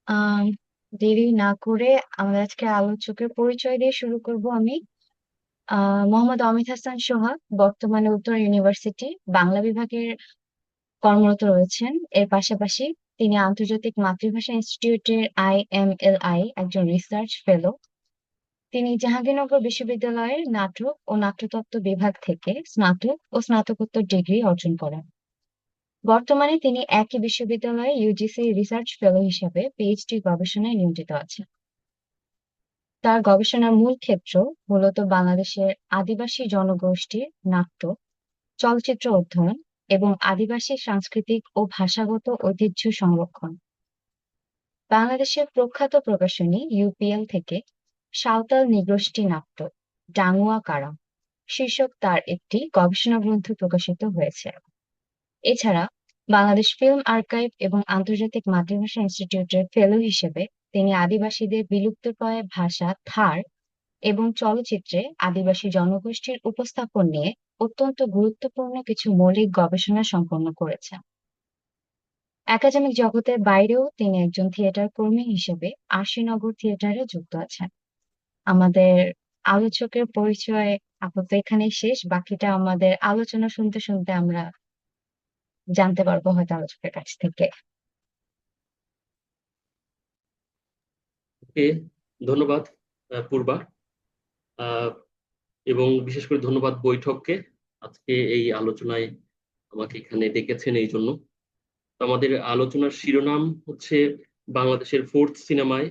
আহ দেরি না করে আমাদের আজকে আলোচকের পরিচয় দিয়ে শুরু করব আমি। মোহাম্মদ অমিত হাসান সোহাগ বর্তমানে উত্তর ইউনিভার্সিটি বাংলা বিভাগের কর্মরত রয়েছেন। এর পাশাপাশি তিনি আন্তর্জাতিক মাতৃভাষা ইনস্টিটিউটের IMLI একজন রিসার্চ ফেলো। তিনি জাহাঙ্গীরনগর বিশ্ববিদ্যালয়ের নাটক ও নাট্যতত্ত্ব বিভাগ থেকে স্নাতক ও স্নাতকোত্তর ডিগ্রি অর্জন করেন। বর্তমানে তিনি একই বিশ্ববিদ্যালয়ে ইউজিসি রিসার্চ ফেলো হিসেবে পিএইচডি গবেষণায় নিয়োজিত আছেন। তার গবেষণার মূল ক্ষেত্র মূলত বাংলাদেশের আদিবাসী জনগোষ্ঠীর নাট্য, চলচ্চিত্র অধ্যয়ন এবং আদিবাসী সাংস্কৃতিক ও ভাষাগত ঐতিহ্য সংরক্ষণ। বাংলাদেশের প্রখ্যাত প্রকাশনী ইউপিএল থেকে সাঁওতাল নৃগোষ্ঠী নাট্য ডাঙুয়া কারা শীর্ষক তার একটি গবেষণা গ্রন্থ প্রকাশিত হয়েছে। এছাড়া বাংলাদেশ ফিল্ম আর্কাইভ এবং আন্তর্জাতিক মাতৃভাষা ইনস্টিটিউটের ফেলো হিসেবে তিনি আদিবাসীদের বিলুপ্তপ্রায় ভাষা থার এবং চলচ্চিত্রে আদিবাসী জনগোষ্ঠীর উপস্থাপন নিয়ে অত্যন্ত গুরুত্বপূর্ণ কিছু মৌলিক গবেষণা সম্পন্ন করেছেন। একাডেমিক জগতের বাইরেও তিনি একজন থিয়েটার কর্মী হিসেবে আশিনগর থিয়েটারে যুক্ত আছেন। আমাদের আলোচকের পরিচয় আপাতত এখানেই শেষ, বাকিটা আমাদের আলোচনা শুনতে শুনতে আমরা জানতে পারবো হয়তো আলোচকের কাছ থেকে। ওকে, ধন্যবাদ পূর্বা। আহ, এবং বিশেষ করে ধন্যবাদ বৈঠককে আজকে এই আলোচনায় আমাকে এখানে ডেকেছেন এই জন্য। তো আমাদের আলোচনার শিরোনাম হচ্ছে বাংলাদেশের ফোর্থ সিনেমায়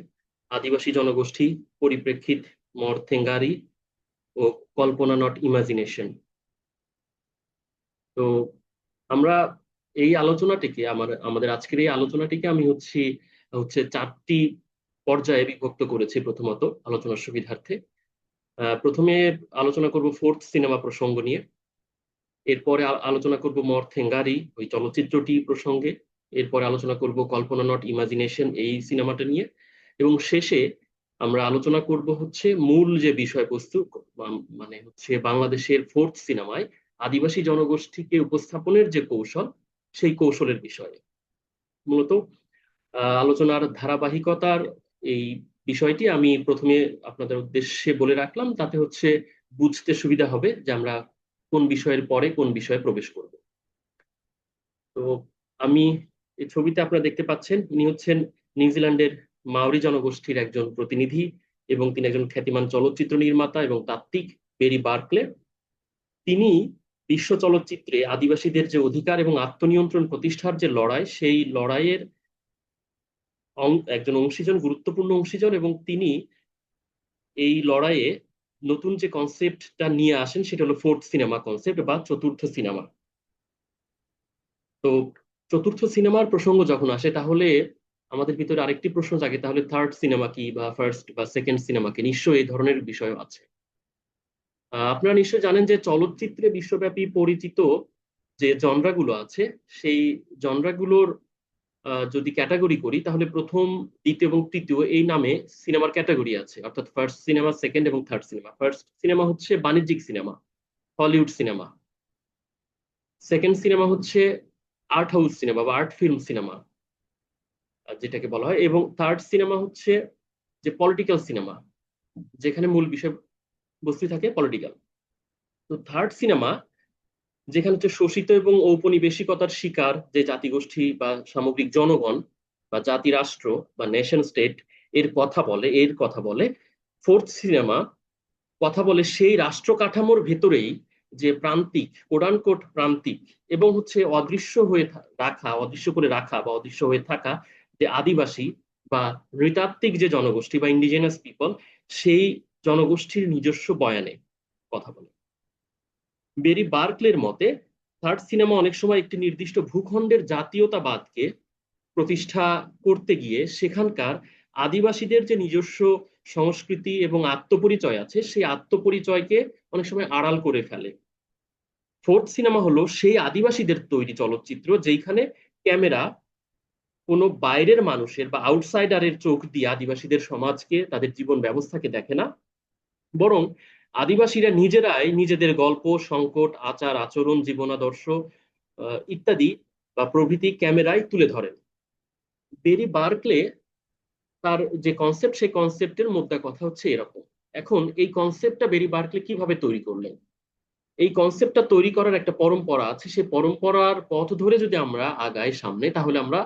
আদিবাসী জনগোষ্ঠী, পরিপ্রেক্ষিত মরথেঙ্গারি ও কল্পনা নট ইমাজিনেশন। তো আমরা এই আলোচনাটিকে আমাদের আজকের এই আলোচনাটিকে আমি হচ্ছে হচ্ছে চারটি পর্যায়ে বিভক্ত করেছি। প্রথমত আলোচনার সুবিধার্থে প্রথমে আলোচনা করব ফোর্থ সিনেমা প্রসঙ্গ নিয়ে। এরপরে আলোচনা করব মরথেঙ্গারি ওই চলচ্চিত্রটি প্রসঙ্গে। এরপরে আলোচনা করব কল্পনা নট ইমাজিনেশন এই সিনেমাটা নিয়ে। এবং শেষে আমরা আলোচনা করব হচ্ছে মূল যে বিষয়বস্তু, মানে হচ্ছে বাংলাদেশের ফোর্থ সিনেমায় আদিবাসী জনগোষ্ঠীকে উপস্থাপনের যে কৌশল, সেই কৌশলের বিষয়ে। মূলত আলোচনার ধারাবাহিকতার এই বিষয়টি আমি প্রথমে আপনাদের উদ্দেশ্যে বলে রাখলাম, তাতে হচ্ছে বুঝতে সুবিধা হবে যে আমরা কোন বিষয়ের পরে কোন বিষয়ে প্রবেশ করব। তো আমি এই ছবিতে আপনারা দেখতে পাচ্ছেন, ইনি হচ্ছেন নিউজিল্যান্ডের মাওরি জনগোষ্ঠীর একজন প্রতিনিধি এবং তিনি একজন খ্যাতিমান চলচ্চিত্র নির্মাতা এবং তাত্ত্বিক, বেরি বার্কলে। তিনি বিশ্ব চলচ্চিত্রে আদিবাসীদের যে অধিকার এবং আত্মনিয়ন্ত্রণ প্রতিষ্ঠার যে লড়াই, সেই লড়াইয়ের একজন অংশীজন, গুরুত্বপূর্ণ অংশীজন, এবং তিনি এই লড়াইয়ে নতুন যে কনসেপ্টটা নিয়ে আসেন সেটা হলো ফোর্থ সিনেমা কনসেপ্ট বা চতুর্থ সিনেমা। তো চতুর্থ সিনেমার প্রসঙ্গ যখন আসে তাহলে আমাদের ভিতরে আরেকটি প্রশ্ন জাগে, তাহলে থার্ড সিনেমা কি বা ফার্স্ট বা সেকেন্ড সিনেমা কি? নিশ্চয়ই এই ধরনের বিষয় আছে। আপনারা নিশ্চয়ই জানেন যে চলচ্চিত্রে বিশ্বব্যাপী পরিচিত যে জনরাগুলো আছে, সেই জনরাগুলোর যদি ক্যাটাগরি করি তাহলে প্রথম, দ্বিতীয় এবং তৃতীয় এই নামে সিনেমার ক্যাটাগরি আছে, অর্থাৎ ফার্স্ট সিনেমা, সেকেন্ড এবং থার্ড সিনেমা। ফার্স্ট সিনেমা হচ্ছে বাণিজ্যিক cinema, Hollywood cinema. Second cinema হচ্ছে আর্ট হাউস সিনেমা বা আর্ট ফিল্ম সিনেমা যেটাকে বলা হয়, এবং থার্ড সিনেমা হচ্ছে যে পলিটিক্যাল সিনেমা, যেখানে মূল বিষয় বস্তু থাকে পলিটিক্যাল। তো থার্ড সিনেমা যেখানে হচ্ছে শোষিত এবং ঔপনিবেশিকতার শিকার যে জাতিগোষ্ঠী বা সামগ্রিক জনগণ বা জাতি রাষ্ট্র বা নেশন স্টেট এর কথা বলে ফোর্থ সিনেমা কথা বলে সেই রাষ্ট্র কাঠামোর ভেতরেই যে প্রান্তিক, কোট প্রান্তিক এবং হচ্ছে অদৃশ্য করে রাখা বা অদৃশ্য হয়ে থাকা যে আদিবাসী বা নৃতাত্ত্বিক যে জনগোষ্ঠী বা ইন্ডিজিনাস পিপল, সেই জনগোষ্ঠীর নিজস্ব বয়ানে কথা বলে। বেরি বার্কলের মতে থার্ড সিনেমা অনেক সময় একটি নির্দিষ্ট ভূখণ্ডের জাতীয়তাবাদকে প্রতিষ্ঠা করতে গিয়ে সেখানকার আদিবাসীদের যে নিজস্ব সংস্কৃতি এবং আত্মপরিচয় আছে, সেই আত্মপরিচয়কে অনেক সময় আড়াল করে ফেলে। ফোর্থ সিনেমা হলো সেই আদিবাসীদের তৈরি চলচ্চিত্র যেখানে ক্যামেরা কোনো বাইরের মানুষের বা আউটসাইডারের চোখ দিয়ে আদিবাসীদের সমাজকে, তাদের জীবন ব্যবস্থাকে দেখে না, বরং আদিবাসীরা নিজেরাই নিজেদের গল্প, সংকট, আচার আচরণ, জীবনাদর্শ ইত্যাদি বা প্রভৃতি ক্যামেরায় তুলে ধরেন। বেরি বার্কলে তার যে কনসেপ্ট, সেই কনসেপ্টের মধ্যে কথা হচ্ছে এরকম। এখন এই কনসেপ্টটা বেরি বার্কলে কিভাবে তৈরি করলেন? এই কনসেপ্টটা তৈরি করার একটা পরম্পরা আছে, সেই পরম্পরার পথ ধরে যদি আমরা আগাই সামনে, তাহলে আমরা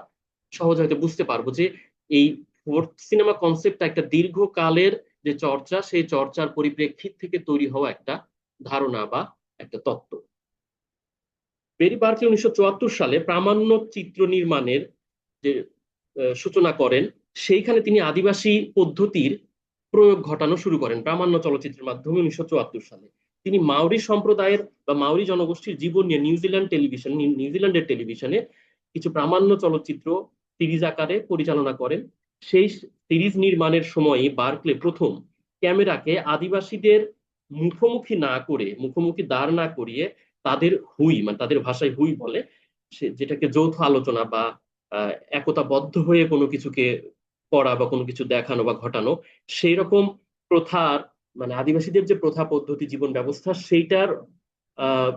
সহজে হয়তো বুঝতে পারবো যে এই ফোর্থ সিনেমা কনসেপ্টটা একটা দীর্ঘকালের যে চর্চা, সেই চর্চার পরিপ্রেক্ষিত থেকে তৈরি হওয়া একটা ধারণা বা একটা তত্ত্ব। বেরি বার্কলি 1974 সালে প্রামাণ্য চিত্র নির্মাণের যে সূচনা করেন, সেইখানে তিনি আদিবাসী পদ্ধতির প্রয়োগ ঘটানো শুরু করেন প্রামাণ্য চলচ্চিত্রের মাধ্যমে 1974 সালে। তিনি মাওরি সম্প্রদায়ের বা মাওরি জনগোষ্ঠীর জীবন নিয়ে নিউজিল্যান্ডের টেলিভিশনে কিছু প্রামাণ্য চলচ্চিত্র সিরিজ আকারে পরিচালনা করেন। সেই সিরিজ নির্মাণের সময়ই বার্কলে প্রথম ক্যামেরাকে আদিবাসীদের মুখোমুখি দাঁড় না করিয়ে তাদের মানে তাদের ভাষায় হুই বলে, যেটাকে যৌথ আলোচনা বা একতাবদ্ধ হয়ে কোনো কিছুকে করা বা কোনো কিছু দেখানো বা ঘটানো, সেই রকম প্রথার, মানে আদিবাসীদের যে প্রথা পদ্ধতি জীবন ব্যবস্থা, সেইটার আহ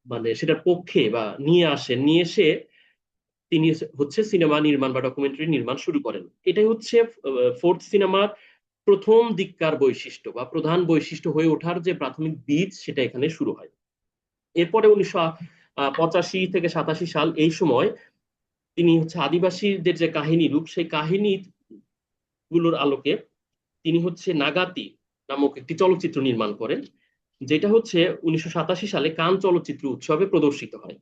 মানে সেটার পক্ষে বা নিয়ে এসে তিনি হচ্ছে সিনেমা নির্মাণ বা ডকুমেন্টারি নির্মাণ শুরু করেন। এটাই হচ্ছে ফোর্থ সিনেমার প্রথম দিককার বৈশিষ্ট্য বা প্রধান বৈশিষ্ট্য হয়ে ওঠার যে প্রাথমিক বীজ, সেটা এখানে শুরু হয়। এরপরে 1985 থেকে 87 সাল, এই সময় তিনি হচ্ছে আদিবাসীদের যে কাহিনী রূপ, সেই কাহিনী গুলোর আলোকে তিনি হচ্ছে নাগাতি নামক একটি চলচ্চিত্র নির্মাণ করেন, যেটা হচ্ছে 1987 সালে কান চলচ্চিত্র উৎসবে প্রদর্শিত হয়।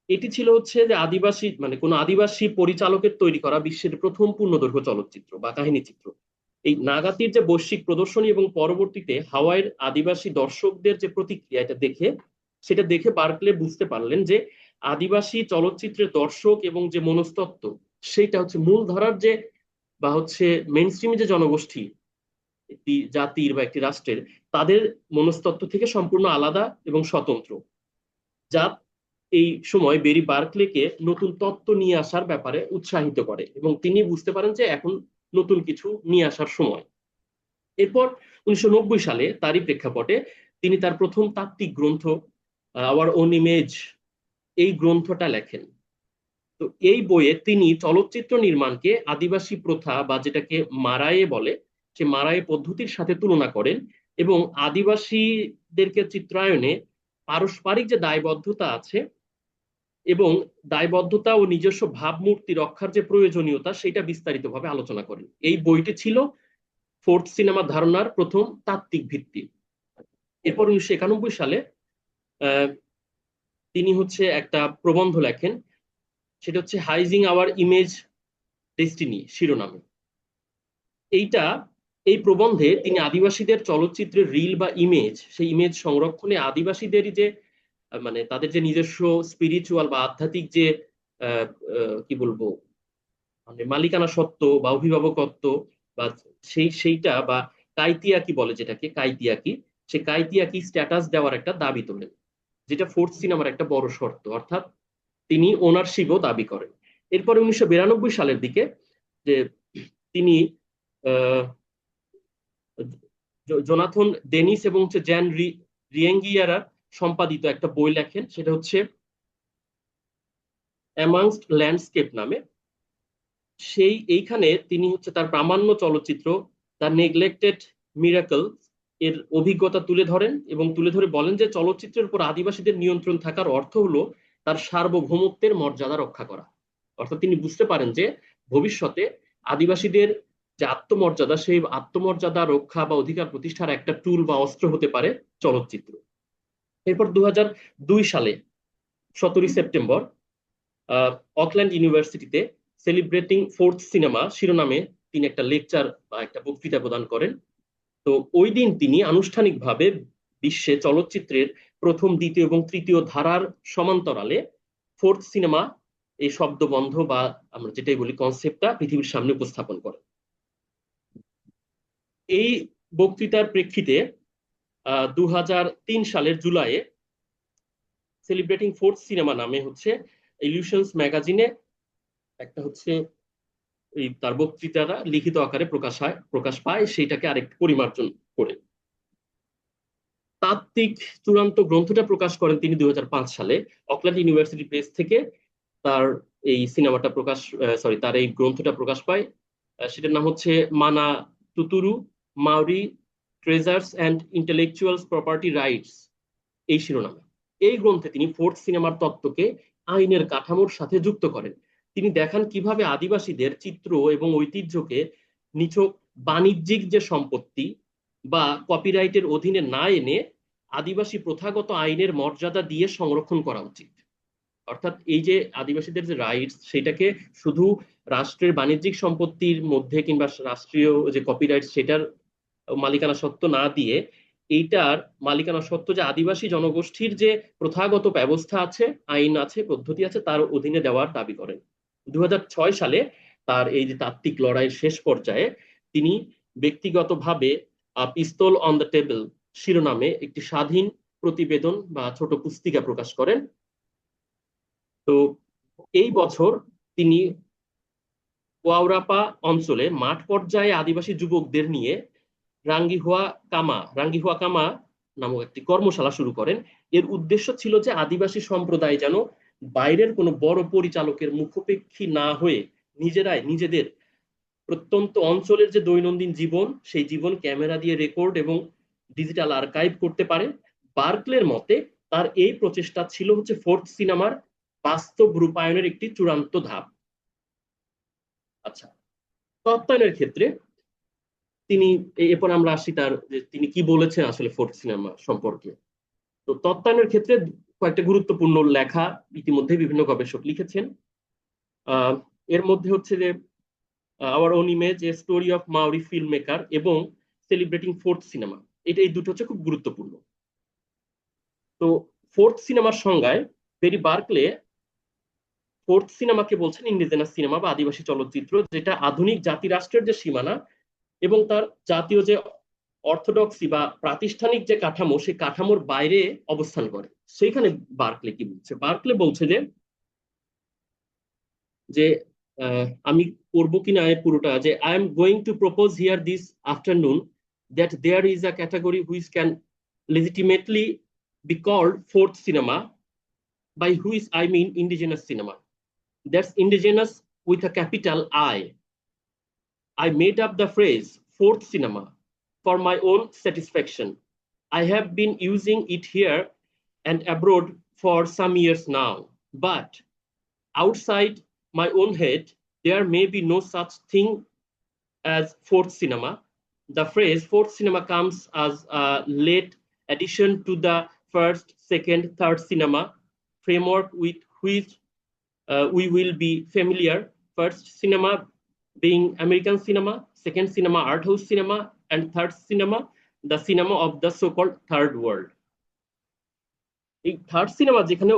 এটি ছিল হচ্ছে যে আদিবাসী, মানে কোন আদিবাসী পরিচালকের তৈরি করা বিশ্বের প্রথম পূর্ণদৈর্ঘ্য চলচ্চিত্র বা কাহিনী চিত্র। এই নাগাতির যে বৈশ্বিক প্রদর্শনী এবং পরবর্তীতে হাওয়াইয়ের আদিবাসী দর্শকদের যে প্রতিক্রিয়া, সেটা দেখে বার্কলে বুঝতে পারলেন যে আদিবাসী চলচ্চিত্রের দর্শক এবং যে মনস্তত্ত্ব, সেটা হচ্ছে মূল ধারার যে বা হচ্ছে মেইন স্ট্রিমে যে জনগোষ্ঠী, একটি জাতির বা একটি রাষ্ট্রের, তাদের মনস্তত্ত্ব থেকে সম্পূর্ণ আলাদা এবং স্বতন্ত্র, যা এই সময় বেরি বার্কলেকে নতুন তত্ত্ব নিয়ে আসার ব্যাপারে উৎসাহিত করে এবং তিনি বুঝতে পারেন যে এখন নতুন কিছু নিয়ে আসার সময়। এরপর 1990 সালে তারই প্রেক্ষাপটে তিনি তার প্রথম তাত্ত্বিক গ্রন্থ আওয়ার ওন ইমেজ, এই গ্রন্থটা লেখেন। তো এই বইয়ে তিনি চলচ্চিত্র নির্মাণকে আদিবাসী প্রথা বা যেটাকে মারায়ে বলে, সে মারায়ে পদ্ধতির সাথে তুলনা করেন এবং আদিবাসীদেরকে চিত্রায়নে পারস্পরিক যে দায়বদ্ধতা আছে এবং দায়বদ্ধতা ও নিজস্ব ভাবমূর্তি রক্ষার যে প্রয়োজনীয়তা, সেটা বিস্তারিতভাবে আলোচনা করেন। এই বইটি ছিল ফোর্থ সিনেমার ধারণার প্রথম তাত্ত্বিক ভিত্তি। এরপর 1991 সালে আহ, তিনি হচ্ছে একটা প্রবন্ধ লেখেন, সেটা হচ্ছে হাইজিং আওয়ার ইমেজ ডেস্টিনি শিরোনামে। এইটা এই প্রবন্ধে তিনি আদিবাসীদের চলচ্চিত্রের রিল বা ইমেজ, সেই ইমেজ সংরক্ষণে আদিবাসীদেরই যে মানে তাদের যে নিজস্ব স্পিরিচুয়াল বা আধ্যাত্মিক যে আহ, কি বলবো, মানে মালিকানা সত্ত্ব বা অভিভাবকত্ব বা সেইটা বা কাইতিয়াকি বলে, যেটাকে কাইতিয়াকি, সে কাইতিয়াকি স্ট্যাটাস দেওয়ার একটা দাবি তোলেন, যেটা ফোর্থ সিনেমার একটা বড় শর্ত, অর্থাৎ তিনি ওনারশিপও দাবি করেন। এরপরে 1992 সালের দিকে যে তিনি আহ জোনাথন ডেনিস এবং হচ্ছে জ্যান রিয়েঙ্গিয়ারা সম্পাদিত একটা বই লেখেন, সেটা হচ্ছে অ্যামাংস্ট ল্যান্ডস্কেপ নামে। এইখানে তিনি হচ্ছে তার প্রামাণ্য চলচ্চিত্র দ্য নেগলেক্টেড মিরাকল এর অভিজ্ঞতা তুলে ধরেন এবং তুলে ধরে বলেন যে চলচ্চিত্রের উপর আদিবাসীদের নিয়ন্ত্রণ থাকার অর্থ হলো তার সার্বভৌমত্বের মর্যাদা রক্ষা করা। অর্থাৎ তিনি বুঝতে পারেন যে ভবিষ্যতে আদিবাসীদের যে আত্মমর্যাদা, সেই আত্মমর্যাদা রক্ষা বা অধিকার প্রতিষ্ঠার একটা টুল বা অস্ত্র হতে পারে চলচ্চিত্র। এরপর 2002 সালে 17 সেপ্টেম্বর অকল্যান্ড ইউনিভার্সিটিতে সেলিব্রেটিং ফোর্থ সিনেমা শিরোনামে তিনি একটা লেকচার বা একটা বক্তৃতা প্রদান করেন। তো ওই দিন তিনি আনুষ্ঠানিকভাবে বিশ্বে চলচ্চিত্রের প্রথম, দ্বিতীয় এবং তৃতীয় ধারার সমান্তরালে ফোর্থ সিনেমা, এই শব্দবন্ধ বা আমরা যেটাই বলি কনসেপ্টটা পৃথিবীর সামনে উপস্থাপন করেন। এই বক্তৃতার প্রেক্ষিতে 2003 সালের জুলাইয়ে সেলিব্রেটিং ফোর্থ সিনেমা নামে হচ্ছে ইলিউশনস ম্যাগাজিনে একটা হচ্ছে এই তার বক্তৃতাটা লিখিত আকারে প্রকাশ পায়, সেইটাকে আরেকটু পরিমার্জন করে তাত্ত্বিক চূড়ান্ত গ্রন্থটা প্রকাশ করেন তিনি 2005 সালে অকল্যান্ড ইউনিভার্সিটি প্রেস থেকে। তার এই সিনেমাটা প্রকাশ, তার এই গ্রন্থটা প্রকাশ পায় সেটার নাম হচ্ছে Mana Tuturu Maori treasures and intellectuals property rights, এই শিরোনামে। এই গ্রন্থে তিনি ফোর্থ সিনেমার তত্ত্বকে আইনের কাঠামোর সাথে যুক্ত করেন। তিনি দেখান কিভাবে আদিবাসীদের চিত্র এবং ঐতিহ্যকে নিছক বাণিজ্যিক যে সম্পত্তি বা কপিরাইটের অধীনে না এনে আদিবাসী প্রথাগত আইনের মর্যাদা দিয়ে সংরক্ষণ করা উচিত। অর্থাৎ এই যে আদিবাসীদের যে রাইটস, সেটাকে শুধু রাষ্ট্রের বাণিজ্যিক সম্পত্তির মধ্যে কিংবা রাষ্ট্রীয় যে কপিরাইট সেটার মালিকানা সত্ত্ব না দিয়ে এইটার মালিকানা সত্ত্ব যে আদিবাসী জনগোষ্ঠীর যে প্রথাগত ব্যবস্থা আছে, আইন আছে, পদ্ধতি আছে, তার অধীনে দেওয়ার দাবি করেন। 2006 সালে তার এই যে তাত্ত্বিক লড়াইয়ের শেষ পর্যায়ে তিনি ব্যক্তিগতভাবে পিস্তল অন দ্য টেবল শিরোনামে একটি স্বাধীন প্রতিবেদন বা ছোট পুস্তিকা প্রকাশ করেন। তো এই বছর তিনি ওয়াওরাপা অঞ্চলে মাঠ পর্যায়ে আদিবাসী যুবকদের নিয়ে রাঙ্গিহুয়া কামা নামক একটি কর্মশালা শুরু করেন। এর উদ্দেশ্য ছিল যে আদিবাসী সম্প্রদায় যেন বাইরের কোনো বড় পরিচালকের মুখাপেক্ষী না হয়ে নিজেরাই নিজেদের প্রত্যন্ত অঞ্চলের যে দৈনন্দিন জীবন, সেই জীবন ক্যামেরা দিয়ে রেকর্ড এবং ডিজিটাল আর্কাইভ করতে পারে। বার্কলের মতে তার এই প্রচেষ্টা ছিল হচ্ছে ফোর্থ সিনেমার বাস্তব রূপায়ণের একটি চূড়ান্ত ধাপ। আচ্ছা, তত্ত্বায়নের ক্ষেত্রে তিনি, এরপর আমরা আসি তার যে তিনি কি বলেছেন আসলে ফোর্থ সিনেমা সম্পর্কে। তো তত্ত্বায়নের ক্ষেত্রে কয়েকটা গুরুত্বপূর্ণ লেখা ইতিমধ্যে বিভিন্ন গবেষক লিখেছেন। এর মধ্যে হচ্ছে যে our own image, a story of Maori film maker এবং সেলিব্রেটিং ফোর্থ সিনেমা, এই দুটো হচ্ছে খুব গুরুত্বপূর্ণ। তো ফোর্থ সিনেমার সংজ্ঞায় বেরি বার্কলে ফোর্থ সিনেমাকে বলছেন ইন্ডিজেনাস সিনেমা বা আদিবাসী চলচ্চিত্র, যেটা আধুনিক জাতিরাষ্ট্রের যে সীমানা এবং তার জাতীয় যে অর্থোডক্সি বা প্রাতিষ্ঠানিক যে কাঠামো, সেই কাঠামোর বাইরে অবস্থান করে। সেইখানে বার্কলে কি বলছে? বার্কলে বলছে যে আমি করবো কিনা পুরোটা, যে I am going to propose here this afternoon that there is a category which can legitimately be called fourth cinema, by which I mean indigenous cinema. That's indigenous with a capital I. I made up the phrase fourth cinema for my own satisfaction. I have been using it here and abroad for some years now, but outside my own head, there may be no such thing as fourth cinema. The phrase fourth cinema comes as a late addition to the first, second, third cinema framework with which we will be familiar. First cinema being American cinema, second cinema art house cinema, and third cinema the cinema of the so-called third world. এই third cinema, যেখানে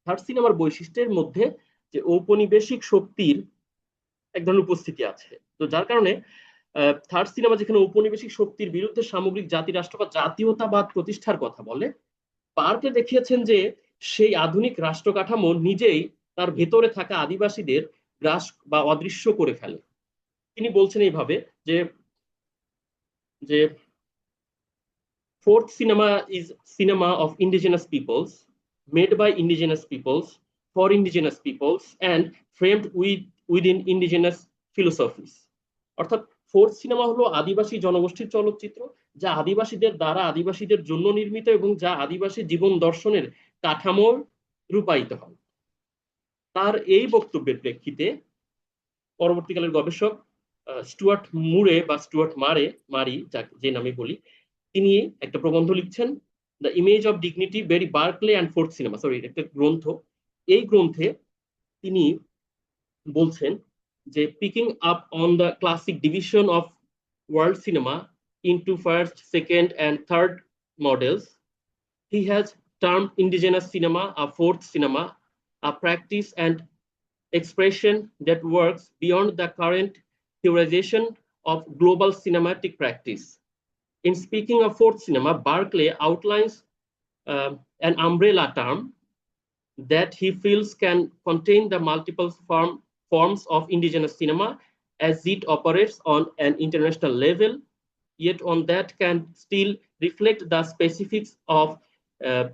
third সিনেমার বৈশিষ্ট্যের মধ্যে যে ঔপনিবেশিক শক্তির এক ধরনের উপস্থিতি আছে, তো যার কারণে থার্ড সিনেমা যেখানে ঔপনিবেশিক শক্তির বিরুদ্ধে সামগ্রিক জাতিরাষ্ট্র বা জাতীয়তাবাদ প্রতিষ্ঠার কথা বলে, পার্কে দেখিয়েছেন যে সেই আধুনিক রাষ্ট্র কাঠামো নিজেই তার ভেতরে থাকা আদিবাসীদের গ্রাস বা অদৃশ্য করে ফেলে। তিনি বলছেন এইভাবে যে যে fourth cinema is cinema of indigenous peoples, made by indigenous peoples, for indigenous peoples, and framed within indigenous philosophies. অর্থাৎ ফোর্থ সিনেমা হলো আদিবাসী জনগোষ্ঠীর চলচ্চিত্র, যা আদিবাসীদের দ্বারা আদিবাসীদের জন্য নির্মিত এবং যা আদিবাসী জীবন দর্শনের কাঠামো রূপায়িত হয়। তার এই বক্তব্যের প্রেক্ষিতে পরবর্তীকালের গবেষক স্টুয়ার্ট মারি, যে নামে বলি, তিনি একটা প্রবন্ধ লিখছেন, the image of dignity, Barry Barclay and fourth cinema, একটা গ্রন্থ। এই গ্রন্থে তিনি বলছেন যে picking up on the classic division of world cinema into first, second and third models, he has termed indigenous cinema a fourth cinema, a practice and expression that works beyond the current theorization of global cinematic practice. In speaking of fourth cinema, Barclay outlines an umbrella term that he feels can contain the multiple forms of indigenous cinema as it operates on an international level, yet on that can still reflect the specifics of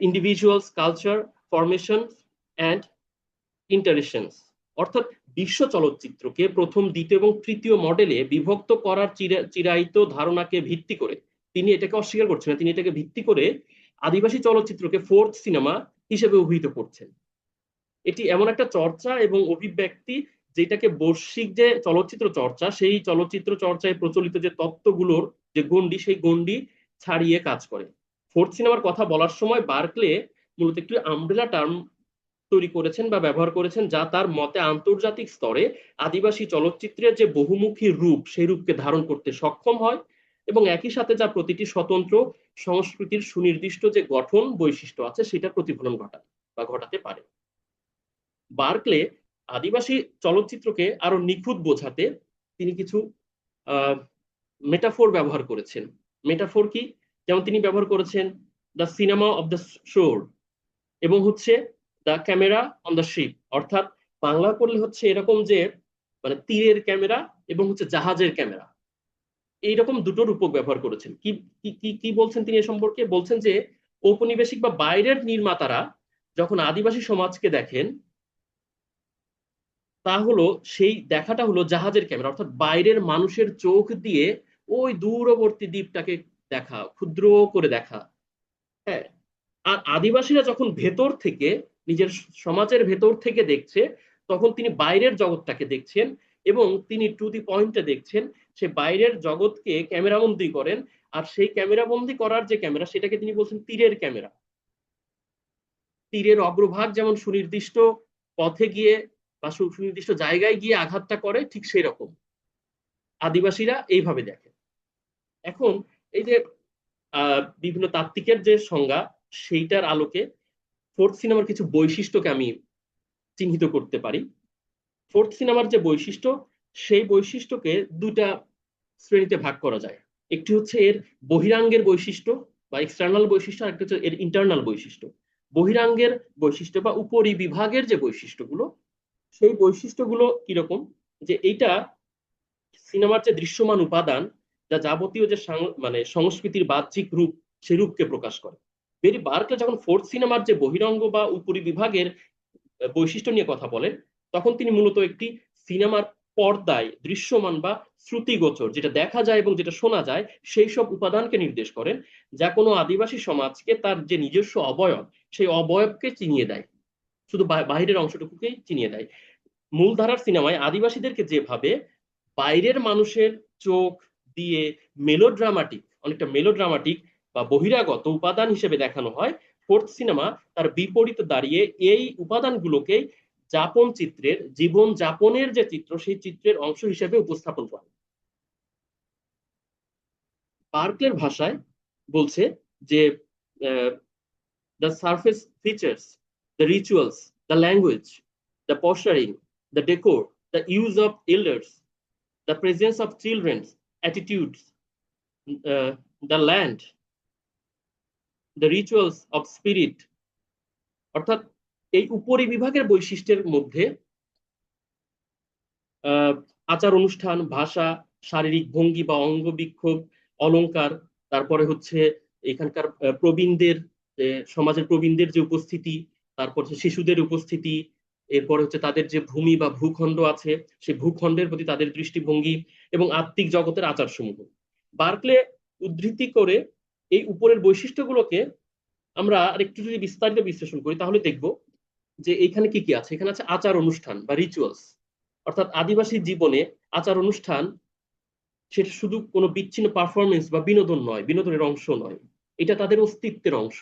individuals' culture, formations, and interactions. অর্থাৎ বিশ্ব চলচ্চিত্রকে প্রথম, দ্বিতীয় এবং তৃতীয় মডেলে বিভক্ত করার চিরায়িত ধারণাকে ভিত্তি করে, তিনি এটাকে অস্বীকার করছেন না, তিনি এটাকে ভিত্তি করে আদিবাসী চলচ্চিত্রকে ফোর্থ সিনেমা হিসেবে অভিহিত করছেন। এটি এমন একটা চর্চা এবং অভিব্যক্তি যেটাকে বৈশ্বিক যে চলচ্চিত্র চর্চা, সেই চলচ্চিত্র চর্চায় প্রচলিত যে তত্ত্বগুলোর যে গণ্ডি, সেই গণ্ডি ছাড়িয়ে কাজ করে। ফোর্থ সিনেমার কথা বলার সময় বার্কলে মূলত একটি আমব্রেলা টার্ম তৈরি করেছেন বা ব্যবহার করেছেন, যা তার মতে আন্তর্জাতিক স্তরে আদিবাসী চলচ্চিত্রের যে বহুমুখী রূপ, সেই রূপকে ধারণ করতে সক্ষম হয়, এবং একই সাথে যা প্রতিটি স্বতন্ত্র সংস্কৃতির সুনির্দিষ্ট যে গঠন বৈশিষ্ট্য আছে সেটা প্রতিফলন ঘটায় বা ঘটাতে পারে। বার্কলে আদিবাসী চলচ্চিত্রকে আরো নিখুঁত বোঝাতে তিনি কিছু মেটাফোর ব্যবহার করেছেন। মেটাফোর কি? যেমন তিনি ব্যবহার করেছেন দ্য সিনেমা অফ দ্য শোর এবং হচ্ছে the camera on the ship. অর্থাৎ বাংলা করলে হচ্ছে এরকম যে মানে তীরের ক্যামেরা এবং হচ্ছে জাহাজের ক্যামেরা, এইরকম দুটো রূপক ব্যবহার করেছেন। কি কি কি বলছেন তিনি এ সম্পর্কে? বলছেন যে ঔপনিবেশিক বা বাইরের নির্মাতারা যখন আদিবাসী সমাজকে দেখেন, তা হলো সেই দেখাটা হলো জাহাজের ক্যামেরা, অর্থাৎ বাইরের মানুষের চোখ দিয়ে ওই দূরবর্তী দ্বীপটাকে দেখা, ক্ষুদ্র করে দেখা। হ্যাঁ, আর আদিবাসীরা যখন ভেতর থেকে, নিজের সমাজের ভেতর থেকে দেখছে, তখন তিনি বাইরের জগৎটাকে দেখছেন এবং তিনি টু দি পয়েন্টে দেখছেন। সে বাইরের জগৎকে ক্যামেরাবন্দি করেন, আর সেই ক্যামেরাবন্দি করার যে ক্যামেরা, সেটাকে তিনি বলছেন তীরের ক্যামেরা। তীরের অগ্রভাগ যেমন সুনির্দিষ্ট পথে গিয়ে বা সুনির্দিষ্ট জায়গায় গিয়ে আঘাতটা করে, ঠিক সেই রকম আদিবাসীরা এইভাবে দেখে। এখন এই যে বিভিন্ন তাত্ত্বিকের যে সংজ্ঞা, সেইটার আলোকে ফোর্থ সিনেমার কিছু বৈশিষ্ট্যকে আমি চিহ্নিত করতে পারি। ফোর্থ সিনেমার যে বৈশিষ্ট্য, সেই বৈশিষ্ট্যকে দুটা শ্রেণীতে ভাগ করা যায়। একটি হচ্ছে এর বহিরাঙ্গের বৈশিষ্ট্য বা এক্সটার্নাল বৈশিষ্ট্য, আর একটা হচ্ছে এর ইন্টারনাল বৈশিষ্ট্য। বহিরাঙ্গের বৈশিষ্ট্য বা উপরি বিভাগের যে বৈশিষ্ট্যগুলো, সেই বৈশিষ্ট্যগুলো কিরকম? যে এইটা সিনেমার যে দৃশ্যমান উপাদান, যা যাবতীয় যে মানে সংস্কৃতির বাহ্যিক রূপ, সেই রূপকে প্রকাশ করে। বেরি বার্কলে যখন ফোর্থ সিনেমার যে বহিরঙ্গ বা উপরি বিভাগের বৈশিষ্ট্য নিয়ে কথা বলেন, তখন তিনি মূলত একটি সিনেমার পর্দায় দৃশ্যমান বা শ্রুতিগোচর, যেটা দেখা যায় এবং যেটা শোনা যায়, সেই সব উপাদানকে নির্দেশ করেন, যা কোনো আদিবাসী সমাজকে তার যে নিজস্ব অবয়ব, সেই অবয়বকে চিনিয়ে দেয়, শুধু বাহিরের অংশটুকুকেই চিনিয়ে দেয়। মূলধারার সিনেমায় আদিবাসীদেরকে যেভাবে বাইরের মানুষের চোখ দিয়ে মেলোড্রামাটিক, অনেকটা মেলোড্রামাটিক বা বহিরাগত উপাদান হিসেবে দেখানো হয়, ফোর্থ সিনেমা তার বিপরীতে দাঁড়িয়ে এই উপাদানগুলোকে যাপন চিত্রের, জীবন যাপনের যে চিত্র, সেই চিত্রের অংশ হিসেবে উপস্থাপন করে। পার্কের ভাষায় বলছে যে the surface features, the rituals, the language, the posturing, the decor, the use of elders, the presence of children's attitudes, the land, the rituals of spirit। অর্থাৎ এই উপরি বিভাগের বৈশিষ্ট্যের মধ্যে আচার অনুষ্ঠান, ভাষা, শারীরিক ভঙ্গি বা অঙ্গ বিক্ষোভ, অলংকার, তারপরে হচ্ছে এখানকার প্রবীণদের, সমাজের প্রবীণদের যে উপস্থিতি, তারপর শিশুদের উপস্থিতি, এরপরে হচ্ছে তাদের যে ভূমি বা ভূখণ্ড আছে, সেই ভূখণ্ডের প্রতি তাদের দৃষ্টিভঙ্গি এবং আত্মিক জগতের আচারসমূহ। বার্কলে উদ্ধৃতি করে এই উপরের বৈশিষ্ট্যগুলোকে আমরা আরেকটু যদি বিস্তারিত বিশ্লেষণ করি, তাহলে দেখব যে এখানে কি কি আছে। এখানে আছে আচার অনুষ্ঠান বা রিচুয়ালস, অর্থাৎ আদিবাসী জীবনে আচার অনুষ্ঠান সেটা শুধু কোনো বিচ্ছিন্ন পারফরমেন্স বা বিনোদন নয়, বিনোদনের অংশ নয়, এটা তাদের অস্তিত্বের অংশ।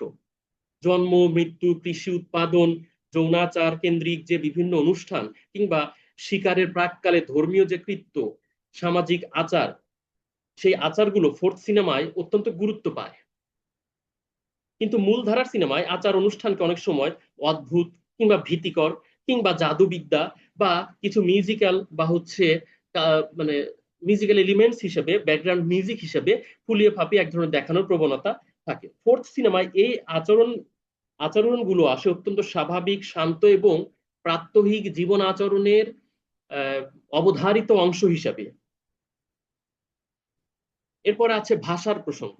জন্ম, মৃত্যু, কৃষি উৎপাদন, যৌনাচার কেন্দ্রিক যে বিভিন্ন অনুষ্ঠান, কিংবা শিকারের প্রাককালে ধর্মীয় যে কৃত্য, সামাজিক আচার, সেই আচারগুলো ফোর্থ সিনেমায় অত্যন্ত গুরুত্ব পায়। কিন্তু মূলধারার সিনেমায় আচার অনুষ্ঠানকে অনেক সময় অদ্ভুত কিংবা ভীতিকর কিংবা জাদুবিদ্যা বা কিছু মিউজিক্যাল বা হচ্ছে মানে মিউজিক্যাল এলিমেন্টস হিসেবে, ব্যাকগ্রাউন্ড মিউজিক হিসেবে ফুলিয়ে ফাঁপিয়ে এক ধরনের দেখানোর প্রবণতা থাকে। ফোর্থ সিনেমায় এই আচরণগুলো আসে অত্যন্ত স্বাভাবিক, শান্ত এবং প্রাত্যহিক জীবন আচরণের অবধারিত অংশ হিসাবে। এরপরে আছে ভাষার প্রসঙ্গ।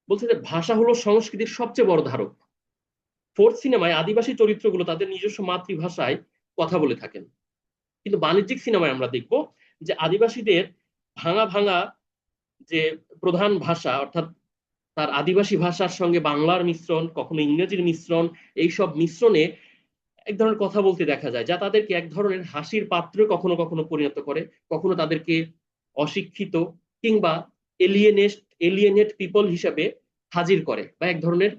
বলছে যে ভাষা হলো সংস্কৃতির সবচেয়ে বড় ধারক। ফোর্থ সিনেমায় আদিবাসী চরিত্রগুলো তাদের নিজস্ব মাতৃভাষায় কথা বলে থাকেন। কিন্তু বাণিজ্যিক সিনেমায় আমরা দেখব যে আদিবাসীদের ভাঙা ভাঙা যে প্রধান ভাষা, অর্থাৎ তার আদিবাসী ভাষার সঙ্গে বাংলার মিশ্রণ, কখনো ইংরেজির মিশ্রণ, এইসব মিশ্রণে এক ধরনের কথা বলতে দেখা যায়, যা তাদেরকে এক ধরনের হাসির পাত্রে কখনো কখনো পরিণত করে, কখনো তাদেরকে অশিক্ষিত কিংবা এলিয়েনেট পিপল হিসাবে হাজির করে, বা এক ধরনের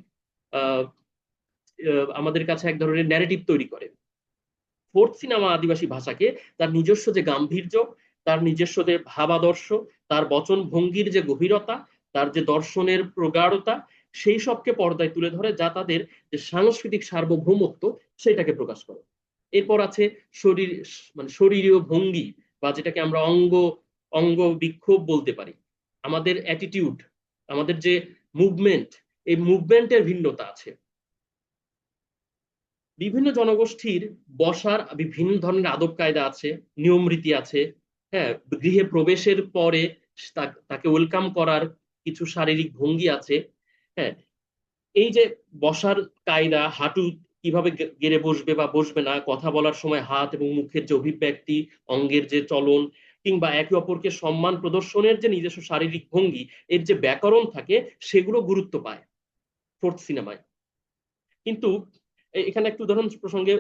আহ, আমাদের কাছে এক ধরনের ন্যারেটিভ তৈরি করে। ফোর্থ সিনেমা আদিবাসী ভাষাকে তার নিজস্ব যে গাম্ভীর্য, তার নিজস্ব যে ভাবাদর্শ, তার বচন ভঙ্গির যে গভীরতা, তার যে দর্শনের প্রগাঢ়তা, সেই সবকে পর্দায় তুলে ধরে, যা তাদের যে সাংস্কৃতিক সার্বভৌমত্ব সেটাকে প্রকাশ করে। এরপর আছে শরীর, মানে শরীরীয় ভঙ্গি, বা যেটাকে আমরা অঙ্গ বিক্ষোভ বলতে পারি। আমাদের অ্যাটিটিউড, আমাদের যে মুভমেন্ট, এই মুভমেন্টের ভিন্নতা আছে। বিভিন্ন জনগোষ্ঠীর বসার বিভিন্ন ধরনের আদব কায়দা আছে, নিয়ম রীতি আছে। হ্যাঁ, গৃহে প্রবেশের পরে তাকে ওয়েলকাম করার কিছু শারীরিক ভঙ্গি আছে। হ্যাঁ, এই যে বসার কায়দা, হাঁটু কিভাবে গেড়ে বসবে বা বসবে না, কথা বলার সময় হাত এবং মুখের যে অভিব্যক্তি, অঙ্গের যে চলন, কিংবা একে অপরকে সম্মান প্রদর্শনের যে নিজস্ব শারীরিক ভঙ্গি, এর যে ব্যাকরণ থাকে, সেগুলো গুরুত্ব পায় ফোর্থ সিনেমায়। কিন্তু এখানে একটু উদাহরণ প্রসঙ্গে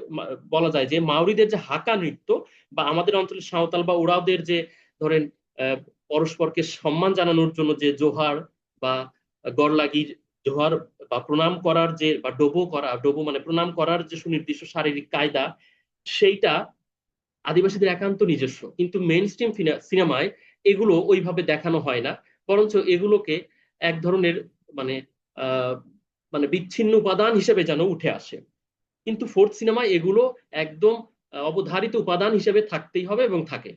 বলা যায় যে মাউরিদের যে হাকা নৃত্য, বা আমাদের অঞ্চলে সাঁওতাল বা ওরাওদের যে ধরেন পরস্পরকে সম্মান জানানোর জন্য যে জোহার বা গরলাগির জোহার বা প্রণাম করার যে, বা ডোবো মানে প্রণাম করার যে সুনির্দিষ্ট শারীরিক কায়দা, সেইটা আদিবাসীদের একান্ত নিজস্ব। কিন্তু মেইন স্ট্রিম সিনেমায় এগুলো ওইভাবে দেখানো হয় না, বরঞ্চ এগুলোকে এক ধরনের মানে আহ মানে বিচ্ছিন্ন উপাদান হিসেবে যেন উঠে আসে। কিন্তু ফোর্থ সিনেমায় এগুলো একদম অবধারিত উপাদান হিসেবে থাকতেই হবে এবং থাকে।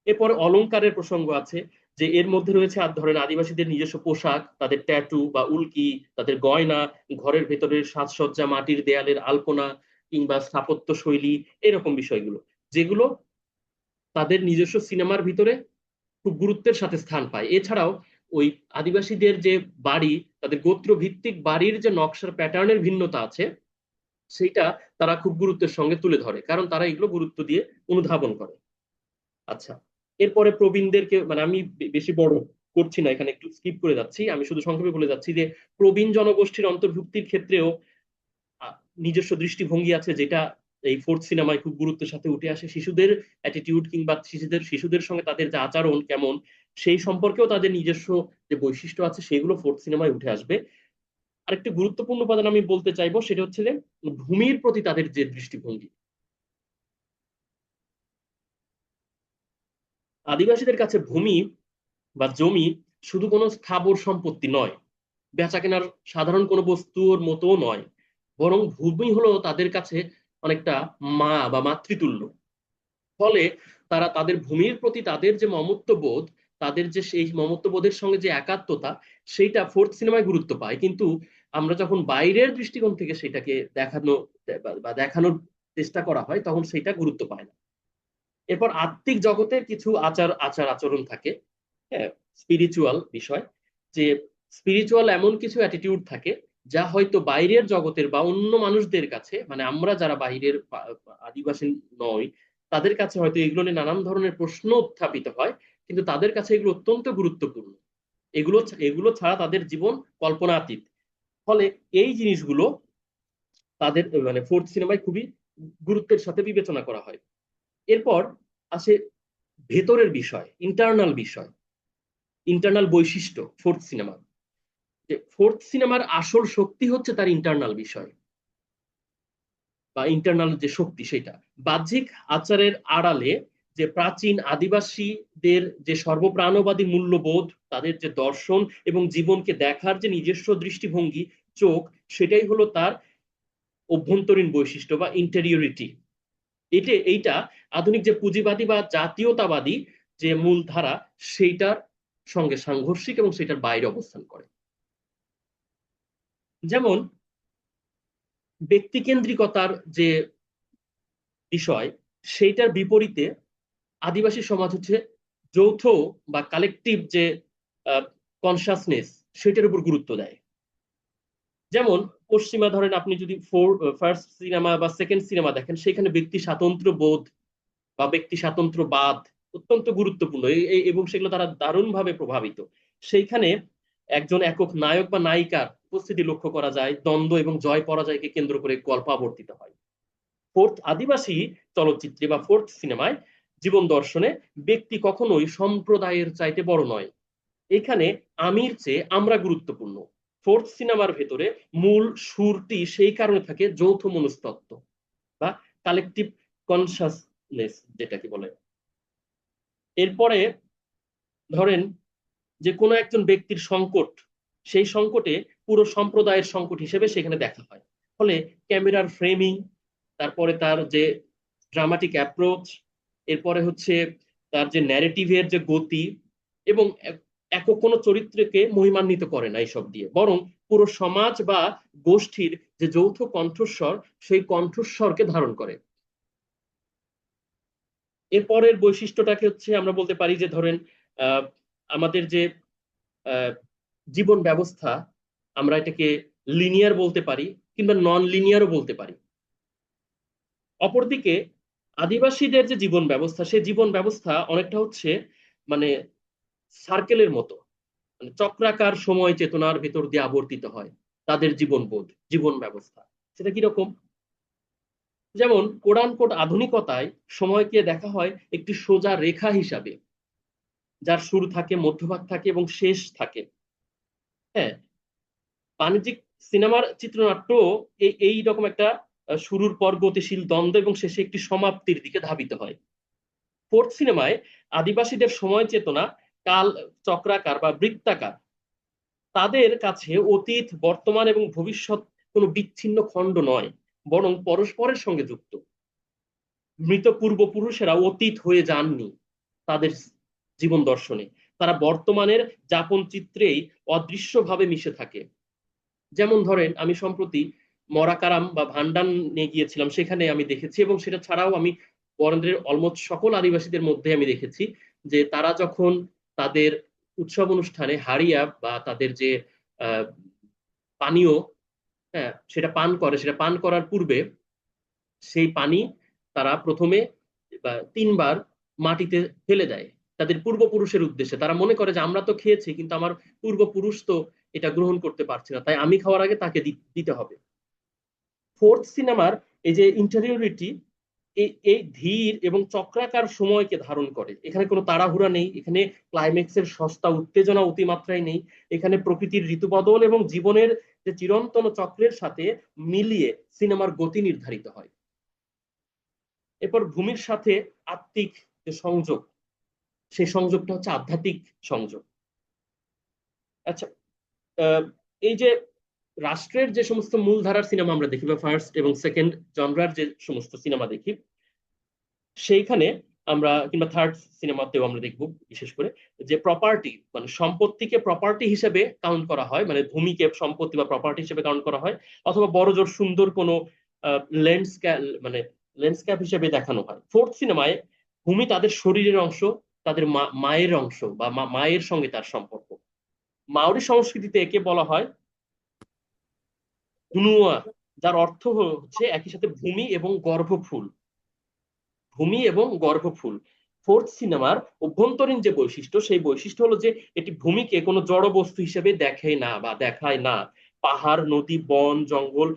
এরপরে অলংকারের প্রসঙ্গ আছে, যে এর মধ্যে রয়েছে ধরেন আদিবাসীদের নিজস্ব পোশাক, তাদের ট্যাটু বা উল্কি, তাদের গয়না, ঘরের ভেতরের সাজসজ্জা, মাটির দেয়ালের আলপনা, কিংবা স্থাপত্য শৈলী, এরকম বিষয়গুলো, যেগুলো তাদের নিজস্ব সিনেমার ভিতরে খুব গুরুত্বের সাথে স্থান পায়। এছাড়াও ওই আদিবাসীদের যে বাড়ি, তাদের গোত্র ভিত্তিক বাড়ির যে নকশার প্যাটার্নের ভিন্নতা আছে, সেইটা তারা খুব গুরুত্বের সঙ্গে তুলে ধরে, কারণ তারা এগুলো গুরুত্ব দিয়ে অনুধাবন করে। আচ্ছা, এরপরে প্রবীণদেরকে, মানে আমি বেশি বড় করছি না, এখানে একটু স্কিপ করে যাচ্ছি, আমি শুধু সংক্ষেপে বলে যাচ্ছি যে প্রবীণ জনগোষ্ঠীর অন্তর্ভুক্তির ক্ষেত্রেও নিজস্ব দৃষ্টিভঙ্গি আছে, যেটা এই ফোর্থ সিনেমায় খুব গুরুত্বের সাথে উঠে আসে। শিশুদের অ্যাটিটিউড, কিংবা শিশুদের সঙ্গে তাদের যে আচরণ কেমন, সেই সম্পর্কেও তাদের নিজস্ব যে বৈশিষ্ট্য আছে, সেগুলো ফোর্থ সিনেমায় উঠে আসবে। আরেকটি গুরুত্বপূর্ণ উপাদান আমি বলতে চাইবো, সেটা হচ্ছে যে ভূমির প্রতি তাদের যে দৃষ্টিভঙ্গি। আদিবাসীদের কাছে ভূমি বা জমি শুধু কোনো স্থাবর সম্পত্তি নয়, বেচা কেনার সাধারণ কোনো বস্তুর মতো নয়, বরং ভূমি হলো তাদের কাছে অনেকটা মা বা মাতৃতুল্য। ফলে তারা তাদের ভূমির প্রতি তাদের যে মমত্ববোধ, তাদের যে সেই মমত্ববোধের সঙ্গে যে একাত্মতা, সেইটা ফোর্থ সিনেমায় গুরুত্ব পায়। কিন্তু আমরা যখন বাইরের দৃষ্টিকোণ থেকে সেটাকে বা দেখানোর চেষ্টা করা হয়, তখন সেটা গুরুত্ব পায় না। এরপর আত্মিক জগতের কিছু আচার আচরণ থাকে, হ্যাঁ, স্পিরিচুয়াল বিষয়, যে স্পিরিচুয়াল এমন কিছু অ্যাটিটিউড থাকে, যা হয়তো বাইরের জগতের বা অন্য মানুষদের কাছে, মানে আমরা যারা বাইরের আদিবাসী নই, তাদের কাছে হয়তো এগুলো নিয়ে নানান ধরনের প্রশ্ন উত্থাপিত হয়, কিন্তু তাদের কাছে এগুলো অত্যন্ত গুরুত্বপূর্ণ। এগুলো এগুলো ছাড়া তাদের জীবন কল্পনাতীত। ফলে এই জিনিসগুলো তাদের মানে ফোর্থ সিনেমায় খুবই গুরুত্বের সাথে বিবেচনা করা হয়। এরপর আসে ভেতরের বিষয়, ইন্টারনাল বৈশিষ্ট্য ফোর্থ সিনেমা। যে ফোর্থ সিনেমার আসল শক্তি হচ্ছে তার ইন্টারনাল বিষয়, বা ইন্টারনাল যে শক্তি, সেটা বাহ্যিক আচারের আড়ালে যে প্রাচীন আদিবাসীদের যে সর্বপ্রাণবাদী মূল্যবোধ, তাদের যে দর্শন এবং জীবনকে দেখার যে নিজস্ব দৃষ্টিভঙ্গি, চোখ, সেটাই হলো তার অভ্যন্তরীণ বৈশিষ্ট্য বা ইন্টেরিয়রিটি। এইটা আধুনিক যে পুঁজিবাদী বা জাতীয়তাবাদী যে মূল ধারা, সেইটার সঙ্গে সাংঘর্ষিক এবং সেটার বাইরে অবস্থান করে। যেমন ব্যক্তিকেন্দ্রিকতার যে বিষয়, সেইটার বিপরীতে আদিবাসী সমাজ হচ্ছে যৌথ বা কালেকটিভ যে কনসাসনেস, সেটার উপর গুরুত্ব দেয়। যেমন পশ্চিমা ধরেন আপনি যদি ফার্স্ট সিনেমা বা সেকেন্ড সিনেমা দেখেন, সেখানে ব্যক্তি স্বাতন্ত্র্য বোধ বা ব্যক্তি স্বাতন্ত্র্যবাদ অত্যন্ত গুরুত্বপূর্ণ এবং সেগুলো তারা দারুণভাবে প্রভাবিত। সেইখানে একজন একক নায়ক বা নায়িকার উপস্থিতি লক্ষ্য করা যায়, দ্বন্দ্ব এবং জয় পরাজয়কে কেন্দ্র করে গল্প আবর্তিত হয়। ফোর্থ আদিবাসী চলচ্চিত্রে বা ফোর্থ সিনেমায় জীবন দর্শনে ব্যক্তি কখনোই সম্প্রদায়ের চাইতে বড় নয়, এখানে আমির চেয়ে আমরা গুরুত্বপূর্ণ। ফোর্থ সিনেমার ভেতরে মূল সুরটি সেই কারণে থাকে যৌথ মনস্তত্ত্ব বা কালেকটিভ কনসাসনেস যেটাকে বলে। এরপরে ধরেন যে কোনো একজন ব্যক্তির সংকট, সেই সংকটে পুরো সম্প্রদায়ের সংকট হিসেবে সেখানে দেখা হয়। ফলে ক্যামেরার ফ্রেমিং, তারপরে তার যে ড্রামাটিক অ্যাপ্রোচ, এরপরে হচ্ছে তার যে ন্যারেটিভের যে গতি, এবং একক কোনো চরিত্রকে মহিমান্বিত করে না এইসব দিয়ে, বরং পুরো সমাজ বা গোষ্ঠীর যে যৌথ কণ্ঠস্বর, সেই কণ্ঠস্বরকে ধারণ করে। এরপরের বৈশিষ্ট্যটাকে হচ্ছে আমরা বলতে পারি যে ধরেন আমাদের যে জীবন ব্যবস্থা, আমরা এটাকে লিনিয়ার বলতে পারি কিংবা নন লিনিয়ারও বলতে পারি। অপরদিকে আদিবাসীদের যে জীবন ব্যবস্থা, সেই জীবন ব্যবস্থা অনেকটা হচ্ছে মানে সার্কেলের মতো, মানে চক্রাকার সময় চেতনার ভেতর দিয়ে আবর্তিত হয় তাদের জীবনবোধ, জীবন ব্যবস্থা। সেটা কিরকম? যেমন কোরআন কোট আধুনিকতায় সময়কে দেখা হয় একটি সোজা রেখা হিসাবে, যার শুরু থাকে, মধ্যভাগ থাকে এবং শেষ থাকে। হ্যাঁ, বাণিজ্যিক সিনেমার চিত্রনাট্য এই রকম একটা শুরুর পর গতিশীল দ্বন্দ্ব এবং শেষে একটি সমাপ্তির দিকে ধাবিত হয়। ফোর্থ সিনেমায় আদিবাসীদের সময় চেতনা কাল চক্রাকার বা বৃত্তাকার। তাদের কাছে অতীত, বর্তমান এবং ভবিষ্যৎ কোনো বিচ্ছিন্ন খণ্ড নয়, বরং পরস্পরের সঙ্গে যুক্ত। মৃত পূর্বপুরুষেরা অতীত হয়ে যাননি তাদের জীবন দর্শনে, তারা বর্তমানের যাপন চিত্রেই অদৃশ্যভাবে মিশে থাকে। যেমন ধরেন আমি সম্প্রতি মরাকারাম বা ভান্ডান নিয়ে গিয়েছিলাম, সেখানে আমি দেখেছি, এবং সেটা ছাড়াও আমি বরেন্দ্রের অলমোস্ট সকল আদিবাসীদের মধ্যে আমি দেখেছি যে তারা যখন তাদের উৎসব অনুষ্ঠানে হারিয়া বা তাদের যে আহ পানীয়, হ্যাঁ, সেটা পান করে, সেটা পান করার পূর্বে সেই পানি তারা প্রথমে বা 3 বার মাটিতে ফেলে দেয় তাদের পূর্বপুরুষের উদ্দেশ্যে। তারা মনে করে যে আমরা তো খেয়েছি, কিন্তু আমার পূর্বপুরুষ তো এটা গ্রহণ করতে পারছে না, তাই আমি খাওয়ার আগে তাকে দিতে হবে। ফোর্থ সিনেমার এই যে ইন্টেরিয়রিটি, এই ধীর এবং চক্রাকার সময়কে ধারণ করে। এখানে কোনো তাড়াহুড়া নেই, এখানে ক্লাইম্যাক্সের সস্তা উত্তেজনা অতিমাত্রায় নেই, এখানে প্রকৃতির ঋতুবদল এবং জীবনের যে চিরন্তন চক্রের সাথে মিলিয়ে সিনেমার গতি নির্ধারিত হয়। এরপর ভূমির সাথে আত্মিক যে সংযোগ, সেই সংযোগটা হচ্ছে আধ্যাত্মিক সংযোগ। আচ্ছা, এই যে রাষ্ট্রের যে সমস্ত মূলধারার সিনেমা আমরা দেখি বা ফার্স্ট এবং সেকেন্ড জনরার যে সমস্ত সিনেমা দেখি, সেইখানে আমরা কিংবা থার্ড সিনেমাতেও আমরা দেখব বিশেষ করে যে প্রপার্টি মানে সম্পত্তিকে প্রপার্টি হিসেবে কাউন্ট করা হয়, মানে ভূমিকে সম্পত্তি বা প্রপার্টি হিসেবে কাউন্ট করা হয়, অথবা বড়জোর সুন্দর কোনো ল্যান্ডস্কেপ মানে ল্যান্ডস্কেপ হিসেবে দেখানো হয়। ফোর্থ সিনেমায় ভূমি তাদের শরীরের অংশ, তাদের মায়ের অংশ বা মায়ের সঙ্গে তার সম্পর্ক। মাওরি সংস্কৃতিতে একে বলা হয় হুনুয়া, যার অর্থ হচ্ছে একই সাথে ভূমি এবং গর্ভফুল। ভূমি এবং গর্ভফুল। ফোর্থ সিনেমার অভ্যন্তরীণ যে বৈশিষ্ট্য, সেই বৈশিষ্ট্য হলো যে এটি ভূমিকে কোনো জড় বস্তু হিসেবে দেখে না বা দেখায় না। পাহাড়, নদী, বন, জঙ্গল,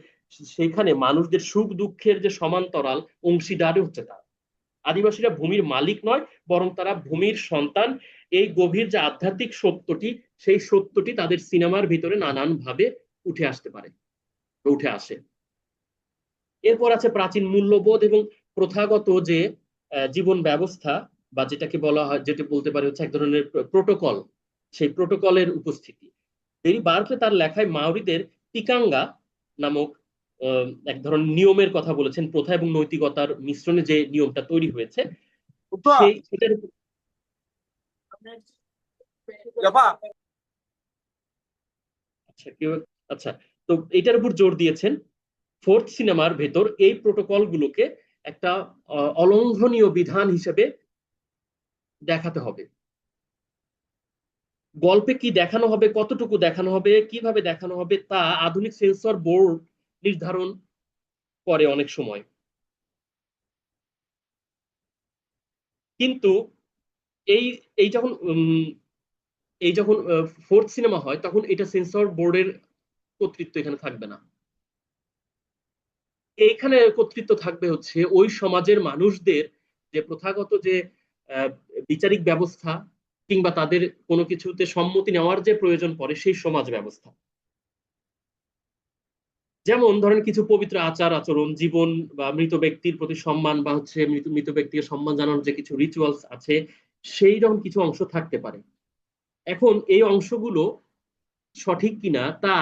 সেখানে মানুষদের সুখ দুঃখের যে সমান্তরাল অংশীদারই হচ্ছে তা। আদিবাসীরা ভূমির মালিক নয়, বরং তারা ভূমির সন্তান। এই গভীর যে আধ্যাত্মিক সত্যটি, সেই সত্যটি তাদের সিনেমার ভিতরে নানান ভাবে উঠে আসতে পারে, উঠে আসে। এরপর আছে প্রাচীন মূল্যবোধ এবং প্রথাগত যে জীবন ব্যবস্থা, বা যেটাকে বলা হয়, যেটা বলতে পারে হচ্ছে এক ধরনের প্রোটোকল, সেই প্রোটোকলের উপস্থিতি। বেরি বার্কলে তার লেখায় মাওরিদের টিকাঙ্গা নামক এক ধরনের নিয়মের কথা বলেছেন, প্রথা এবং নৈতিকতার মিশ্রণে যে নিয়মটা তৈরি হয়েছে, সেটার আচ্ছা কেউ আচ্ছা, তো এটার উপর জোর দিয়েছেন ফোর্থ সিনেমার ভেতর এই প্রোটোকল গুলোকে একটা অলঙ্ঘনীয় বিধান হিসেবে দেখাতে হবে। গল্পে কি দেখানো হবে, কতটুকু দেখানো হবে, কিভাবে দেখানো হবে, তা আধুনিক সেন্সর বোর্ড নির্ধারণ করে অনেক সময়। কিন্তু এই এই যখন ফোর্থ সিনেমা হয়, তখন এটা সেন্সর বোর্ডের কর্তৃত্ব এখানে থাকবে না। এইখানে কর্তৃত্ব থাকবে হচ্ছে ওই সমাজের মানুষদের যে প্রথাগত যে আহ, বিচারিক ব্যবস্থা কিংবা তাদের কোনো কিছুতে সম্মতি নেওয়ার যে প্রয়োজন পড়ে সেই সমাজ ব্যবস্থা। যেমন ধরেন কিছু পবিত্র আচার আচরণ, জীবন বা মৃত ব্যক্তির প্রতি সম্মান, বা হচ্ছে মৃত মৃত ব্যক্তিকে সম্মান জানানোর যে কিছু রিচুয়ালস আছে, সেই রকম কিছু অংশ থাকতে পারে। এখন এই অংশগুলো সঠিক কিনা তা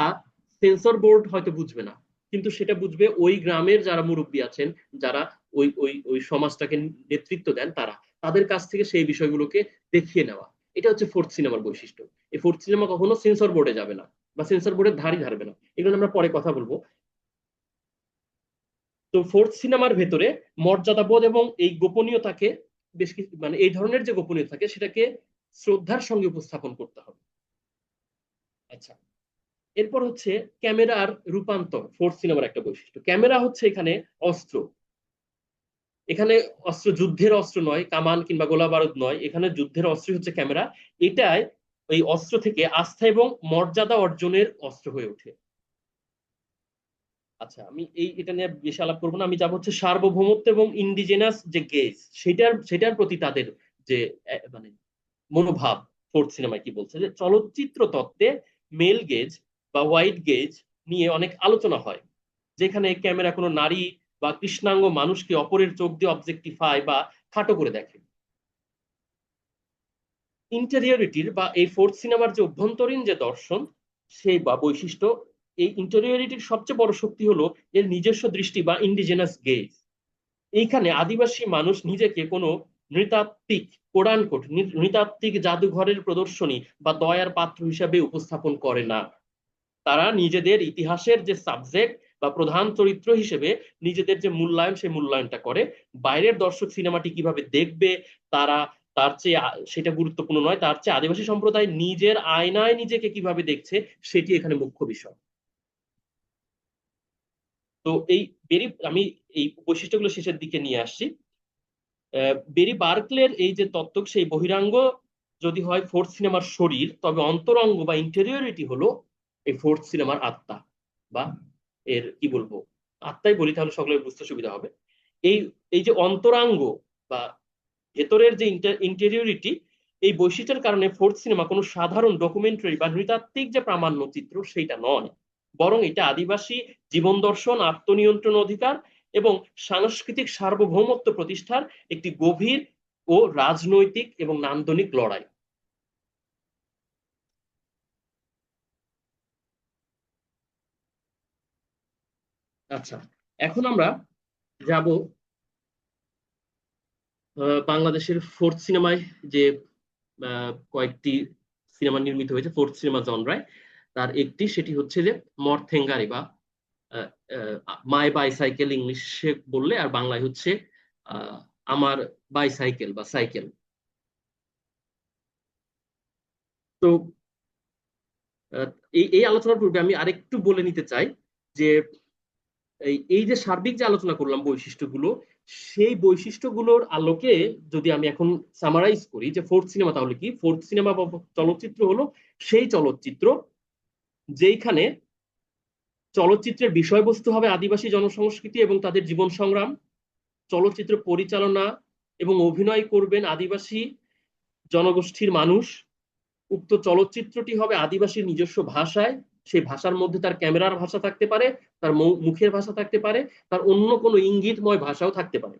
সেন্সর বোর্ড হয়তো বুঝবে না, কিন্তু সেটা বুঝবে ওই গ্রামের যারা মুরব্বী আছেন, যারা ওই ওই ওই সমাজটাকে নেতৃত্ব দেন, তারা তাদের কাছ থেকে সেই বিষয়গুলোকে দেখিয়ে নেওয়া। এটা হচ্ছে ফোর্থ সিনেমার বৈশিষ্ট্য। এই ফোর্থ সিনেমা কখনো সেন্সর বোর্ডে যাবে না, বা সেন্সর বোর্ডের ধারই ধারবে না। এগুলো আমরা পরে কথা বলবো। তো ফোর্থ সিনেমার ভেতরে মর্যাদাবোধ এবং এই গোপনীয়তাকে বেশ কিছু, মানে এই ধরনের যে গোপনীয়তা থাকে সেটাকে শ্রদ্ধার সঙ্গে উপস্থাপন করতে হবে। আচ্ছা, এরপর হচ্ছে ক্যামেরার রূপান্তর। ফোর্থ সিনেমার একটা বৈশিষ্ট্য, ক্যামেরা হচ্ছে এখানে অস্ত্র। এখানে অস্ত্র যুদ্ধের অস্ত্র নয়, কামান কিংবা গোলা বারুদ নয়, এখানে যুদ্ধের অস্ত্র হচ্ছে ক্যামেরা। এটাই এই অস্ত্র থেকে আস্থা এবং মর্যাদা অর্জনের অস্ত্র হয়ে ওঠে। আচ্ছা, আমি এটা নিয়ে বেশি আলাপ করবো না। আমি যাবো হচ্ছে সার্বভৌমত্ব এবং ইন্ডিজেনাস যে গেজ, সেটার প্রতি তাদের যে মানে মনোভাব। ফোর্থ সিনেমায় কি বলছে, যে চলচ্চিত্র তত্ত্বে মেল গেজ বা হোয়াইট গেজ নিয়ে অনেক আলোচনা হয়, যেখানে ক্যামেরা কোনো নারী বা কৃষ্ণাঙ্গ মানুষকে অপরের চোখ দিয়ে অবজেক্টিফাই বা খাটো করে দেখে। ইন্টেরিয়রিটির বা এই ফোর্থ সিনেমার যে অভ্যন্তরীণ যে দর্শন, সেই বা বৈশিষ্ট্য, এই ইন্টেরিয়রিটির সবচেয়ে বড় শক্তি হলো এর নিজস্ব দৃষ্টি বা ইন্ডিজেনাস গেজ। এইখানে আদিবাসী মানুষ নিজেকে কোনো নৃতাত্ত্বিক, কোট নৃতাত্ত্বিক জাদুঘরের প্রদর্শনী বা দয়ার পাত্র হিসাবে উপস্থাপন করে না। তারা নিজেদের ইতিহাসের যে সাবজেক্ট বা প্রধান চরিত্র হিসেবে নিজেদের যে মূল্যায়ন, সেই মূল্যায়নটা করে। বাইরের দর্শক সিনেমাটি কিভাবে দেখবে, তারা তার চেয়ে সেটা গুরুত্বপূর্ণ নয়, তার চেয়ে আদিবাসী সম্প্রদায় নিজের আয়নায় নিজেকে কিভাবে দেখছে সেটি এখানে মুখ্য বিষয়। তো আমি এই বৈশিষ্ট্যগুলো শেষের দিকে নিয়ে আসছি। বেরি বার্কলের এই যে তত্ত্ব, সেই বহিরাঙ্গ যদি হয় ফোর্থ সিনেমার শরীর, তবে অন্তরঙ্গ বা ইন্টেরিয়রিটি হলো এই ফোর্থ সিনেমার আত্মা, বা এর কি বলবো, আত্মাই বলি তাহলে সকলের বুঝতে সুবিধা হবে। এই এই যে অন্তরাঙ্গ বা ভেতরের যে ইন্টেরিয়রিটি, এই বৈশিষ্ট্যের কারণে ফোর্থ সিনেমা কোনো সাধারণ ডকুমেন্টারি বা নৃতাত্ত্বিক যে প্রামাণ্য চিত্র সেইটা নয়, বরং এটা আদিবাসী জীবন দর্শন, আত্মনিয়ন্ত্রণ অধিকার এবং সাংস্কৃতিক সার্বভৌমত্ব প্রতিষ্ঠার একটি গভীর ও রাজনৈতিক এবং নান্দনিক লড়াই। আচ্ছা, এখন আমরা যাব বাংলাদেশের ফোর্থ সিনেমায় যে কয়েকটি সিনেমা নির্মিত হয়েছে ফোর্থ সিনেমা জনরায়। তার একটি, সেটি হচ্ছে যে মরথেঙ্গারি বা মাই বাইসাইকেল ইংলিশে বললে, আর বাংলায় হচ্ছে আহ, আমার বাইসাইকেল বা সাইকেল। তো আহ, এই এই আলোচনার পূর্বে আমি আরেকটু বলে নিতে চাই যে এই যে সার্বিক যে আলোচনা করলাম বৈশিষ্ট্যগুলো, সেই বৈশিষ্ট্যগুলোর আলোকে যদি আমি এখন সামারাইজ করি যে ফোর্থ সিনেমা তাহলে কি, ফোর্থ সিনেমা বা চলচ্চিত্র হলো সেই চলচ্চিত্র যেইখানে চলচ্চিত্রের বিষয়বস্তু হবে আদিবাসী জনসংস্কৃতি এবং তাদের জীবন সংগ্রাম। চলচ্চিত্র পরিচালনা এবং অভিনয় করবেন আদিবাসী জনগোষ্ঠীর মানুষ। উক্ত চলচ্চিত্রটি হবে আদিবাসীর নিজস্ব ভাষায়। সেই ভাষার মধ্যে তার ক্যামেরার ভাষা থাকতে পারে, তার মুখের ভাষা থাকতে পারে, তার অন্য কোনো ইঙ্গিতময় ভাষাও থাকতে পারে।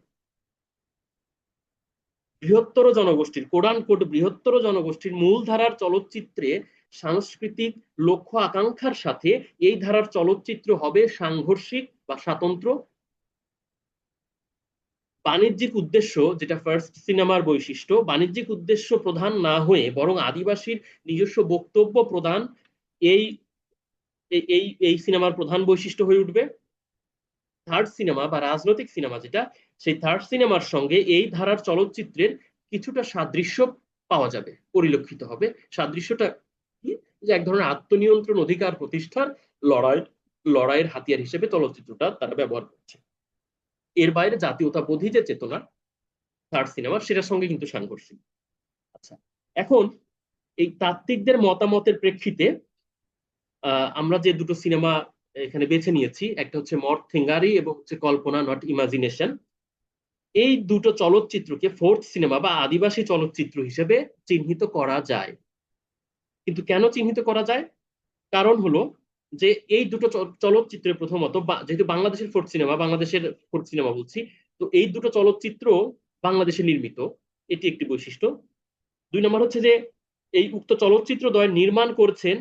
বৃহত্তর জনগোষ্ঠীর, কোডান কোড বৃহত্তর জনগোষ্ঠীর মূল ধারার চলচ্চিত্রে সাংস্কৃতিক লক্ষ্য আকাঙ্ক্ষার সাথে এই ধারার চলচ্চিত্র হবে সাংঘর্ষিক বা স্বাতন্ত্র। বাণিজ্যিক উদ্দেশ্য, যেটা ফার্স্ট সিনেমার বৈশিষ্ট্য, বাণিজ্যিক উদ্দেশ্য প্রধান না হয়ে বরং আদিবাসীর নিজস্ব বক্তব্য প্রধান, এই এই এই সিনেমার প্রধান বৈশিষ্ট্য হয়ে উঠবে। থার্ড সিনেমা বা রাজনৈতিক সিনেমা যেটা, সেই থার্ড সিনেমার সঙ্গে এই ধারার চলচ্চিত্রের কিছুটা সাদৃশ্য পাওয়া যাবে, পরিলক্ষিত হবে। সাদৃশ্যটা কি, যে এক ধরনের আত্মনিয়ন্ত্রণ অধিকার প্রতিষ্ঠার লড়াই লড়াইয়ের হাতিয়ার হিসেবে চলচ্চিত্রটা তারা ব্যবহার করছে। এর বাইরে জাতীয়তাবোধী যে চেতনা, থার্ড সিনেমা, সেটার সঙ্গে কিন্তু সাংঘর্ষিক। আচ্ছা, এখন এই তাত্ত্বিকদের মতামতের প্রেক্ষিতে আমরা যে দুটো সিনেমা এখানে বেছে নিয়েছি, একটা হচ্ছে মর্থ থেঙ্গারি এবং হচ্ছে কল্পনা নট ইমাজিনেশন। এই দুটো চলচ্চিত্রকে ফোর্থ সিনেমা বা আদিবাসী চলচ্চিত্র হিসেবে চিহ্নিত করা যায়। কিন্তু কেন চিহ্নিত করা যায়? কারণ হলো যে এই দুটো চলচ্চিত্রের প্রথমত, যেহেতু বাংলাদেশের ফোর্থ সিনেমা, বাংলাদেশের ফোর্থ সিনেমা বলছি, তো এই দুটো চলচ্চিত্র বাংলাদেশে নির্মিত, এটি একটি বৈশিষ্ট্য। দুই নম্বর হচ্ছে যে এই উক্ত চলচ্চিত্র দ্বয় নির্মাণ করছেন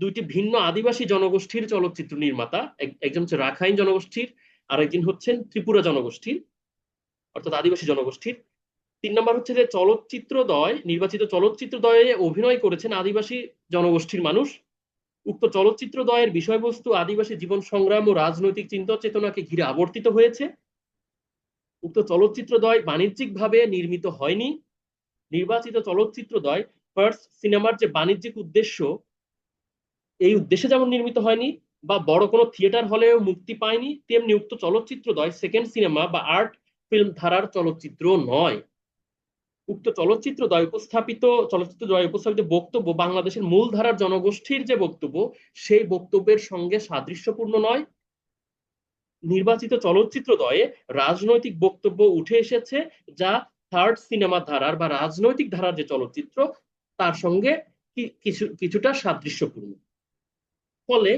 দুইটি ভিন্ন আদিবাসী জনগোষ্ঠীর চলচ্চিত্র নির্মাতা। একজন হচ্ছে রাখাইন জনগোষ্ঠীর, আর একজন হচ্ছেন ত্রিপুরা জনগোষ্ঠীর, অর্থাৎ আদিবাসী জনগোষ্ঠীর। তিন নম্বর হচ্ছে যে নির্বাচিত চলচ্চিত্র দ্বয়ে অভিনয় করেছেন আদিবাসী জনগোষ্ঠীর মানুষ। উক্ত চলচ্চিত্র দ্বয়ের বিষয়বস্তু আদিবাসী জীবন সংগ্রাম ও রাজনৈতিক চিন্তা চেতনাকে ঘিরে আবর্তিত হয়েছে। উক্ত চলচ্চিত্র দ্বয় বাণিজ্যিকভাবে নির্মিত হয়নি। নির্বাচিত চলচ্চিত্র দ্বয় ফার্স্ট সিনেমার যে বাণিজ্যিক উদ্দেশ্য, এই উদ্দেশ্যে যেমন নির্মিত হয়নি বা বড় কোনো থিয়েটার হলেও মুক্তি পায়নি, তেমনি উক্ত চলচ্চিত্রদ্বয় সেকেন্ড সিনেমা বা আর্ট ফিল্ম ধারার চলচ্চিত্র নয়। উক্ত চলচ্চিত্রদ্বয় উপস্থাপিত বক্তব্য বাংলাদেশের মূল ধারার জনগোষ্ঠীর যে বক্তব্য, সেই বক্তব্যের সঙ্গে সাদৃশ্যপূর্ণ নয়। নির্বাচিত চলচ্চিত্রদ্বয়ে রাজনৈতিক বক্তব্য উঠে এসেছে, যা থার্ড সিনেমা ধারার বা রাজনৈতিক ধারার যে চলচ্চিত্র, তার সঙ্গে কিছুটা সাদৃশ্যপূর্ণ। ফলে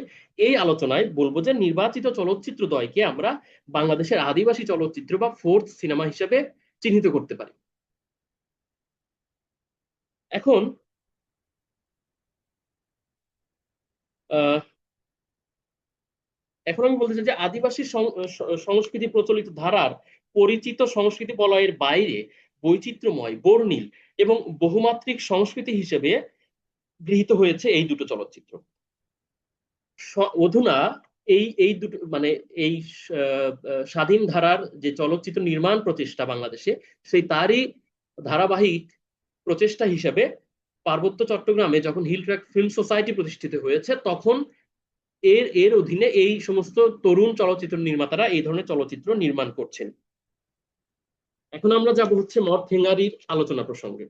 এই আলোচনায় বলবো যে নির্বাচিত চলচ্চিত্রদ্বয়কে আমরা বাংলাদেশের আদিবাসী চলচ্চিত্র বা ফোর্থ সিনেমা হিসেবে চিহ্নিত করতে পারি। এখন এখন আমি বলতে চাই যে আদিবাসী সংস্কৃতি প্রচলিত ধারার পরিচিত সংস্কৃতি বলয়ের বাইরে বৈচিত্র্যময়, বর্ণিল এবং বহুমাত্রিক সংস্কৃতি হিসেবে গৃহীত হয়েছে এই দুটো চলচ্চিত্র। অধুনা এই এই দুটো মানে এই স্বাধীন ধারার যে চলচ্চিত্র নির্মাণ প্রচেষ্টা বাংলাদেশে, সেই তারই ধারাবাহিক প্রচেষ্টা হিসেবে পার্বত্য চট্টগ্রামে যখন হিল ট্র্যাক ফিল্ম সোসাইটি প্রতিষ্ঠিত হয়েছে, তখন এর অধীনে এই সমস্ত তরুণ চলচ্চিত্র নির্মাতারা এই ধরনের চলচ্চিত্র নির্মাণ করছেন। এখন আমরা যাব হচ্ছে মর্থ থেঙ্গারির আলোচনা প্রসঙ্গে।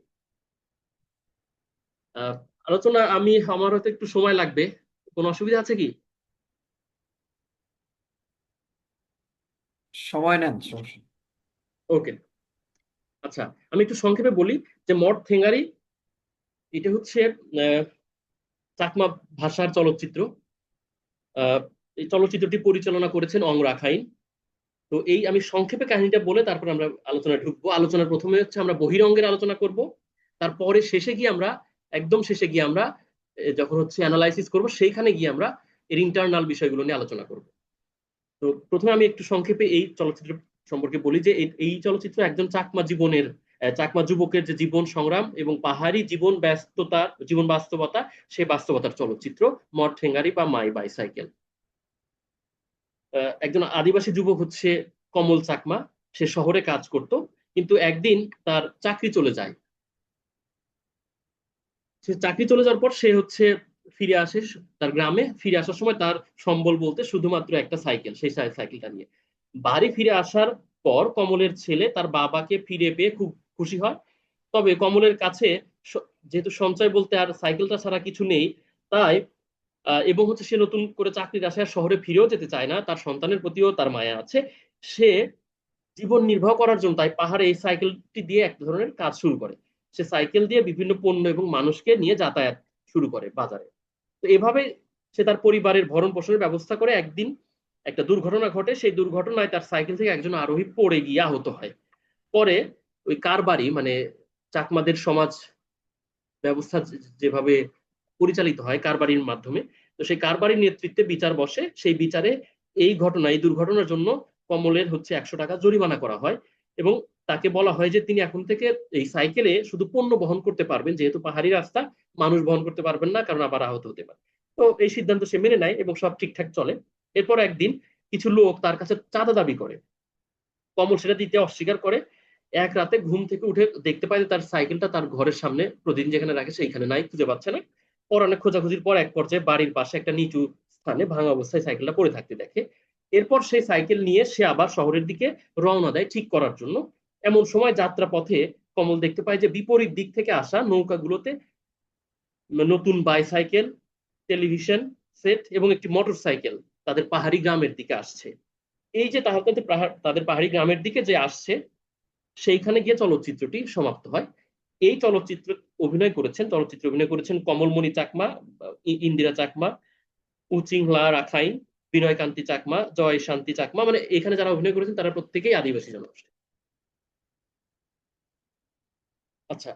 আলোচনা আমার হয়তো একটু সময় লাগবে, কোনো অসুবিধা আছে কি? সময় নেন। ওকে, আচ্ছা, আমি একটু সংক্ষেপে বলি যে মর্থ থেঙ্গারি এটা হচ্ছে চাকমা ভাষার চলচ্চিত্র। এই চলচ্চিত্রটি পরিচালনা করেছেন অং রাখাইন। তো এই আমি সংক্ষেপে কাহিনীটা বলে তারপর আমরা আলোচনায় ঢুকবো। আলোচনার প্রথমে হচ্ছে আমরা বহিরঙ্গের আলোচনা করব, তারপরে একদম শেষে গিয়ে আমরা যখন হচ্ছে অ্যানালাইসিস করব, সেইখানে গিয়ে আমরা এর ইন্টারনাল বিষয়গুলো নিয়ে আলোচনা করব। তো প্রথমে আমি একটু সংক্ষেপে এই চলচ্চিত্র সম্পর্কে বলি যে এই চলচ্চিত্র একজন চাকমা যুবকের যে জীবন সংগ্রাম এবং পাহাড়ি জীবন বাস্তবতা, সেই বাস্তবতার চলচ্চিত্র মর্থ থেঙ্গারি বা মাই বাইসাইকেল। একজন আদিবাসী যুবক হচ্ছে কমল চাকমা, সে শহরে কাজ করত, কিন্তু একদিন তার চাকরি চলে যায়। সে চাকরি চলে যাওয়ার পর সে হচ্ছে ফিরে আসে তার গ্রামে। ফিরে আসার সময় তার সম্বল বলতে শুধুমাত্র একটা সাইকেল, সেই সাইকেলটা নিয়ে বাড়ি ফিরে আসার পর কমলের ছেলে তার বাবাকে ফিরে পেয়ে খুব খুশি হয়। তবে কমলের কাছে যেহেতু সঞ্চয় বলতে আর সাইকেলটা ছাড়া কিছু নেই, তাই এবং হচ্ছে সে নতুন করে চাকরির আশায় শহরে ফিরেও যেতে চায় না, তার সন্তানের প্রতিও তার মায়া আছে। সে জীবন নির্বাহ করার জন্য তাই পাহাড়ে এই সাইকেলটি দিয়ে এক ধরনের কাজ শুরু করে। সে সাইকেল দিয়ে বিভিন্ন পণ্য এবং মানুষকে নিয়ে যাতায়াত শুরু করে বাজারে। তো এভাবে সে তার পরিবারের ভরণ পোষণের ব্যবস্থা করে। একদিন একটা দুর্ঘটনা ঘটে, সেই দুর্ঘটনায় তার সাইকেল থেকে একজন আরোহী পড়ে গিয়ে আহত হয়। পরে ওই কারবারি মানে চাকমাদের সমাজ ব্যবস্থা যেভাবে পরিচালিত হয় কারবারির মাধ্যমে, তো সেই কারবারির নেতৃত্বে বিচার বসে। সেই বিচারে এই দুর্ঘটনার জন্য কমলের হচ্ছে 100 টাকা জরিমানা করা হয় এবং তাকে বলা হয় যে তিনি এখন থেকে এই সাইকেলে শুধু পণ্য বহন করতে পারবেন, যেহেতু পাহাড়ি রাস্তা, মানুষ বহন করতে পারবেন না, কারণ আবার আহত হতে পারে। তো এই সিদ্ধান্ত সে মেনে নেয় এবং সব ঠিকঠাক চলে। এরপর একদিন কিছু লোক তার কাছে চাঁদা দাবি করে, কমল সেটা দিতে অস্বীকার করে। এক রাতে ঘুম থেকে উঠে দেখতে পায় যে তার সাইকেলটা তার ঘরের সামনে প্রতিদিন যেখানে রাখে সেইখানে নাই, খুঁজে পাচ্ছে না। পর অনেক খোঁজাখুঁজির পর এক পর্যায়ে বাড়ির পাশে একটা নিচু স্থানে ভাঙা অবস্থায় সাইকেলটা পড়ে থাকতে দেখে। এরপর সেই সাইকেল নিয়ে সে আবার শহরের দিকে রওনা দেয় ঠিক করার জন্য। এমন সময় যাত্রা পথে কমল দেখতে পায় যে বিপরীত দিক থেকে আসা নৌকাগুলোতে নতুন বাইসাইকেল, টেলিভিশন সেট এবং একটি মোটর সাইকেল তাদের পাহাড়ি গ্রামের দিকে আসছে। এই যে তাদের পাহাড়ি গ্রামের দিকে যে আসছে, সেইখানে গিয়ে চলচ্চিত্রটি সমাপ্ত হয়। এই চলচ্চিত্রে অভিনয় করেছেন কমলমণি চাকমা, ইন্দিরা চাকমা, উচিংলা রাখাইন, বিনয়কান্তি চাকমা, জয় শান্তি চাকমা, মানে এখানে যারা অভিনয় করেছেন তারা প্রত্যেকেই আদিবাসী জনগোষ্ঠী। আচ্ছা,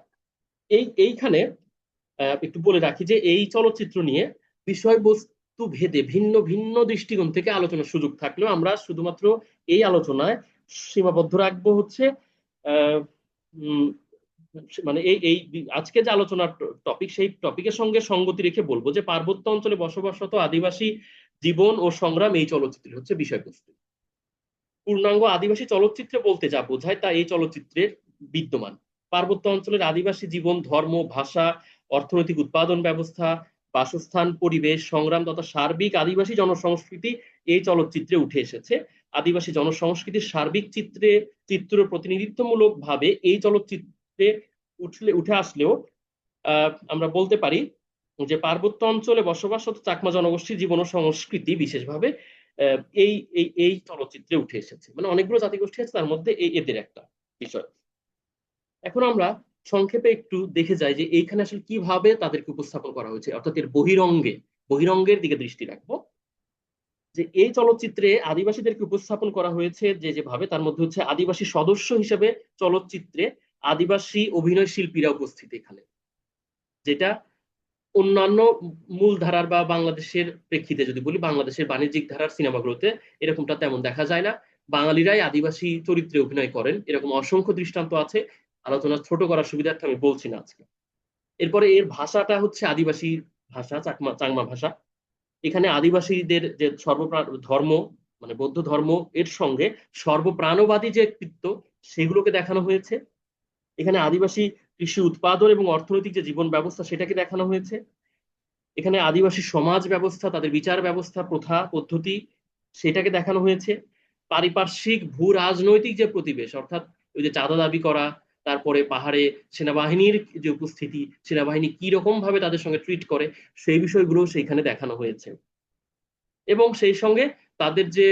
এইখানে একটু বলে রাখি যে এই চলচ্চিত্র নিয়ে বিষয়বস্তু ভেদে ভিন্ন ভিন্ন দৃষ্টিকোণ থেকে আলোচনার সুযোগ থাকলেও আমরা শুধুমাত্র এই আলোচনায় সীমাবদ্ধ রাখবো হচ্ছে আহ, উম, মানে এই এই আজকে যে আলোচনার টপিক, সেই টপিকের সঙ্গে সঙ্গতি রেখে বলবো যে পার্বত্য অঞ্চলে বসবাসরত আদিবাসী জীবন ও সংগ্রাম এই চলচ্চিত্রের হচ্ছে বিষয়বস্তু। পূর্ণাঙ্গ আদিবাসী চলচ্চিত্রে বলতে যা বোঝায় তা এই চলচ্চিত্রের বিদ্যমান। পার্বত্য অঞ্চলের আদিবাসী জীবন, ধর্ম, ভাষা, অর্থনৈতিক উৎপাদন ব্যবস্থা, বাসস্থান, পরিবেশ, সংগ্রাম তথা সার্বিক আদিবাসী জনসংস্কৃতি এই চলচ্চিত্রে উঠে এসেছে। আদিবাসী জনসংস্কৃতির সার্বিক চিত্র প্রতিনিধিত্বমূলক ভাবে এই চলচ্চিত্রে উঠে আসলেও আমরা বলতে পারি যে পার্বত্য অঞ্চলে বসবাসরত চাকমা জনগোষ্ঠীর জীবন ও সংস্কৃতি বিশেষভাবে এই এই এই চলচ্চিত্রে উঠে এসেছে। মানে অনেকগুলো জাতিগোষ্ঠী আছে, তার মধ্যে এদের একটা বিষয়। এখন আমরা সংক্ষেপে একটু দেখে যাই যে এইখানে আসলে কিভাবে তাদেরকে উপস্থাপন করা হয়েছে, অর্থাৎ এর বহিরঙ্গের দিকে দৃষ্টি রাখবো। যে এই চলচ্চিত্রে আদিবাসীদেরকে উপস্থাপন করা হয়েছে যেভাবে, তার মধ্যে হচ্ছে আদিবাসী সদস্য হিসেবে চলচ্চিত্রে আদিবাসী অভিনয় শিল্পীরা উপস্থিত এখানে, যেটা অন্যান্য মূল ধারার বা বাংলাদেশের প্রেক্ষিতে যদি বলি, বাংলাদেশের বাণিজ্যিক ধারার সিনেমাগুলোতে এরকমটা তেমন দেখা যায় না। বাঙালিরাই আদিবাসী চরিত্রে অভিনয় করেন, এরকম অসংখ্য দৃষ্টান্ত আছে। আলোচনা ছোট করার সুবিধার্থে আমি বলছি না আজকে। এরপরে এর ভাষাটা হচ্ছে আদিবাসী ভাষা, চাংমা ভাষা। এখানে আদিবাসীদের যে ধর্ম, মানে বৌদ্ধ ধর্ম, এর সঙ্গে সর্বপ্রাণবাদী যে কৃত্য, সেগুলোকে দেখানো হয়েছে। এখানে আদিবাসী কৃষি উৎপাদন এবং অর্থনৈতিক যে জীবন ব্যবস্থা, সেটাকে দেখানো হয়েছে। এখানে আদিবাসী সমাজ ব্যবস্থা, তাদের বিচার ব্যবস্থা, প্রথা পদ্ধতি, সেটাকে দেখানো হয়েছে। পারিপার্শ্বিক ভূ রাজনৈতিক যে প্রতিবেশ, অর্থাৎ ওই যে চাঁদা দাবি করা, তারপরে পাহাড়ে সেনাবাহিনীর যে উপস্থিতি, সেনাবাহিনী কি রকম ভাবে তাদের সঙ্গে ট্রিট করে, সেই বিষয়গুলো সেইখানে দেখানো হয়েছে। এবং সেই সঙ্গে তাদের যে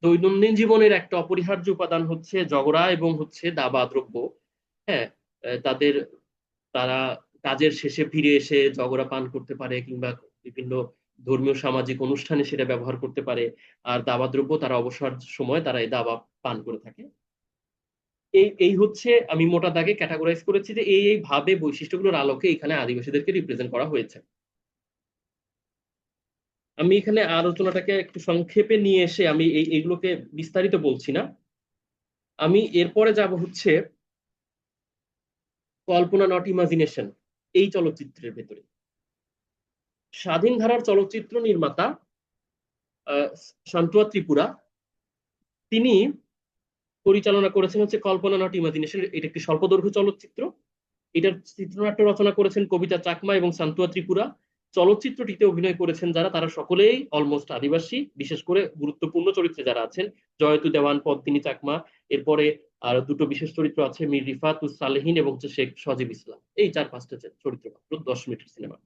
দৈনন্দিন জীবনের একটা অপরিহার্য উপাদান হচ্ছে ঝগড়া এবং হচ্ছে দাবা দ্রব্য। হ্যাঁ, তাদের তারা কাজের শেষে ফিরে এসে ঝগড়া পান করতে পারে, কিংবা বিভিন্ন ধর্মীয় সামাজিক অনুষ্ঠানে সেটা ব্যবহার করতে পারে। আর দাবা দ্রব্য তারা অবসর সময় তারা এই দাবা পান করে থাকে। এই এই হচ্ছে আমি মোটা দাগে ক্যাটাগরাইজ করেছি যে এই ভাবে বৈশিষ্ট্যগুলোর আলোকে এখানে আদিবাসীদেরকে রিপ্রেজেন্ট করা হয়েছে। আমি এখানে আলোচনাটাকে একটু সংক্ষেপে নিয়ে এসে আমি এইগুলোকে বিস্তারিত বলছি না। আমি এরপরে যাব হচ্ছে কল্পনা নট ইমাজিনেশন এই চলচ্চিত্রের ভেতরে। স্বাধীন ধারার চলচ্চিত্র নির্মাতা শান্তুয়া ত্রিপুরা, তিনি পরিচালনা করেছেন হচ্ছে কল্পনা নট ইমাজিনেশন। এটা একটি স্বল্পদৈর্ঘ্য চলচ্চিত্র। এটার চিত্রনাট্য রচনা করেছেন কবিতা চাকমা এবং শান্তুয়া ত্রিপুরা। চলচ্চিত্রটিতে অভিনয় করেছেন তারা সকলেই অলমোস্ট আদিবাসী, বিশেষ করে গুরুত্বপূর্ণ চরিত্রে যারা আছেন জয়তু দেওয়ান, পদ্মিনী চাকমা, এরপরে আর দুটো বিশেষ চরিত্র আছে মীর রিফাতুস সালেহিন এবং হচ্ছে শেখ সজিব ইসলাম। এই 4-5টা চরিত্র মাত্র 10 মিনিটের সিনেমা।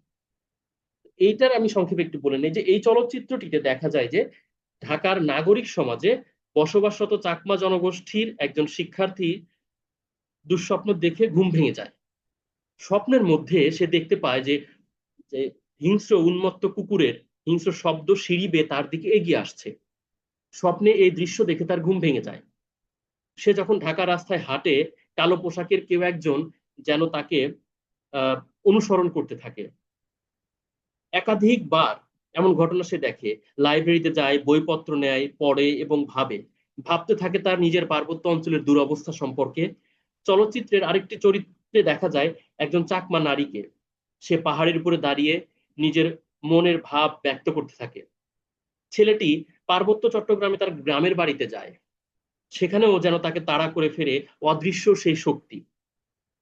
এইটার আমি সংক্ষেপে একটু বলে নেই যে এই চলচ্চিত্রটিতে দেখা যায় যে ঢাকার নাগরিক সমাজে বসবাসরত চাকমা জনগোষ্ঠীর একজন শিক্ষার্থী দুঃস্বপ্ন দেখে ঘুম ভেঙে যায়। স্বপ্নের মধ্যে সে দেখতে পায় যে যে হিংস্র উন্মত্ত কুকুরের হিংস্র শব্দ সিঁড়ি বেয়ে তার দিকে এগিয়ে আসছে। স্বপ্নে এই দৃশ্য দেখে তার ঘুম ভেঙে যায়। সে যখন ঢাকা রাস্তায় হাঁটে, কালো পোশাকের কেউ একজন যেন তাকে আহ অনুসরণ করতে থাকে। একাধিকবার এমন ঘটনা সে দেখে। লাইব্রেরিতে যায়, বইপত্র নেয়, পড়ে এবং ভাবতে থাকে তার নিজের পার্বত্য অঞ্চলের দুরবস্থা সম্পর্কে। চলচ্চিত্রের আরেকটি চরিত্রে দেখা যায় একজন চাকমা নারীকে। সে পাহাড়ের উপরে দাঁড়িয়ে নিজের মনের ভাব ব্যক্ত করতে থাকে। ছেলেটি পার্বত্য চট্টগ্রামে তার গ্রামের বাড়িতে যায়। সেখানেও যেন তাকে তাড়া করে ফেরে অদৃশ্য সেই শক্তি,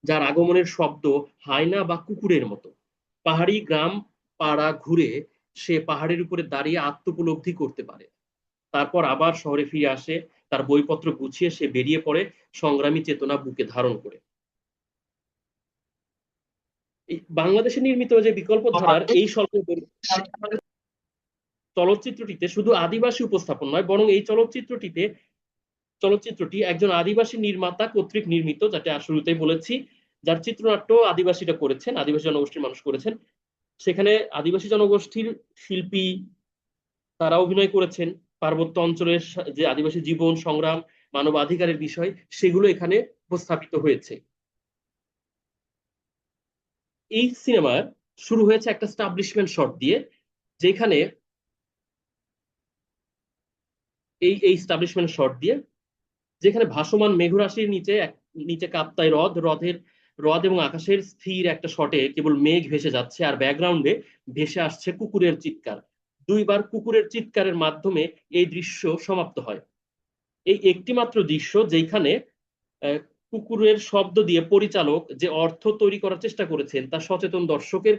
যার আগমনের শব্দ হায়না বা কুকুরের মতো। পাহাড়ি গ্রাম পাড়া ঘুরে সে পাহাড়ের উপরে দাঁড়িয়ে আত্মোপলব্ধি করতে পারে। তারপর আবার শহরে ফিরে আসে, তার বইপত্র গুছিয়ে সে বেরিয়ে পড়ে সংগ্রামী চেতনা বুকে ধারণ করে। এই বাংলাদেশে নির্মিত যে বিকল্প ধারার এই স্বল্প চলচ্চিত্রটিতে শুধু আদিবাসী উপস্থাপন নয়, বরং এই চলচ্চিত্রটি একজন আদিবাসী নির্মাতা কর্তৃক নির্মিত, যেটা শুরুতেই বলেছি, যার চিত্রনাট্য আদিবাসীরা করেছেন, আদিবাসী জনগোষ্ঠীর মানুষ করেছেন। সেখানে আদিবাসী জনগোষ্ঠীর শিল্পী তারা অভিনয় করেছেন। পার্বত্য অঞ্চলের যে আদিবাসী জীবন সংগ্রাম, মানবাধিকারের বিষয়, সেগুলো এখানে উপস্থাপিত হয়েছে। এই সিনেমার শুরু হয়েছে একটা স্টাবলিশমেন্ট শট দিয়ে, যেখানে এই স্টাবলিশমেন্ট শট দিয়ে যেখানে ভাসমান মেঘরাশির নিচে কাপ্তাই হ্রদ এবং আকাশের স্থির একটা শটে কেবল মেঘ ভেসে যাচ্ছে, আর ব্যাকগ্রাউন্ডে ভেসে আসছে কুকুরের চিৎকার। দুইবার কুকুরের চিৎকারের মাধ্যমে এই দৃশ্য সমাপ্ত হয়। এই একটি মাত্র দৃশ্য যেখানে কুকুরের শব্দ দিয়ে পরিচালক যে অর্থ তৈরি করার চেষ্টা করেছেন তা সচেতন দর্শকের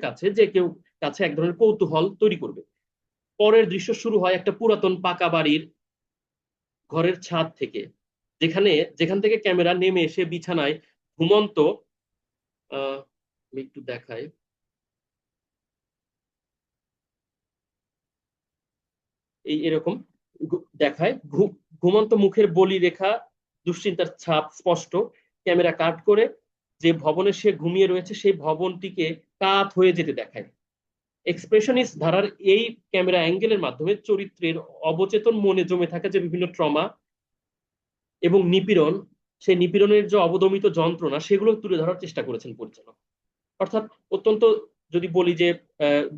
কাছে এক ধরনের কৌতূহল তৈরি করবে। পরের দৃশ্য শুরু হয় একটা পুরাতন পাকা বাড়ির ঘরের ছাদ থেকে, যেখান থেকে ক্যামেরা নেমে এসে বিছানায় ঘুমন্ত, আমি একটু দেখাই, এরকম দেখায় ঘুমন্ত মুখের বলি রেখা, দুশ্চিন্তার ছাপ স্পষ্ট। ক্যামেরা কাট করে যে ভবনে সে ঘুমিয়ে রয়েছে সেই ভবনটিকে কাত হয়ে যেতে দেখায়। এক্সপ্রেশনিস্ট ধারার এই ক্যামেরা অ্যাঙ্গেলের মাধ্যমে চরিত্রের অবচেতন মনে জমে থাকা যে বিভিন্ন ট্রমা এবং নিপীড়ন, সেই নিপীড়নের যে অবদমিত যন্ত্রণা, সেগুলো তুলে ধরার চেষ্টা করেছেন পরিচালক। অর্থাৎ অত্যন্ত, যদি বলি যে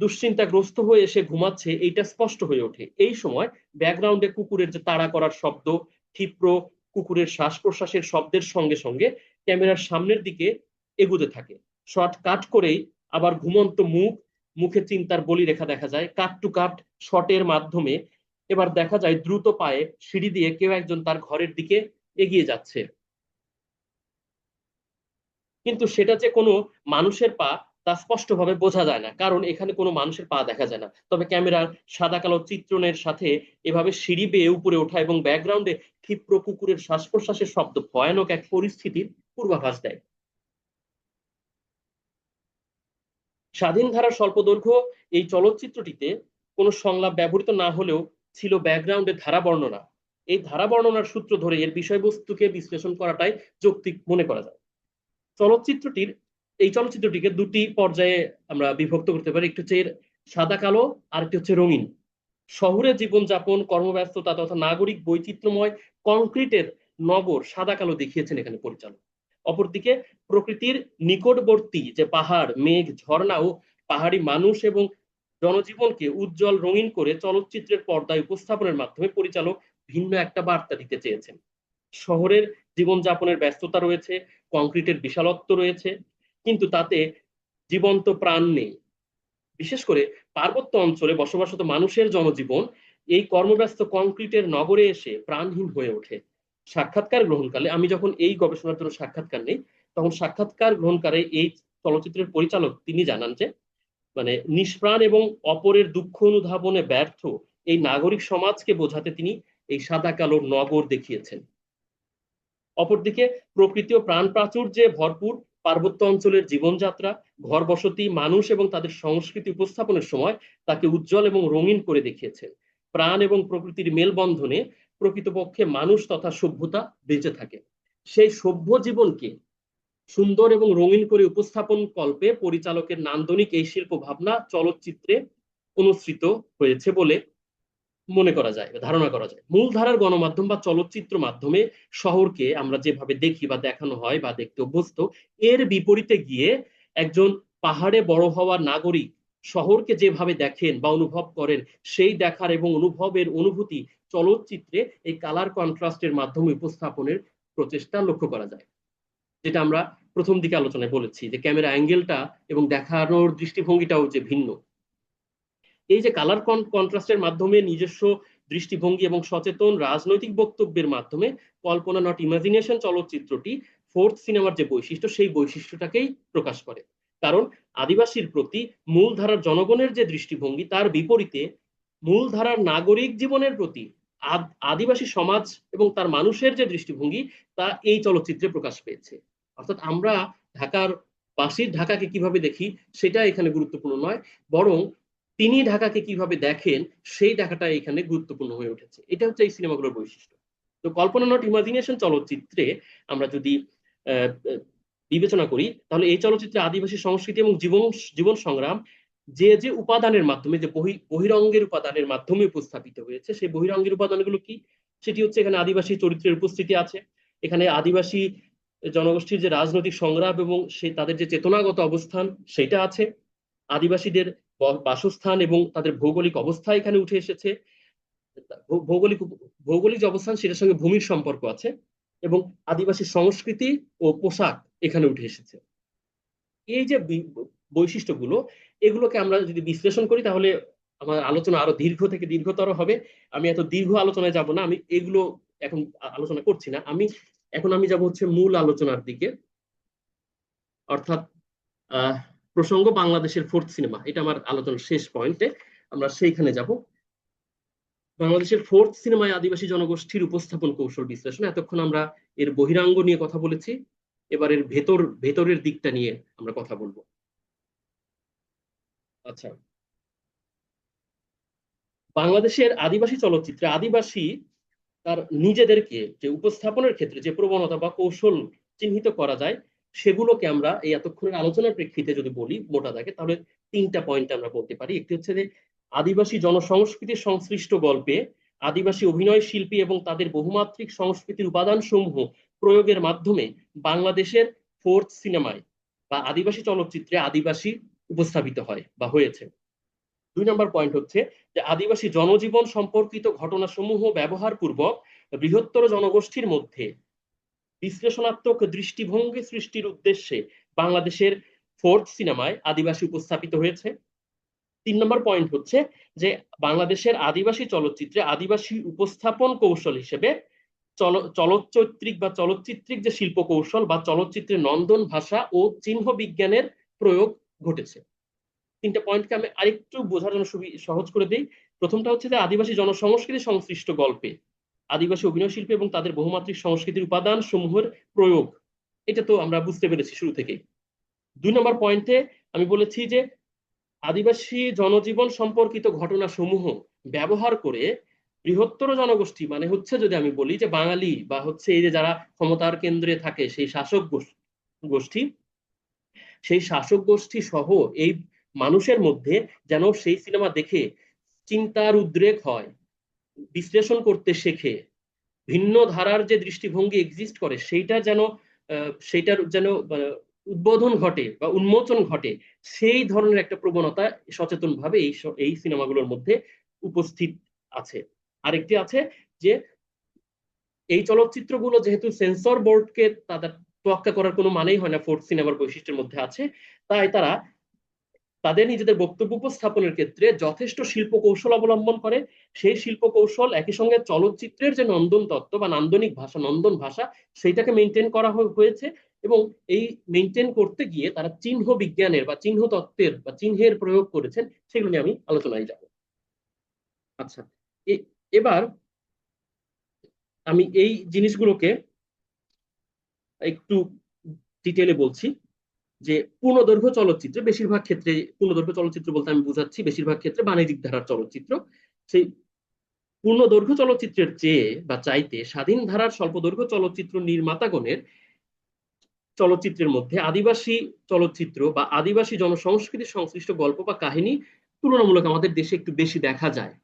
দুশ্চিন্তাগ্রস্ত হয়ে এসে ঘুমাচ্ছে, এইটা স্পষ্ট হয়ে ওঠে। এই সময় ব্যাকগ্রাউন্ডে কুকুরের যে তাড়া করার শব্দ, ক্ষিপ্র কুকুরের শ্বাস প্রশ্বাসের শব্দের সঙ্গে সঙ্গে ক্যামেরার সামনের দিকে এগুতে থাকে। শর্ট কাট করেই আবার ঘুমন্ত মুখে চিন্তার বলি রেখা দেখা যায়। কাট টু কাট শটের মাধ্যমে এবার দেখা যায় দ্রুত পায়ে সিঁড়ি দিয়ে কেউ একজন তার ঘরের দিকে এগিয়ে যাচ্ছে, কিন্তু সেটা যে কোনো মানুষের পা তা স্পষ্টভাবে বোঝা যায় না, কারণ এখানে কোনো মানুষের পা দেখা যায় না। তবে ক্যামেরার সাদা কালো চিত্রণের সাথে এভাবে সিঁড়ি বেয়ে উপরে ওঠা এবং ব্যাকগ্রাউন্ডে ক্ষিপ্র কুকুরের শ্বাস প্রশ্বাসের শব্দ ভয়ানক এক পরিস্থিতির পূর্বাভাস দেয়। স্বাধীন ধারার স্বল্প দৈর্ঘ্য এই চলচ্চিত্রটিতে কোনো সংলাপ ব্যবহৃত না হলেও ছিল ব্যাকগ্রাউন্ডে ধারা বর্ণনা। এই ধারা বর্ণনার সূত্র ধরে এর বিষয়বস্তুকে বিশ্লেষণ করাটাই যৌক্তিক মনে করা যায়। চলচ্চিত্রটিকে দুটি পর্যায়ে আমরা বিভক্ত করতে পারি। একটি হচ্ছে সাদা কালো, আর একটি হচ্ছে রঙিন। শহুরে জীবনযাপন, কর্মব্যস্ততা তথা নাগরিক বৈচিত্র্যময় কংক্রিটের নগর সাদা কালো দেখিয়েছেন এখানে পরিচালক। অপরদিকে প্রকৃতির নিকটবর্তী যে পাহাড়, মেঘ, ঝর্ণা ও পাহাড়ি মানুষ এবং জনজীবনকে উজ্জ্বল রঙিন করে চলচ্চিত্রের পর্দায় উপস্থাপনের মাধ্যমে পরিচালক ভিন্ন একটা বার্তা দিতে চেয়েছেন। শহরের জীবনযাপনের ব্যস্ততা রয়েছে, কংক্রিটের বিশালত্ব রয়েছে, কিন্তু তাতে জীবন্ত প্রাণ নেই। বিশেষ করে পার্বত্য অঞ্চলে বসবাসরত মানুষের জনজীবন এই কর্মব্যস্ত কংক্রিটের নগরে এসে প্রাণহীন হয়ে ওঠে। সাক্ষাৎকার গ্রহণকালে, আমি যখন এই গবেষণার জন্য সাক্ষাৎকার নেই, তখন সাক্ষাৎকার গ্রহণকালে এই চলচ্চিত্রের পরিচালক তিনি জানান যে নিষ্প্রাণ এবং অপরের দুঃখ অনুধাবনে ব্যর্থ এই নাগরিক সমাজকে বোঝাতে তিনি এই সাদা কালো নগর দেখিয়েছেন। অপরদিকে প্রকৃতি ও প্রাণ প্রাচুর্যে ভরপুর পার্বত্য অঞ্চলের জীবনযাত্রা, ঘর বসতি, মানুষ এবং তাদের সংস্কৃতি উপস্থাপনের সময় তাকে উজ্জ্বল এবং রঙিন করে দেখিয়েছেন। প্রাণ এবং প্রকৃতির মেলবন্ধনে প্রকৃতপক্ষে মানুষ তথা সভ্যতা বেঁচে থাকে। সেই সভ্য জীবনকে সুন্দর এবং রঙিন করে উপস্থাপন কল্পে পরিচালকের নান্দনিক এই শিল্প ভাবনা চলচ্চিত্রে অনুসৃত হয়েছে বলে মনে করা যায়, ধারণা করা যায়। মূলধারার গণমাধ্যম বা চলচ্চিত্র মাধ্যমে শহরকে আমরা যেভাবে দেখি বা দেখানো হয় বা দেখতে অভ্যস্ত, এর বিপরীতে গিয়ে একজন পাহাড়ে বড় হওয়া নাগরিক শহরকে যেভাবে দেখেন বা অনুভব করেন, সেই দেখার এবং অনুভবের অনুভূতি চলচ্চিত্রে এই কালার কন্ট্রাস্টের মাধ্যমে উপস্থাপনের প্রচেষ্টা লক্ষ্য করা যায়। যেটা আমরা প্রথম দিকে আলোচনায় বলেছি যে ক্যামেরা অ্যাঙ্গেলটা এবং দেখানোর দৃষ্টিভঙ্গিটাও যে ভিন্ন। এই যে কালার কন্ট্রাস্টের মাধ্যমে নিজস্ব দৃষ্টিভঙ্গি এবং সচেতন রাজনৈতিক বক্তব্যের মাধ্যমে কল্পনা নট ইমাজিনেশন চলচ্চিত্রটি ফোর্থ সিনেমার যে বৈশিষ্ট্য, সেই বৈশিষ্ট্যটাকেই প্রকাশ করে। কারণ আদিবাসীর প্রতি মূলধারার জনগণের যে দৃষ্টিভঙ্গি, তার বিপরীতে মূলধারার নাগরিক জীবনের প্রতি আদিবাসী সমাজ এবং তার মানুষের যে দৃষ্টিভঙ্গি তা এই চলচ্চিত্রে প্রকাশ পেয়েছে। অর্থাৎ আমরা ঢাকার বাসীর ঢাকাকে কিভাবে দেখি সেটা এখানে গুরুত্বপূর্ণ নয়, বরং তিনি ঢাকাকে কিভাবে দেখেন সেই ঢাকাটা এখানে গুরুত্বপূর্ণ হয়ে উঠেছে। এটা হচ্ছে এই সিনেমাগুলোর বৈশিষ্ট্য। তো কল্পনা নট ইমাজিনেশন চলচ্চিত্রে আমরা যদি আহ, বিবেচনা করি, তাহলে এই চলচ্চিত্রে আদিবাসী সংস্কৃতি এবং জীবন জীবন সংগ্রাম যে যে উপাদানের মাধ্যমে, যে বহিরঙ্গের উপাদানের মাধ্যমে উপস্থাপিত হয়েছে, সেই বহিরঙ্গের উপাদানগুলো কি? সেটি হচ্ছে এখানে আদিবাসী চরিত্রের উপস্থিতি আছে, এখানে আদিবাসী জনগোষ্ঠীর যে রাজনৈতিক সংগ্রাম এবং সে তাদের যে চেতনাগত অবস্থান সেটা আছে, আদিবাসীদের বাসস্থান এবং তাদের ভৌগোলিক অবস্থা এখানে উঠে এসেছে, ভৌগোলিক ভৌগোলিক যে অবস্থান সেটার সঙ্গে ভূমির সম্পর্ক আছে, এবং আদিবাসী সংস্কৃতি ও পোশাক এখানে উঠে এসেছে। এই যে বৈশিষ্ট্যগুলো, এগুলোকে আমরা যদি বিশ্লেষণ করি তাহলে আমার আলোচনা আরো দীর্ঘ থেকে দীর্ঘতর হবে। আমি এত দীর্ঘ আলোচনায় যাব না, আমি এগুলো এখন আলোচনা করছি না। আমি যাব হচ্ছে মূল আলোচনার দিকে, অর্থাৎ আহ প্রসঙ্গ বাংলাদেশের ফোর্থ সিনেমা, এটা আমার আলোচনার শেষ পয়েন্টে, আমরা সেইখানে যাব। বাংলাদেশের ফোর্থ সিনেমায় আদিবাসী জনগোষ্ঠীর উপস্থাপন কৌশল বিশ্লেষণ। এতক্ষণ আমরা এর বহিরাঙ্গ নিয়ে কথা বলেছি, এবার এর ভেতরের দিকটা নিয়ে আমরা কথা বলবো। আচ্ছা, বাংলাদেশের আদিবাসী চলচ্চিত্রে আদিবাসী তার নিজেদেরকে যে উপস্থাপনের ক্ষেত্রে যে প্রবণতা বা কৌশল চিহ্নিত করা যায়, সেগুলোকে আমরা এই এতক্ষণের আলোচনার প্রেক্ষিতে যদি বলি মোটা দাগে, তাহলে তিনটা পয়েন্ট আমরা বলতে পারি। একটি হচ্ছে যে আদিবাসী জনসংস্কৃতির সংশ্লিষ্ট গল্পে আদিবাসী অভিনয় শিল্পী এবং তাদের বহুমাত্রিক সংস্কৃতির উপাদান সমূহ প্রয়োগের মাধ্যমে বাংলাদেশের ফোর্থ সিনেমায় বা আদিবাসী চলচ্চিত্রে আদিবাসী উপস্থাপিত হয় বা হয়েছে। 2 নম্বর পয়েন্ট হচ্ছে যে আদিবাসী জনজীবন সম্পর্কিত ঘটনাসমূহ ব্যবহার পূর্বক বৃহত্তর জনগোষ্ঠীর মধ্যে বিশ্লেষণাত্মক দৃষ্টিভঙ্গি সৃষ্টির উদ্দেশ্যে বাংলাদেশের ফোর্থ সিনেমায় আদিবাসী উপস্থাপিত হয়েছে। 3 নম্বর পয়েন্ট হচ্ছে যে বাংলাদেশের আদিবাসী চলচ্চিত্রে আদিবাসী উপস্থাপন কৌশল হিসেবে চলচ্চিত্রিক বা চলচ্চিত্রিক যে শিল্প কৌশল বা চলচ্চিত্রের নন্দন ভাষা ও চিহ্ন বিজ্ঞানের প্রয়োগ ঘটেছে। 3টা পয়েন্টকে আমি আরেকটু বোঝার জন্য সহজ করে দিই। প্রথমটা হচ্ছে যে আদিবাসী জনসংস্কৃতি সংশ্লিষ্ট গল্পে আদিবাসী অভিনয় শিল্পী এবং তাদের বহুমাত্রিক সংস্কৃতির উপাদান সমূহের প্রয়োগ, এটা তো আমরা বুঝতে পেরেছি শুরু থেকেই। 2 নম্বর পয়েন্টে আমি বলেছি যে আদিবাসী জনজীবন সম্পর্কিত ঘটনা সমূহ ব্যবহার করে বৃহত্তর জনগোষ্ঠী, মানে হচ্ছে যদি আমি বলি যে বাঙালি বা হচ্ছে এই যে যারা ক্ষমতার কেন্দ্রে থাকে সেই শাসক গোষ্ঠী, সেই শাসক গোষ্ঠী সহ এই মানুষের মধ্যে যেন সেই সিনেমা দেখে চিন্তার উদ্রেক হয়, বিশ্লেষণ করতে শেখে, ভিন্ন ধারার যে দৃষ্টিভঙ্গি এক্সিস্ট করে সেইটার যেন উদ্বোধন ঘটে বা উন্মোচন ঘটে, সেই ধরনের একটা প্রবণতা সচেতনভাবে এই সিনেমাগুলোর মধ্যে উপস্থিত আছে। আরেকটি আছে যে এই চলচ্চিত্রগুলো যেহেতু সেন্সর বোর্ডকে তাদের তোয়াক্কা করার কোনো মানেই হয় না, ফোর্থ সিনেমার বৈশিষ্ট্যের মধ্যে আছে, তাই তারা তাদের নিজেদের বক্তব্য উপস্থাপনের ক্ষেত্রে যথেষ্ট শিল্প কৌশল অবলম্বন করে। সেই শিল্প কৌশল একই সঙ্গে চলচ্চিত্রের যে নন্দন তত্ত্ব বা নান্দনিক ভাষা, নন্দন ভাষা, সেইটাকে মেনটেন করা হয়েছে, এবং এই মেনটেন করতে গিয়ে তারা চিহ্ন বিজ্ঞানের বা চিহ্ন তত্ত্বের বা চিহ্নের প্রয়োগ করেছেন, সেগুলো নিয়ে আমি আলোচনায় যাব। আচ্ছা, এবার আমি এই জিনিসগুলোকে একটু ডিটেলে বলছি। যে পূর্ণদৈর্ঘ্য চলচ্চিত্রে বেশিরভাগ ক্ষেত্রে, পূর্ণদৈর্ঘ্য চলচ্চিত্র বলতে আমি বুঝাচ্ছি বেশিরভাগ ক্ষেত্রে বাণিজ্যিক ধারার চলচ্চিত্র, সেই পূর্ণদৈর্ঘ্য চলচ্চিত্রের চেয়ে বা চাইতে স্বাধীন ধারার স্বল্পদৈর্ঘ্য চলচ্চিত্র নির্মাতাগণের চলচ্চিত্রের মধ্যে আদিবাসী চলচ্চিত্র বা আদিবাসী জনসংস্কৃতি সংশ্লিষ্ট গল্প বা কাহিনী তুলনামূলক আমাদের দেশে একটু বেশি দেখা যায়।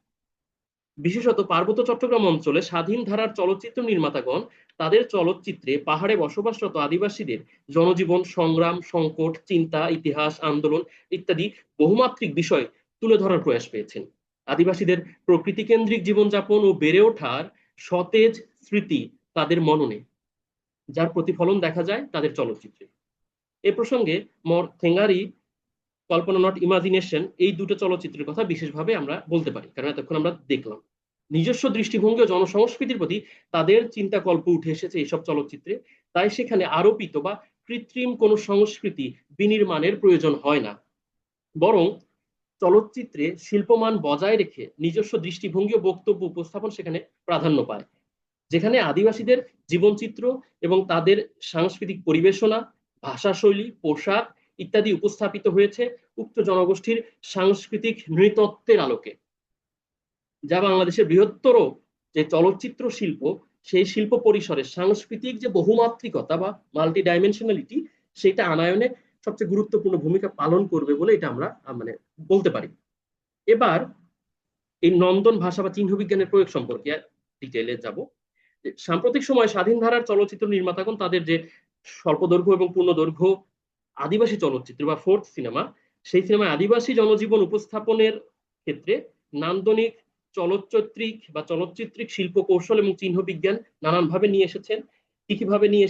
বিশেষত পার্বত্য চট্টগ্রাম অঞ্চলে স্বাধীন ধারার চলচ্চিত্র নির্মাতাগণ তাদের চলচ্চিত্রে পাহাড়ে বসবাসরত আদিবাসীদের জনজীবন, সংগ্রাম, সংকট, চিন্তা, ইতিহাস, আন্দোলন ইত্যাদি বহুমাত্রিক বিষয় তুলে ধরার প্রয়াস পেয়েছেন। আদিবাসীদের প্রকৃতি কেন্দ্রিক জীবনযাপন ও বেড়ে ওঠার সতেজ স্মৃতি তাদের মননে, যার প্রতিফলন দেখা যায় তাদের চলচ্চিত্রে। এ প্রসঙ্গে মর থেঙ্গারি কল্পনা নট ইমাজিনেশন, এই দুটো চলচ্চিত্রের কথা বিশেষভাবে আমরা বলতে পারি, কারণ এতক্ষণ আমরা দেখলাম নিজস্ব দৃষ্টিভঙ্গি ও জনসংস্কৃতির প্রতি তাদের চিন্তা কল্প উঠে এসেছে এইসব চলচ্চিত্রে। তাই সেখানে আরোপিত বা কৃত্রিম কোনো সংস্কৃতি বিনির্মাণের প্রয়োজন হয় না, বরং চলচ্চিত্রে শিল্পমান বজায় রেখে নিজস্ব দৃষ্টিভঙ্গি ও বক্তব্য উপস্থাপন সেখানে প্রাধান্য পায়, যেখানে আদিবাসীদের জীবনচিত্র এবং তাদের সাংস্কৃতিক পরিবেশনা, ভাষাশৈলী, পোশাক ইত্যাদি উপস্থাপিত হয়েছে উক্ত জনগোষ্ঠীর সাংস্কৃতিক নৃতত্ত্বের আলোকে, যা বাংলাদেশের বৃহত্তর যে চলচ্চিত্র শিল্প, সেই শিল্প পরিসরের সাংস্কৃতিক যে বহুমাত্রিকতা বা মাল্টি ডাইমেনশনালিটি, সেটা আনায়নে সবচেয়ে গুরুত্বপূর্ণ ভূমিকা পালন করবে বলে এটা আমরা মানে বলতে পারি। এবার এই নন্দন ভাষা বা চিহ্ন বিজ্ঞানের প্রয়োগ সম্পর্কে ডিটেইলে যাব। সাম্প্রতিক সময়ে স্বাধীন ধারার চলচ্চিত্র নির্মাতাগণ তাদের যে স্বল্পদৈর্ঘ্য এবং পূর্ণদৈর্ঘ্য আদিবাসী চলচ্চিত্র বা ফোর্থ সিনেমা, সেই সিনেমায় আদিবাসী জনজীবন উপস্থাপনের ক্ষেত্রে নান্দনিক চলচ্চিত্রিক শিল্প কৌশল এবং চিহ্ন বিজ্ঞান নানানভাবে নিয়ে এসেছেন। কি কিভাবে নিয়ে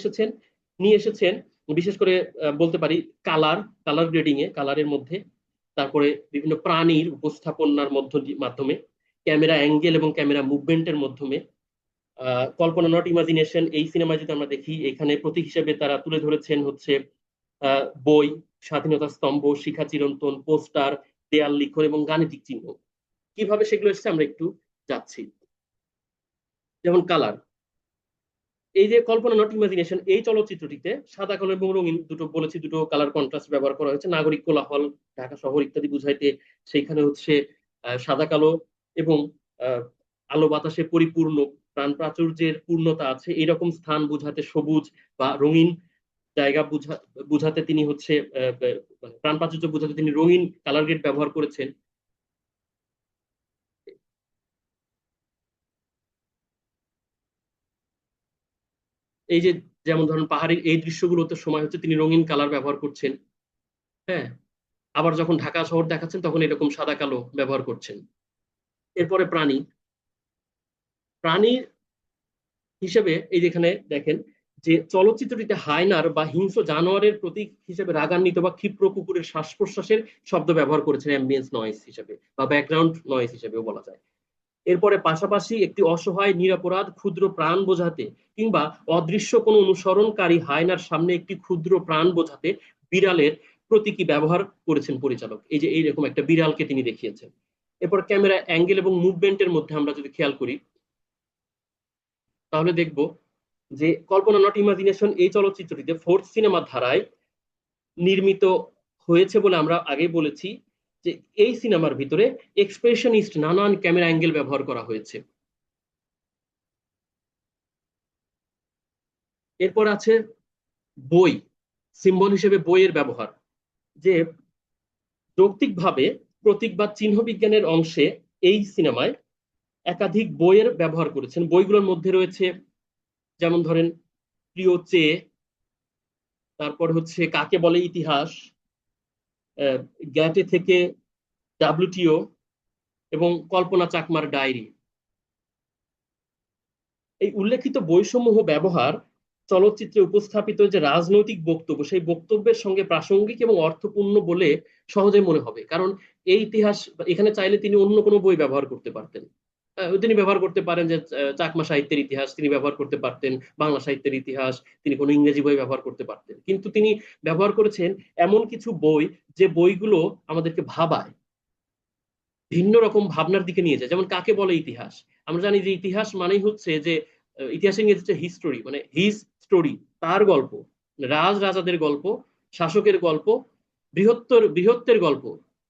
এসেছেন বিশেষ করে বলতে পারি কালার গ্রেডিং এ, কালারের মধ্যে, তারপরে বিভিন্ন প্রাণীর উপস্থাপনার মাধ্যমে, ক্যামেরা অ্যাঙ্গেল এবং ক্যামেরা মুভমেন্টের মাধ্যমে, কল্পনা নট ইমাজিনেশন এই সিনেমায় যদি আমরা দেখি, এখানে প্রতীক হিসেবে তারা তুলে ধরেছেন হচ্ছে বই, স্বাধীনতা স্তম্ভ, শিখা চিরন্তন, পোস্টার, দেয়াল লিখন এবং গাণিতিক চিহ্ন। কিভাবে সেগুলো এসেছে আমরা একটু যাচ্ছি। যেমন কালার, এই যে কল্পনা নট ইমাজিনেশন এই চলচ্চিত্রটিতে সাদা কালো এবং রঙিন দুটো কালার কন্ট্রাস্ট ব্যবহার করা হয়েছে। নাগরিক কোলাহল, ঢাকা শহর ইত্যাদি বুঝাইতে সেইখানে হচ্ছে সাদা কালো এবং আলো বাতাসে পরিপূর্ণ প্রাণ প্রাচুর্যের পূর্ণতা আছে এরকম স্থান বুঝাতে সবুজ বা রঙিন জায়গা বুঝাতে তিনি হচ্ছে প্রাণ প্রাচুর্য বুঝাতে তিনি রঙিন কালার গ্রেড ব্যবহার করেছেন। এই যে যেমন ধরুন পাহাড়ের এই দৃশ্যগুলোতে সময় হচ্ছে তিনি রঙিন কালার ব্যবহার করছেন। হ্যাঁ, আবার যখন ঢাকা শহর দেখাচ্ছেন তখন এরকম সাদা কালো ব্যবহার করছেন। এরপরে প্রাণী প্রাণী হিসেবে এই যেখানে দেখেন যে চলচ্চিত্রটিতে হায়নার বা হিংস্র জানোয়ারের প্রতীক হিসেবে রাগান্বিত বা ক্ষিপ্র কুকুরের শ্বাস প্রশ্বাসের শব্দ ব্যবহার করেছেন অ্যাম্বিয়েন্স নয়েজ হিসেবে বা ব্যাকগ্রাউন্ড নয়েজ হিসেবেও বলা যায়। এরপরে পাশাপাশি একটি অসহায় নিরপরাধ ক্ষুদ্র প্রাণ বোঝাতে কিংবা অদৃশ্য কোনো অনুসরণকারী হায়নার সামনে একটি ক্ষুদ্র প্রাণ বোঝাতে বিড়ালের প্রতীকী ব্যবহার করেছেন পরিচালক। এই যে এইরকম একটা বিড়ালকে তিনি দেখিয়েছেন। এরপর ক্যামেরা অ্যাঙ্গেল এবং মুভমেন্টের মধ্যে আমরা যদি খেয়াল করি তাহলে দেখব যে কল্পনা নট ইমাজিনেশন এই চলচ্চিত্রটিতে ফোর্থ সিনেমা ধারায় নির্মিত হয়েছে বলে আমরা আগেই বলেছি যে এই সিনেমার ভিতরে এক্সপ্রেশনিস্ট নানান ক্যামেরা অ্যাঙ্গেল ব্যবহার করা হয়েছে। এরপর আছে বই, সিম্বল হিসেবে বইয়ের ব্যবহার, যে যৌক্তিকভাবে প্রতীক বা চিহ্ন বিজ্ঞানের অংশে এই সিনেমায় একাধিক বইয়ের ব্যবহার করেছেন। বইগুলোর মধ্যে রয়েছে যেমন ধরেন প্রিয় চেয়ে, তারপর হচ্ছে কাকে বলে ইতিহাস, গ্যাটে থেকে ডাব্লিউটিও এবং কল্পনা চাকমার ডায়েরি। এই উল্লেখিত বইসমূহ ব্যবহার চলচ্চিত্রে উপস্থাপিত যে রাজনৈতিক বক্তব্য, সেই বক্তব্যের সঙ্গে প্রাসঙ্গিক এবং অর্থপূর্ণ বলে সহজে মনে হবে, কারণ এই ইতিহাস এখানে চাইলে তিনি অন্য কোনো বই ব্যবহার করতে পারতেন। তিনি ব্যবহার করতে পারেন যে চাকমা সাহিত্যের ইতিহাস তিনি ব্যবহার করতে পারতেন, বাংলা সাহিত্যের ইতিহাস, তিনি কোনো ইংরেজি বই ব্যবহার করতে পারতেন, কিন্তু তিনি ব্যবহার করেছেন এমন কিছু বই যে বইগুলো আমাদেরকে ভাবায়, ভিন্ন রকম ভাবনার দিকে নিয়ে যায়। যেমন কাকে বলে ইতিহাস, আমরা জানি যে ইতিহাস মানেই হচ্ছে যে ইতিহাসের ইংরেজি হচ্ছে হিস্টোরি, মানে হিজ স্টোরি, তার গল্প, রাজাদের গল্প, শাসকের গল্প, বৃহত্তের গল্প।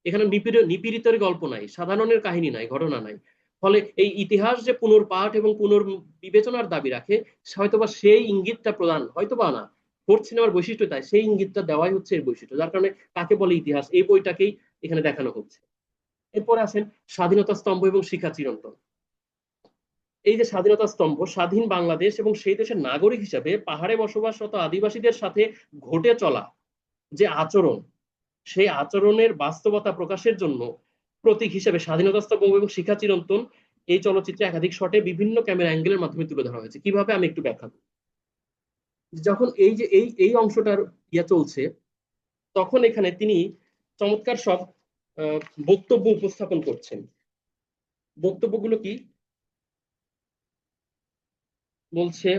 এখানে নিপীড়িতের গল্প নাই, সাধারণের কাহিনী নাই, ঘটনা নাই। ফলে এই ইতিহাস যে পুনর্পাঠ এবং পুনর্বিবেচনার দাবি রাখে, হয়তোবা সেই ইঙ্গিতটা প্রদান, হয়তোবা না, ফোর্থ সিনেমার বৈশিষ্ট্য তাই, সেই ইঙ্গিতটা দেওয়াই হচ্ছে এর বৈশিষ্ট্য, যার কারণে কাকে বলে ইতিহাস এই বইটাকেই এখানে দেখানো হচ্ছে। এরপর আসেন স্বাধীনতা স্তম্ভ এবং শিখা চিরন্তন। এই যে স্বাধীনতা স্তম্ভ, স্বাধীন বাংলাদেশ এবং সেই দেশের নাগরিক হিসেবে পাহাড়ে বসবাসরত আদিবাসীদের সাথে ঘটে চলা যে আচরণ, সেই আচরণের বাস্তবতা প্রকাশের জন্য প্রতীক হিসেবে স্বাধীনতা স্তম্ভ এবং শিখা চিরন্তন এই চলচ্চিত্রে একাধিক শটে বিভিন্ন ক্যামেরা অ্যাঙ্গেলের মাধ্যমে তুলে ধরা হয়েছে। কিভাবে আমি একটু ব্যাখ্যা করি। যখন এই যে এই অংশটার চলছে, তখন এখানে তিনি চমৎকার সব বক্তব্য উপস্থাপন করছেন। বক্তব্যগুলো কি বলছে,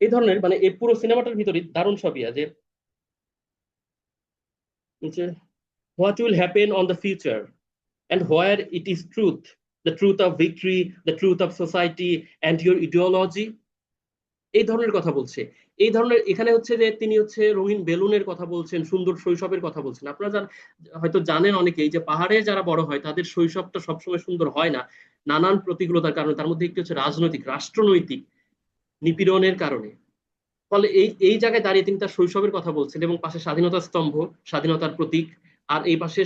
এই ধরনের মানে এই পুরো সিনেমাটার ভিতরে দারুণ ছবি আছে যে what will happen on the future and where it is truth, the truth of victory, the truth of society and your ideology, এই ধরনের কথা বলছে। এই ধরনের এখানে হচ্ছে যে তিনি হচ্ছে রঙিন বেলুনের কথা বলছেন, সুন্দর শৈশবের কথা বলছেন। আপনারা হয়তো জানেন অনেকেই যে পাহাড়ে যারা বড় হয় তাদের শৈশবটা সবসময় সুন্দর হয় না, নানান প্রতিকূলতার কারণে। তার মধ্যে একটি হচ্ছে রাজনৈতিক, রাষ্ট্রনৈতিক নিপীড়নের কারণে। ফলে এই এই জায়গায় দাঁড়িয়ে তিনি তার শৈশবের কথা বলছেন, এবং পাশে স্বাধীনতার স্তম্ভ, স্বাধীনতার প্রতীক, আর এই পাশে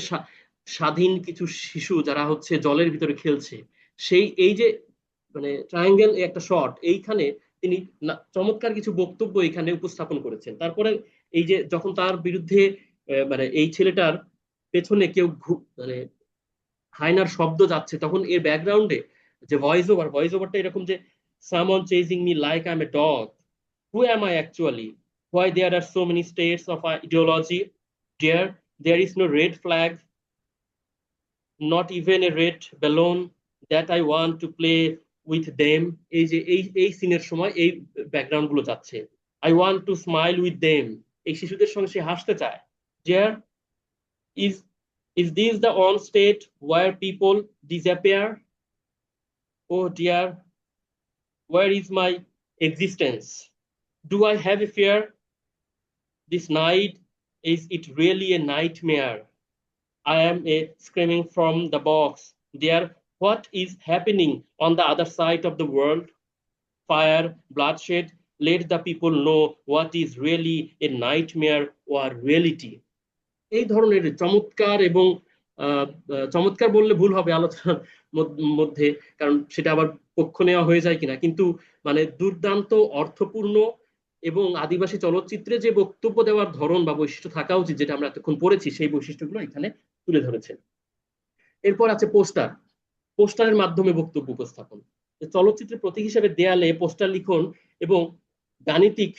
স্বাধীন কিছু শিশু যারা হচ্ছে জলের ভিতরে খেলছে। সেই এই যে মানে ট্রায়াঙ্গেল একটা শট, এইখানে তিনি চমৎকার কিছু বক্তব্য এখানে উপস্থাপন করেছেন। তারপরে এই যে যখন তার বিরুদ্ধে মানে এই ছেলেটার পেছনে কেউ মানে হায়নার শব্দ যাচ্ছে, তখন এর ব্যাকগ্রাউন্ডে যে ভয়েস ওভারটা এরকম যে someone chasing me like I'm a dog, who am I actually, why there are so many states of ideology, there is no red flag, not even a red balloon that I want to play with them। এই যে এই সিনের সময় এই background গুলো যাচ্ছে, I want to smile with them, এই শিশুদের সঙ্গে সে হাসতে চায়। there is is this the on state where people disappear, oh dear, where is my existence, do I have a fear, this night, is it really a nightmare, I am screaming from the box there, what is happening on the other side of the world, fire, bloodshed, let the people know what is really a nightmare or reality। এই ধরনের চমৎকার এবং চমৎকার বললে ভুল হবে আলোচনার মধ্যে, কারণ সেটা আবার পক্ষ নেওয়া হয়ে যায় কিনা, কিন্তু মানে দুর্দান্ত অর্থপূর্ণ এবং আদিবাসী চলচ্চিত্রে যে বক্তব্য দেওয়ার ধরন বা বৈশিষ্ট্য থাকা উচিত, যেটা আমরা এতক্ষণ পড়েছি, সেই বৈশিষ্ট্যগুলো এখানে তুলে ধরেছেন। এরপর আছে পোস্টার, পোস্টারের মাধ্যমে বক্তব্য উপস্থাপন। চলচ্চিত্রের প্রতীক হিসেবে দেয়ালে পোস্টার লিখন এবং গাণিতিক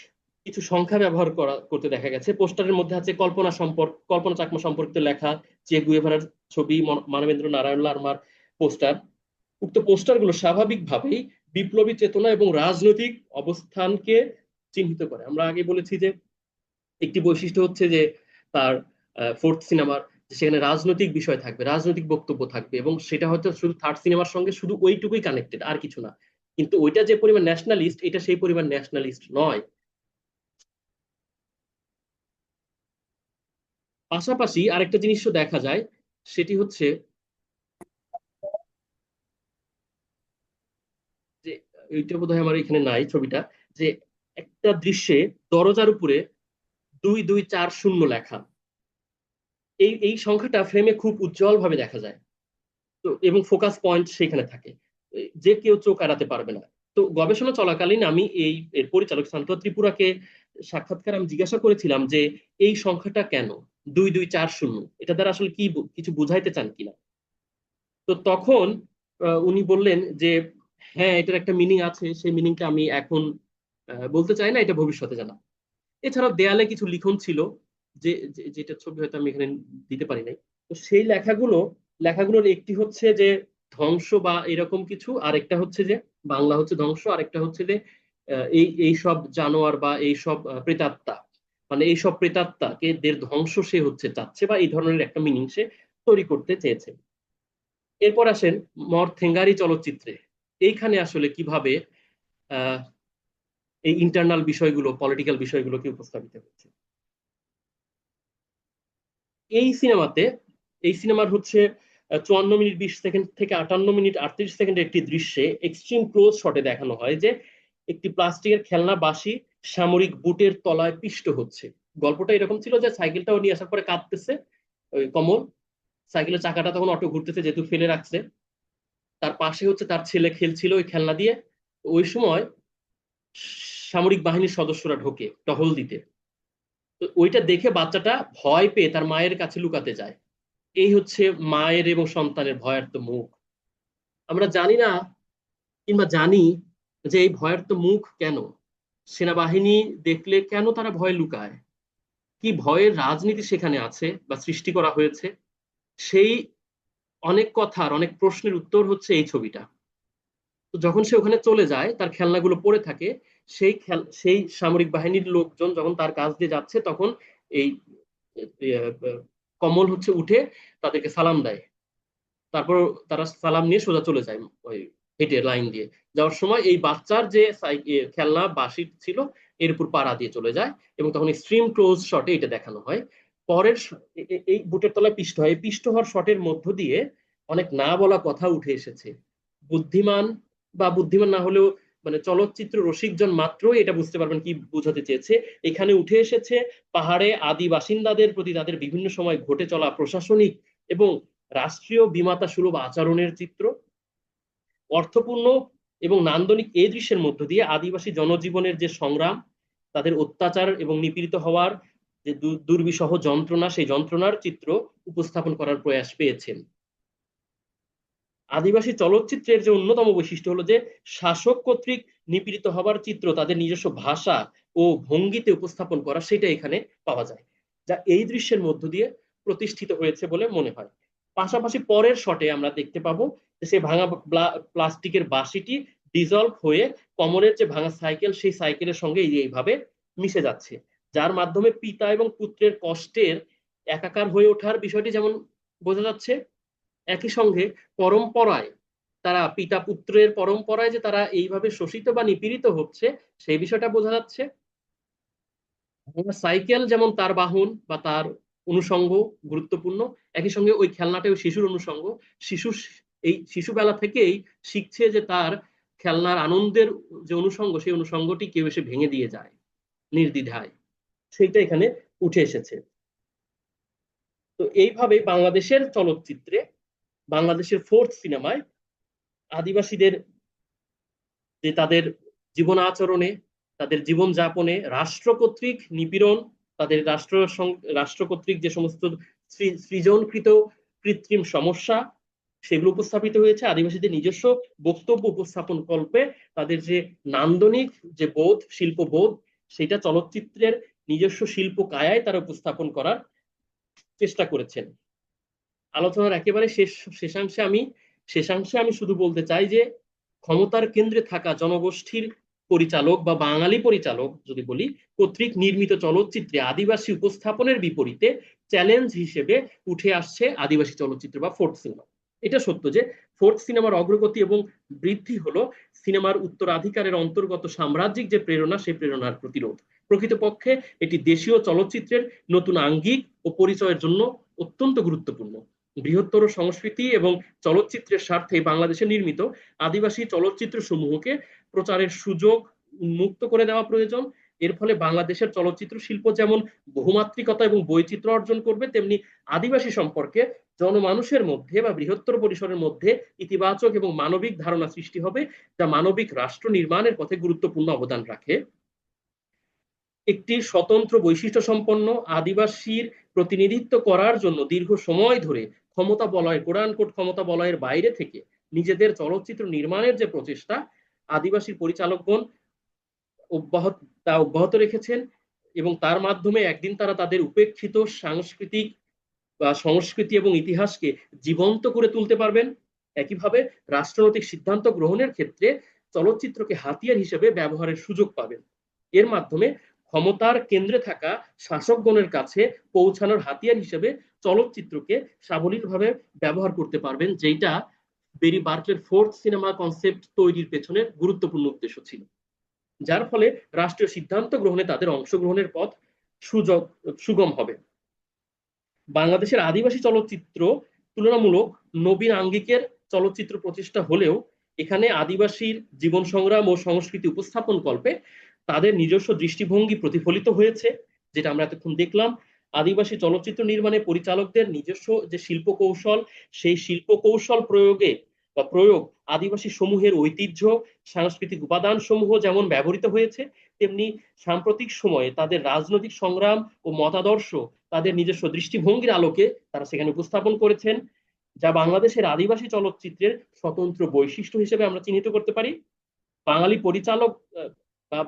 কিছু সংখ্যা ব্যবহার করতে দেখা গেছে। পোস্টারের মধ্যে আছে কল্পনা চাকমা সম্পর্কিত লেখা, চে গুয়েভারার ছবি, মানবেন্দ্র নারায়ণ লারমার পোস্টার। উক্ত পোস্টারগুলো স্বাভাবিকভাবেই বিপ্লবী চেতনা এবং রাজনৈতিক অবস্থানকে চিহ্নিত করে। আমরা আগে বলেছি যে একটি বৈশিষ্ট্য হচ্ছে যে তার ফোর্থ সিনেমার, সেখানে রাজনৈতিক বিষয় থাকবে, রাজনৈতিক বক্তব্য থাকবে, এবং সেটা হয়তো শুধু থার্ড সিনেমার সঙ্গে শুধু ওইটুকুই কানেক্টেড, আর কিছু না। কিন্তু ওইটা যে পরিমাণ ন্যাশনালিস্ট, এটা সেই পরিমাণ ন্যাশনালিস্ট নয়। পাশাপাশি আরেকটা জিনিসও দেখা যায়, সেটি হচ্ছে যে এইটা বোধহয় আমার এখানে নাই ছবিটা, যে একটা দৃশ্যে দরজার উপরে 2240 লেখা, এই সংখ্যাটা ফ্রেমে খুব উজ্জ্বল ভাবে দেখা যায়। তো এবং ফোকাস পয়েন্ট সেখানে থাকে, যে কেউ চোখ এড়াতে পারবে না। তো গবেষণা চলাকালীন আমি এর পরিচালক শান্ত ত্রিপুরাকে সাক্ষাৎকার আমি জিজ্ঞাসা করেছিলাম যে এই সংখ্যাটা কেন 2240, এটা দ্বারা আসলে কি কিছু বুঝাইতে চান কিনা। তো তখন উনি বললেন যে হ্যাঁ, এটার একটা মিনিং আছে, সেই মিনিংটা আমি এখন বলতে চাই না, এটা ভবিষ্যতে জানা। এছাড়াও দেয়ালে কিছু লিখন ছিল, যেটা ছবি হয়তো আমি এখানে দিতে পারি নাই। তো সেই লেখাগুলোর একটি হচ্ছে যে ধ্বংস বা এরকম কিছু, আর একটা হচ্ছে যে বাংলা হচ্ছে ধ্বংস, আর একটা হচ্ছে যে এই সব জানোয়ার বা এই সব প্রেতাত্মা, মানে এই সব প্রেতাত্মাকে দের ধ্বংস সে হচ্ছে চাচ্ছে, বা এই ধরনের একটা মিনিং সে তৈরি করতে চেয়েছে। এরপর আসেন মরথেঙ্গারি চলচ্চিত্রে, এইখানে আসলে কিভাবে আহ এই ইন্টারনাল বিষয়গুলো, পলিটিক্যাল বিষয়গুলোকে উপস্থাপিত হচ্ছে এই সিনেমাতে। এই সিনেমার হচ্ছে 54 মিনিট 20 সেকেন্ড থেকে 58 মিনিট 38 সেকেন্ডের একটি দৃশ্যে এক্সট্রিম ক্লোজ শটে দেখানো হয় যে একটি প্লাস্টিকের খেলনা বাঁশি সামরিক বুটের তলায় পিষ্ট হচ্ছে। গল্পটা এরকম ছিল যে সাইকেলটাও নিয়ে আসার পরে কাঁদতেছে ওই কমল, সাইকেলের চাকাটা তখন অটো ঘুরতেছে যেহেতু ফেলে রাখছে, তার পাশে হচ্ছে তার ছেলে খেলছিল ওই খেলনা দিয়ে। ওই সময় সামরিক বাহিনীর সদস্যরা ঢোকে টহল দিতে। তো ওইটা দেখে বাচ্চাটা ভয় পেয়ে তার মায়ের কাছে লুকাতে যায়। এই হচ্ছে মায়ের এবং সন্তানের ভয়ার্ত মুখ। আমরা জানি না, কিংবা জানি যে এই ভয়ার্ত মুখ কেন, সেনাবাহিনী দেখলে কেন তারা ভয় লুকায়, কি ভয়ের রাজনীতি সেখানে আছে বা সৃষ্টি করা হয়েছে, সেই অনেক কথার অনেক প্রশ্নের উত্তর হচ্ছে এই ছবিটা। তো যখন সে ওখানে চলে যায়, তার খেলনাগুলো পড়ে থাকে, সেই সামরিক বাহিনীর লোকজন যখন তার কাছ দিয়ে যাচ্ছে, তখন এই কমল হচ্ছে উঠে তাদেরকে সালাম দেয়। তারপর তারা সালাম নিয়ে সোজা চলে যায় ওই হেঁটে লাইন দিয়ে। যাওয়ার সময় এই বাচ্চার যে খেলনা বাঁশি ছিল এর উপর পাড়া দিয়ে চলে যায়, এবং তখন এক্সট্রিম ক্লোজ শটে এটা দেখানো হয়। পরের এই বুটের তলায় পিষ্ট হয়, এই পিষ্ট হওয়ার শটের মধ্য দিয়ে অনেক না বলা কথা উঠে এসেছে। বুদ্ধিমান বা বুদ্ধিমান না হলেও মানে চলচ্চিত্র রসিকজন মাত্রই এটা বুঝতে পারবেন কি বোঝাতে চেয়েছে। এখানে উঠে এসেছে পাহাড়ে আদি বাসিন্দাদের প্রতি তাদের বিভিন্ন সময় ঘটে চলা প্রশাসনিক এবং রাষ্ট্রীয় বিমাতা সুলভ আচরণের চিত্র। অর্থপূর্ণ এবং নান্দনিক এই দৃশ্যের মধ্য দিয়ে আদিবাসী জনজীবনের যে সংগ্রাম, তাদের অত্যাচার এবং নিপীড়িত হওয়ার যে দুর্বিষহ যন্ত্রণা, সেই যন্ত্রণার চিত্র উপস্থাপন করার প্রয়াস পেয়েছেন। আদিবাসী চলচ্চিত্রের যে অন্যতম বৈশিষ্ট্য হলো যে শাসক কর্তৃক নিপীড়িত হবার চিত্র তাদের নিজস্ব ভাষা ও ভঙ্গিতে উপস্থাপন করা, সেটা এখানে পাওয়া যায়, যা এই দৃশ্যের মধ্য দিয়ে প্রতিষ্ঠিত হয়েছে বলে মনে হয়। পাশাপাশি পরের শটে আমরা দেখতে পাবো যে সে ভাঙা প্লাস্টিকের বাঁশিটি ডিজলভ হয়ে কমলের যে ভাঙা সাইকেল, সেই সাইকেলের সঙ্গে এইভাবে মিশে যাচ্ছে, যার মাধ্যমে পিতা এবং পুত্রের কষ্টের একাকার হয়ে ওঠার বিষয়টি যেমন বোঝা যাচ্ছে, একই সঙ্গে পরম্পরায় তারা পিতা পুত্রের পরম্পরায় যে তারা এইভাবে শোষিত বা নিপীড়িত হচ্ছে সেই বিষয়টা বোঝা যাচ্ছে। সাইকেল যেমন তার বাহন বা তার অনুষঙ্গ গুরুত্বপূর্ণ, একই সঙ্গে ওই খেলনাটাও শিশুর অনুষঙ্গ। শিশু এই শিশুবেলা থেকেই শিখছে যে তার খেলনার আনন্দের যে অনুষঙ্গ, সেই অনুষঙ্গটি কেউ এসে ভেঙে দিয়ে যায় নির্দ্বিধায়, সেইটা এখানে উঠে এসেছে। তো এইভাবে বাংলাদেশের চলচ্চিত্রে, বাংলাদেশের ফোর্থ সিনেমায় আদিবাসীদের যে তাদের জীবন আচরণে, তাদের জীবন যাপনে রাষ্ট্র কর্তৃক নিপীড়ন, তাদের রাষ্ট্র কর্তৃক যে সমস্ত সৃজনকৃত কৃত্রিম সমস্যা, সেগুলো উপস্থাপিত হয়েছে। আদিবাসীদের নিজস্ব বক্তব্য উপস্থাপন কল্পে তাদের যে নান্দনিক যে বোধ, শিল্পবোধ, সেটা চলচ্চিত্রের নিজস্ব শিল্প কায়ায় তারা উপস্থাপন করার চেষ্টা করেছেন। আলোচনার একেবারে শেষাংশে আমি শুধু বলতে চাই যে ক্ষমতার কেন্দ্রে থাকা জনগোষ্ঠীর পরিচালক বা বাঙালি পরিচালক যদি বলি কর্তৃক নির্মিত চলচ্চিত্রে আদিবাসী উপস্থাপনের বিপরীতে চ্যালেঞ্জ হিসেবে উঠে আসছে আদিবাসী চলচ্চিত্র বা ফোর্থ সিনেমা। এটা সত্য যে ফোর্থ সিনেমার অগ্রগতি এবং বৃদ্ধি হলো সিনেমার উত্তরাধিকারের অন্তর্গত সাম্রাজ্যিক যে প্রেরণা, সেই প্রেরণার প্রতিরোধ। প্রকৃতপক্ষে এটি দেশীয় চলচ্চিত্রের নতুন আঙ্গিক ও পরিচয়ের জন্য অত্যন্ত গুরুত্বপূর্ণ। বৃহত্তর সংস্কৃতি এবং চলচ্চিত্রের স্বার্থে বাংলাদেশে নির্মিত আদিবাসী চলচ্চিত্র সমূহকে প্রচারের সুযোগ উন্মুক্ত করে দেওয়া প্রয়োজন। এর ফলে বাংলাদেশের চলচ্চিত্র শিল্প যেমন বহুমাত্রিকতা এবং বৈচিত্র্য অর্জন করবে, তেমনি আদিবাসী সম্পর্কে জনমানুষের মধ্যে বা বৃহত্তর পরিসরের মধ্যে ইতিবাচক এবং মানবিক ধারণা সৃষ্টি হবে, যা মানবিক রাষ্ট্র নির্মাণের পথে গুরুত্বপূর্ণ অবদান রাখে। একটি স্বতন্ত্র বৈশিষ্ট্য সম্পন্ন আদিবাসীর প্রতিনিধিত্ব করার জন্য দীর্ঘ সময় ধরে ক্ষমতা বলয়, কোট ক্ষমতা বলয়ের বাইরে থেকে নিজেদের চলচ্চিত্র নির্মাণের যে প্রচেষ্টা আদিবাসী পরিচালকগণ অব্যাহত রেখেছেন, এবং তার মাধ্যমে একদিন তারা তাদের উপেক্ষিত সাংস্কৃতিক বা সংস্কৃতি এবং ইতিহাসকে জীবন্ত করে তুলতে পারবেন। একইভাবে রাষ্ট্রনৈতিক সিদ্ধান্ত গ্রহণের ক্ষেত্রে চলচ্চিত্রকে হাতিয়ার হিসেবে ব্যবহারের সুযোগ পাবেন। এর মাধ্যমে ক্ষমতার কেন্দ্রে থাকা শাসকগণের কাছে পৌঁছানোর হাতিয়ার হিসেবে চলচ্চিত্রকে সাবলীলভাবে ব্যবহার করতে পারবেন, যেটা বেরি বার্কলের ফোর্থ সিনেমা কনসেপ্ট তৈরির পেছনে গুরুত্বপূর্ণ উদ্দেশ্য ছিল, যার ফলে রাষ্ট্রীয় সিদ্ধান্ত গ্রহণে তাদের অংশগ্রহণের পথ সুগম হবে। বাংলাদেশের আদিবাসী চলচ্চিত্র তুলনামূলক নবীন আঙ্গিকের চলচ্চিত্র প্রচেষ্টা হলেও এখানে আদিবাসীর জীবন সংগ্রাম ও সংস্কৃতি উপস্থাপন কল্পে তাদের নিজস্ব দৃষ্টিভঙ্গি প্রতিফলিত হয়েছে, যেটা আমরা এতক্ষণ দেখলাম। আদিবাসী চলচ্চিত্র নির্মাণে পরিচালকদের নিজস্ব যে শিল্প কৌশল, সেই শিল্প কৌশল প্রয়োগ আদিবাসী সমূহের ঐতিহ্য, সাংস্কৃতিক উপাদান সমূহ যেমন ব্যবহৃত হয়েছে, তেমনি সাম্প্রতিক সময়ে তাদের রাজনৈতিক সংগ্রাম ও মতাদর্শ তাদের নিজস্ব দৃষ্টিভঙ্গির আলোকে তারা সেখানে উপস্থাপন করেছেন, যা বাংলাদেশের আদিবাসী চলচ্চিত্রের স্বতন্ত্র বৈশিষ্ট্য হিসেবে আমরা চিহ্নিত করতে পারি। বাঙালি পরিচালক বা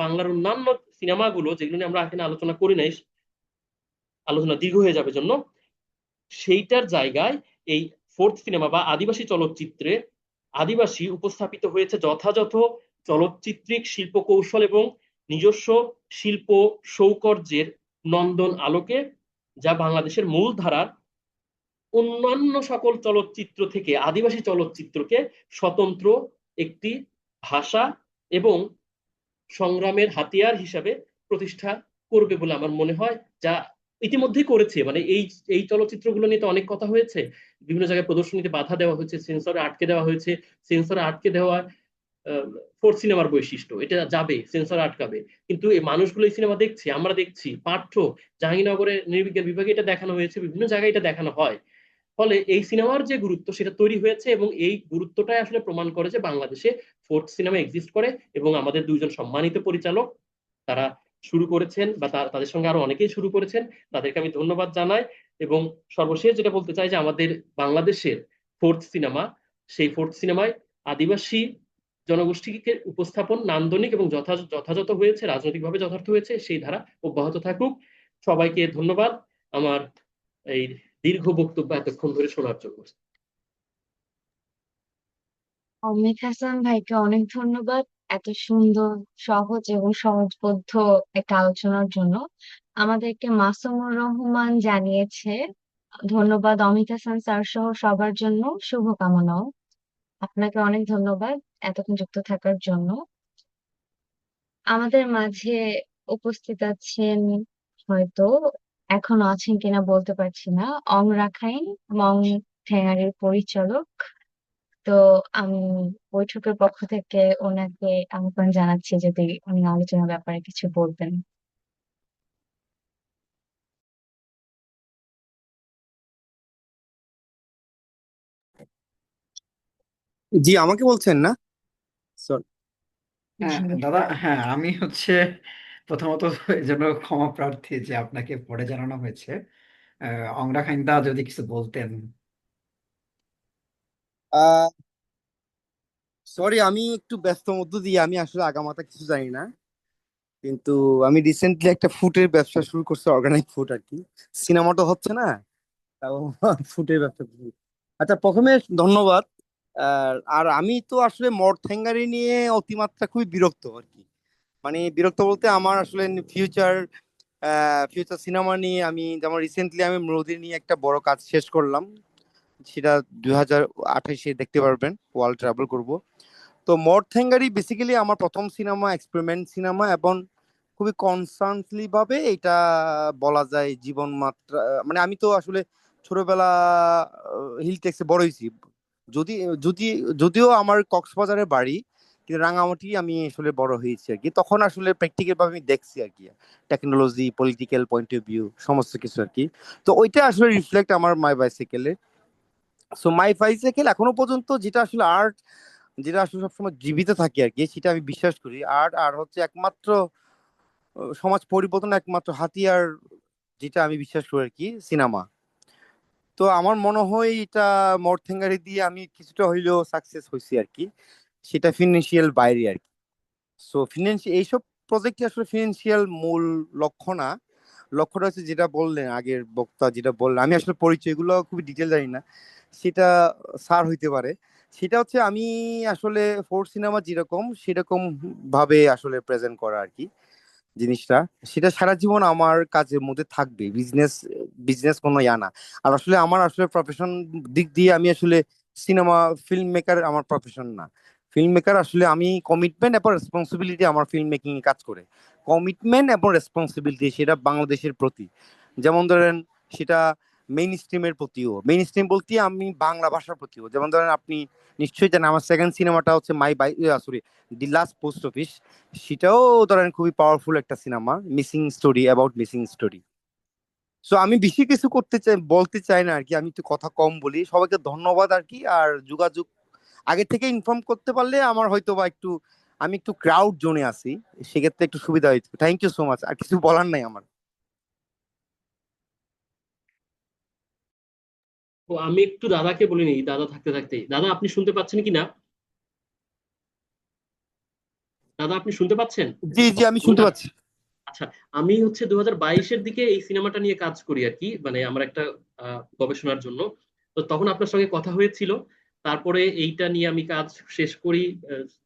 বাংলার অন্যান্য সিনেমাগুলো যেগুলো নিয়ে আমরা এখানে আলোচনা করি নাই, আলোচনা দীর্ঘ হয়ে যাবে জন্য, সেইটার জায়গায় এই ফোর্থ সিনেমা বা আদিবাসী চলচ্চিত্রে আদিবাসী উপস্থাপিত হয়েছে যথাযথ চলচ্চিত্রিক শিল্পকৌশল এবং নিজস্ব শিল্প সৌকর্যের নন্দন আলোকে, যা বাংলাদেশের মূলধারার অন্যান্য সকল চলচ্চিত্র থেকে আদিবাসী চলচ্চিত্রকে স্বতন্ত্র একটি ভাষা এবং সংগ্রামের হাতিয়ার হিসাবে প্রতিষ্ঠা করবে বলে আমার মনে হয়, যা ইতিমধ্যেই করেছে। মানে এই এই চলচ্চিত্রগুলো নিয়ে তো অনেক কথা হয়েছে, বিভিন্ন জায়গায় প্রদর্শনীতে বাধা দেওয়া হয়েছে, সেন্সরে আটকে দেওয়া হয়েছে। সেন্সরে আটকে দেওয়া ফোর্থ সিনেমার বৈশিষ্ট্য, এটা যাবে, সেন্সর আটকাবে, কিন্তু এই মানুষগুলো এই সিনেমা দেখছে, আমরা দেখছি। পাঠ্য জাহাঙ্গীরনগরের নৃবিজ্ঞান বিভাগে এটা দেখানো হয়েছে, বিভিন্ন জায়গায় এটা দেখানো হয়। ফলে এই সিনেমার যে গুরুত্ব সেটা তৈরি হয়েছে, এবং এই গুরুত্বটাই আসলে প্রমাণ করে যে বাংলাদেশে ফোর্থ সিনেমা এক্সিস্ট করে। এবং আমাদের দুইজন সম্মানিত পরিচালক তারা শুরু করেছেন, বা তাদের সঙ্গে আরো অনেকেই শুরু করেছেন, তাদেরকে আমি ধন্যবাদ জানাই। এবং সর্বশেষ যেটা বলতে চাই যে আমাদের বাংলাদেশের ফোর্থ সিনেমা, সেই ফোর্থ সিনেমায় আদিবাসী জনগোষ্ঠীকে উপস্থাপন নান্দনিক এবং যথাযথ হয়েছে, রাজনৈতিকভাবে যথার্থ হয়েছে, সেই ধারা অব্যাহত থাকুক। সবাইকে ধন্যবাদ আমার এই দীর্ঘ বক্তব্য এতক্ষণ ধরে শোনার জন্য। অমিত হাসান ভাইকে অনেক ধন্যবাদ এত সুন্দর, সহজ এবং সহজবোধ্য একটা আলোচনার জন্য। আমাদেরকে মাসুমুর রহমান জানিয়েছে ধন্যবাদ অমিত হাসান স্যার সহ সবার জন্য শুভকামনাও। আপনাকে অনেক ধন্যবাদ এতক্ষণ যুক্ত থাকার জন্য। আমাদের মাঝে উপস্থিত আছেন, হয়তো এখনো আছেন কিনা বলতে পারছি না, অং রাখাইন মং ঠেঙারির পরিচালক। তো আমি বৈঠকের পক্ষ থেকে ওনাকে আহ্বান জানাচ্ছি যদি উনি আলোচনার ব্যাপারে কিছু বলবেন। জি, আমাকে বলছেন না? সরি। হ্যাঁ জি। দাদা, হ্যাঁ আমি প্রথমত এই জন্য ক্ষমা প্রার্থী যে আপনাকে পরে জানানো হয়েছে। অংরা খাইন্দা যদি কিছু বলতেন। সরি, আমি একটু ব্যস্ত মধ্য দিয়ে আমি আসলে আগামাথা কিছু জানি না, কিন্তু আমি রিসেন্টলি একটা ফুডের ব্যবসা শুরু করছি, অর্গানিক ফুড আর কি। সিনেমা তো হচ্ছে না, তাও ফুডের ব্যবসা শুরু। আচ্ছা, প্রথমে ধন্যবাদ। আর আমি তো আসলে মরথ্যাঙ্গারি নিয়ে অতিমাত্রা খুবই বিরক্ত আর কি। মানে বিরক্ত বলতে আমার আসলে ফিউচার ফিউচার সিনেমা নিয়ে আমি যেমন রিসেন্টলি আমি নদী নিয়ে একটা বড় কাজ শেষ করলাম, সেটা 2028-এ দেখতে পারবেন, ওয়ার্ল্ড ট্রাভেল করব। তো মরথ্যাঙ্গারি বেসিক্যালি আমার প্রথম সিনেমা, এক্সপেরিমেন্ট সিনেমা, এবং খুবই কনসার্নলি ভাবে এটা বলা যায় জীবন মাত্রা। মানে আমি তো আসলে ছোটবেলা হিল টেক্সে বড় হয়েছি। যদি যদি যদিও আমার কক্সবাজারে বাড়ি, কিন্তু রাঙামাটি আমি আসলে বড় হয়েছি আর কি। তখন আসলে প্র্যাকটিক্যাল ভাবে আমি দেখছি আর কি, technology, political point of view, সমস্ত কিছু আর কি। তো ওইটা আসলে রিফ্লেক্ট আমার মাই বাইসাইকেলে। সো মাই বাইসাইকেল এখনো পর্যন্ত যেটা আসলে আর্ট, যেটা আসলে সবসময় জীবিত থাকে আর কি, সেটা আমি বিশ্বাস করি। আর্ট আর হচ্ছে একমাত্র সমাজ পরিবর্তন একমাত্র হাতিয়ার, যেটা আমি বিশ্বাস করি আর কি, সিনেমা। তো আমার মনে হয় এটা মরথেঙ্গারি দিয়ে আমি কিছুটা হইলেও সাকসেস হয়েছি আর কি, সেটা ফিনান্সিয়াল বাইরে আর কি। সো ফিনান্সিয়াল এইসব প্রজেক্টে আসলে ফিনান্সিয়াল মূল লক্ষ্য না। লক্ষ্যটা হচ্ছে যেটা বললেন আগের বক্তা, যেটা বললেন, আমি আসলে পরিচয়গুলো খুবই ডিটেল জানি না, সেটা স্যার হইতে পারে। সেটা হচ্ছে আমি আসলে ফোর সিনেমা যেরকম সেরকম ভাবে আসলে প্রেজেন্ট করা আর কি জিনিসটা। সেটা সারা জীবন আমার কাজের মধ্যে থাকবে, বিজনেস বিজনেস কোনো ইয়া না। আর আসলে আমার আসলে প্রফেশন দিক দিয়ে আমি আসলে সিনেমা ফিল্ম মেকার আমার প্রফেশন না। ফিল্ম মেকার আসলে আমি কমিটমেন্ট এবং রেসপন্সিবিলিটি আমার ফিল্ম মেকিং এ কাজ করে। কমিটমেন্ট এবং রেসপন্সিবিলিটি সেটা বাংলাদেশের প্রতি, যেমন ধরেন সেটা মেইন স্ট্রিমের প্রতিও, মেইন স্ট্রিম বলতে আমি বাংলা ভাষার প্রতিও। যেমন ধরেন আপনি নিশ্চয়ই জানেন আমার সেকেন্ড সিনেমাটা হচ্ছে my by, sorry, the last post office. সেটাও ধরেন খুবই পাওয়ারফুল একটা cinema, missing story, about missing story. So আমি বেশি কিছু করতে চাই, বলতে চাই না আর কি, আমি একটু কথা কম বলি। সবাইকে ধন্যবাদ আর কি। আর যোগাযোগ আগে থেকে ইনফর্ম করতে পারলে আমার হয়তো বা একটু, আমি একটু ক্রাউড জোনে আছি, সেক্ষেত্রে একটু সুবিধা হইতো। থ্যাংক ইউ সো মাচ, আর কিছু বলার নাই আমার। তো আমি একটু দাদাকে বলে নিই, দাদা থাকতে থাকতে। দাদা আপনি শুনতে পাচ্ছেন কিনা? দাদা আপনি শুনতে পাচ্ছেন? জি জি, আমি শুনতে পাচ্ছি। আচ্ছা, আমি হচ্ছে 2022-এর দিকে এই সিনেমাটা নিয়ে কাজ করি আর কি, মানে আমার একটা গবেষণার জন্য। তো তখন আপনার সঙ্গে কথা হয়েছিল। তারপরে এইটা নিয়ে আমি কাজ শেষ করি,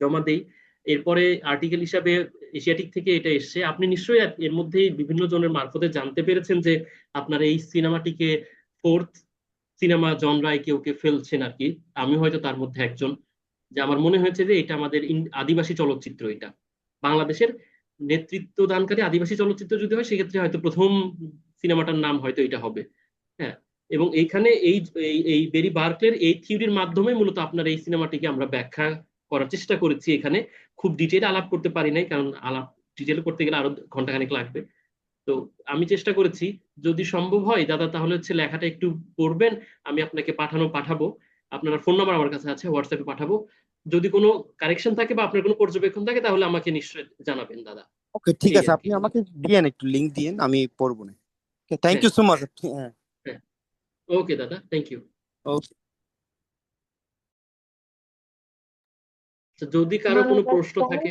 জমা দেই। এরপরে আর্টিকেল হিসাবে এশিয়াটিক থেকে এটা এসছে। আপনি নিশ্চয়ই এর মধ্যেই বিভিন্ন জনের মারফতে জানতে পেরেছেন যে আপনার এই সিনেমাটিকে ফোর্থ সিনেমা জনরায় কেউ কেউ ফেলছেন আর কি। আমি হয়তো তার মধ্যে একজন। যে আমার মনে হয়েছে যে এটা আমাদের আদিবাসী চলচ্চিত্র, এটা বাংলাদেশের নেতৃত্ব দানকারী আদিবাসী চলচ্চিত্র যদি হয় সেক্ষেত্রে হয়তো প্রথম সিনেমাটার নাম হয়তো এটা হবে। হ্যাঁ, এবং এইখানে এই এই এই বেরি বার্কলের এই থিওরির মাধ্যমে মূলত আপনার এই সিনেমাটিকে আমরা ব্যাখ্যা করার চেষ্টা করেছি। এখানে খুব ডিটেল আলাপ করতে পারি নাই, কারণ আলাপ ডিটেল করতে গেলে আরো ঘন্টাখানেক লাগবে। তো আমি চেষ্টা করেছি, যদি সম্ভব হয় দাদা তাহলে হচ্ছে লেখাটা একটু পড়বেন, আমি আপনাকে পাঠাবো। আপনার ফোন নাম্বার আমার কাছে আছে, হোয়াটসঅ্যাপে পাঠাবো। যদি কোনো কারেকশন থাকে বা আপনার কোনো পর্যবেক্ষণ থাকে তাহলে আমাকে নিশ্চয়ই জানাবেন দাদা। ওকে, ঠিক এই আছে, আর কি। আপনি আমাকে দিয়েন, একটু লিংক দিয়েন, আমি পড়বো না। থ্যাংক হ্যাঁ ইউ সো মাচ। হ্যাঁ। হ্যাঁ, ওকে দাদা, থ্যাংক ইউ। Okay. যদি কারো কোনো ধন্যবাদ প্রশ্ন স্যার। থাকে।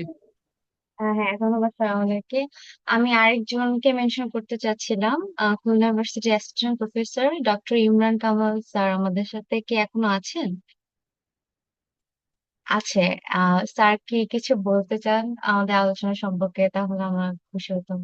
হ্যাঁ, ধন্যবাদ স্যার আমাদেরকে। আমি আরেকজনকে মেনশন করতে চাচ্ছিলাম, Khulna university assistant professor doctor Imran Kamal sir আমাদের সাথে কি এখনো আছেন? আছে। স্যার কি কিছু বলতে চান আমাদের আলোচনা সম্পর্কে? তাহলে আমরা খুশি হতাম।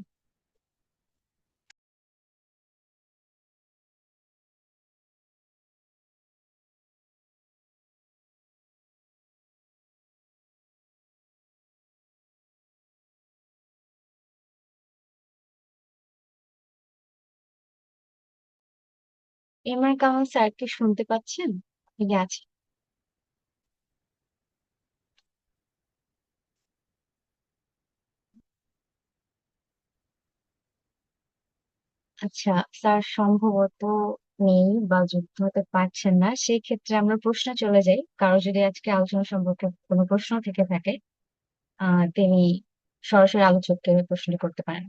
ইমরান কামাল স্যার কি শুনতে পাচ্ছেন? আপনি কি আছেন? আচ্ছা, স্যার সম্ভবত নেই বা যুক্ত হতে পারছেন না। সেই ক্ষেত্রে আমরা প্রশ্নে চলে যাই। কারো যদি আজকে আলোচনা সম্পর্কে কোনো প্রশ্ন থেকে থাকে, তিনি সরাসরি আলোচককে প্রশ্ন করতে পারেন।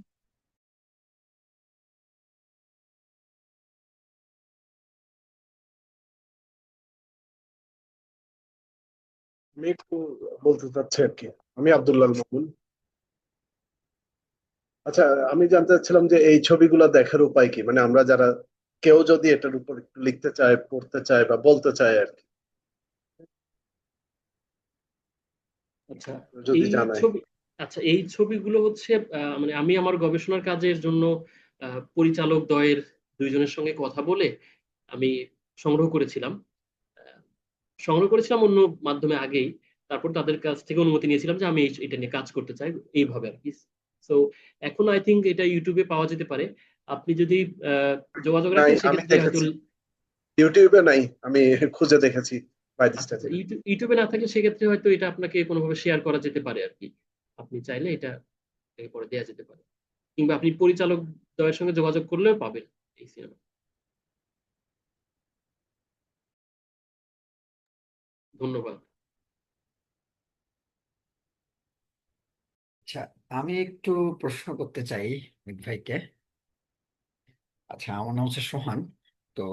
আমি একটু বলতে চাচ্ছি আর কি। আমি আব্দুল্লাহ মামুন। আচ্ছা, আমি জানতে চাচ্ছিলাম যে এই ছবিগুলো দেখার উপায় কি, মানে আমরা যারা কেউ যদি এটার উপর একটু লিখতে চায়, পড়তে চায় বা বলতে চায় আর কি, আচ্ছা, যদি এই জানায়। ছবি আচ্ছা, এই ছবিগুলো হচ্ছে মানে আমি আমার গবেষণার কাজের জন্য পরিচালক দ্বয়ের দুইজনের সঙ্গে কথা বলে আমি সংগ্রহ করেছিলাম। আহ, সংগ্রহ করেছিলাম অন্য মাধ্যমে আগেই। তারপর তাদের কাছ থেকে অনুমতি নিয়েছিলাম যে আমি এটা নিয়ে কাজ করতে চাই এইভাবে আর কি। তো এখন আই থিঙ্ক এটা ইউটিউবে পাওয়া যেতে পারে। আপনি যদি আহ, যোগাযোগ নাই, রাখেন আমি সেক্ষেত্রে হয়তো। দেখেছি ইউটিউবে নাই, আমি খুঁজে দেখেছি বাই দিস আচ্ছা টাইম। আচ্ছা, ইউটিউবে না থাকলে সেক্ষেত্রে হয়তো এটা আপনাকে কোনোভাবে শেয়ার করা যেতে পারে আর কি। আপনি চাইলে এটা আপনাকে পরে দেওয়া যেতে পারে, কিংবা আপনি পরিচালক দ্বয়ের সঙ্গে যোগাযোগ করলেও পাবেন এই সিনেমা। ধন্যবাদ। আচ্ছা, আমি একটু প্রশ্ন করতে চাই মিত ভাইকে। আচ্ছা, আমার নাম হচ্ছে সোহান। তো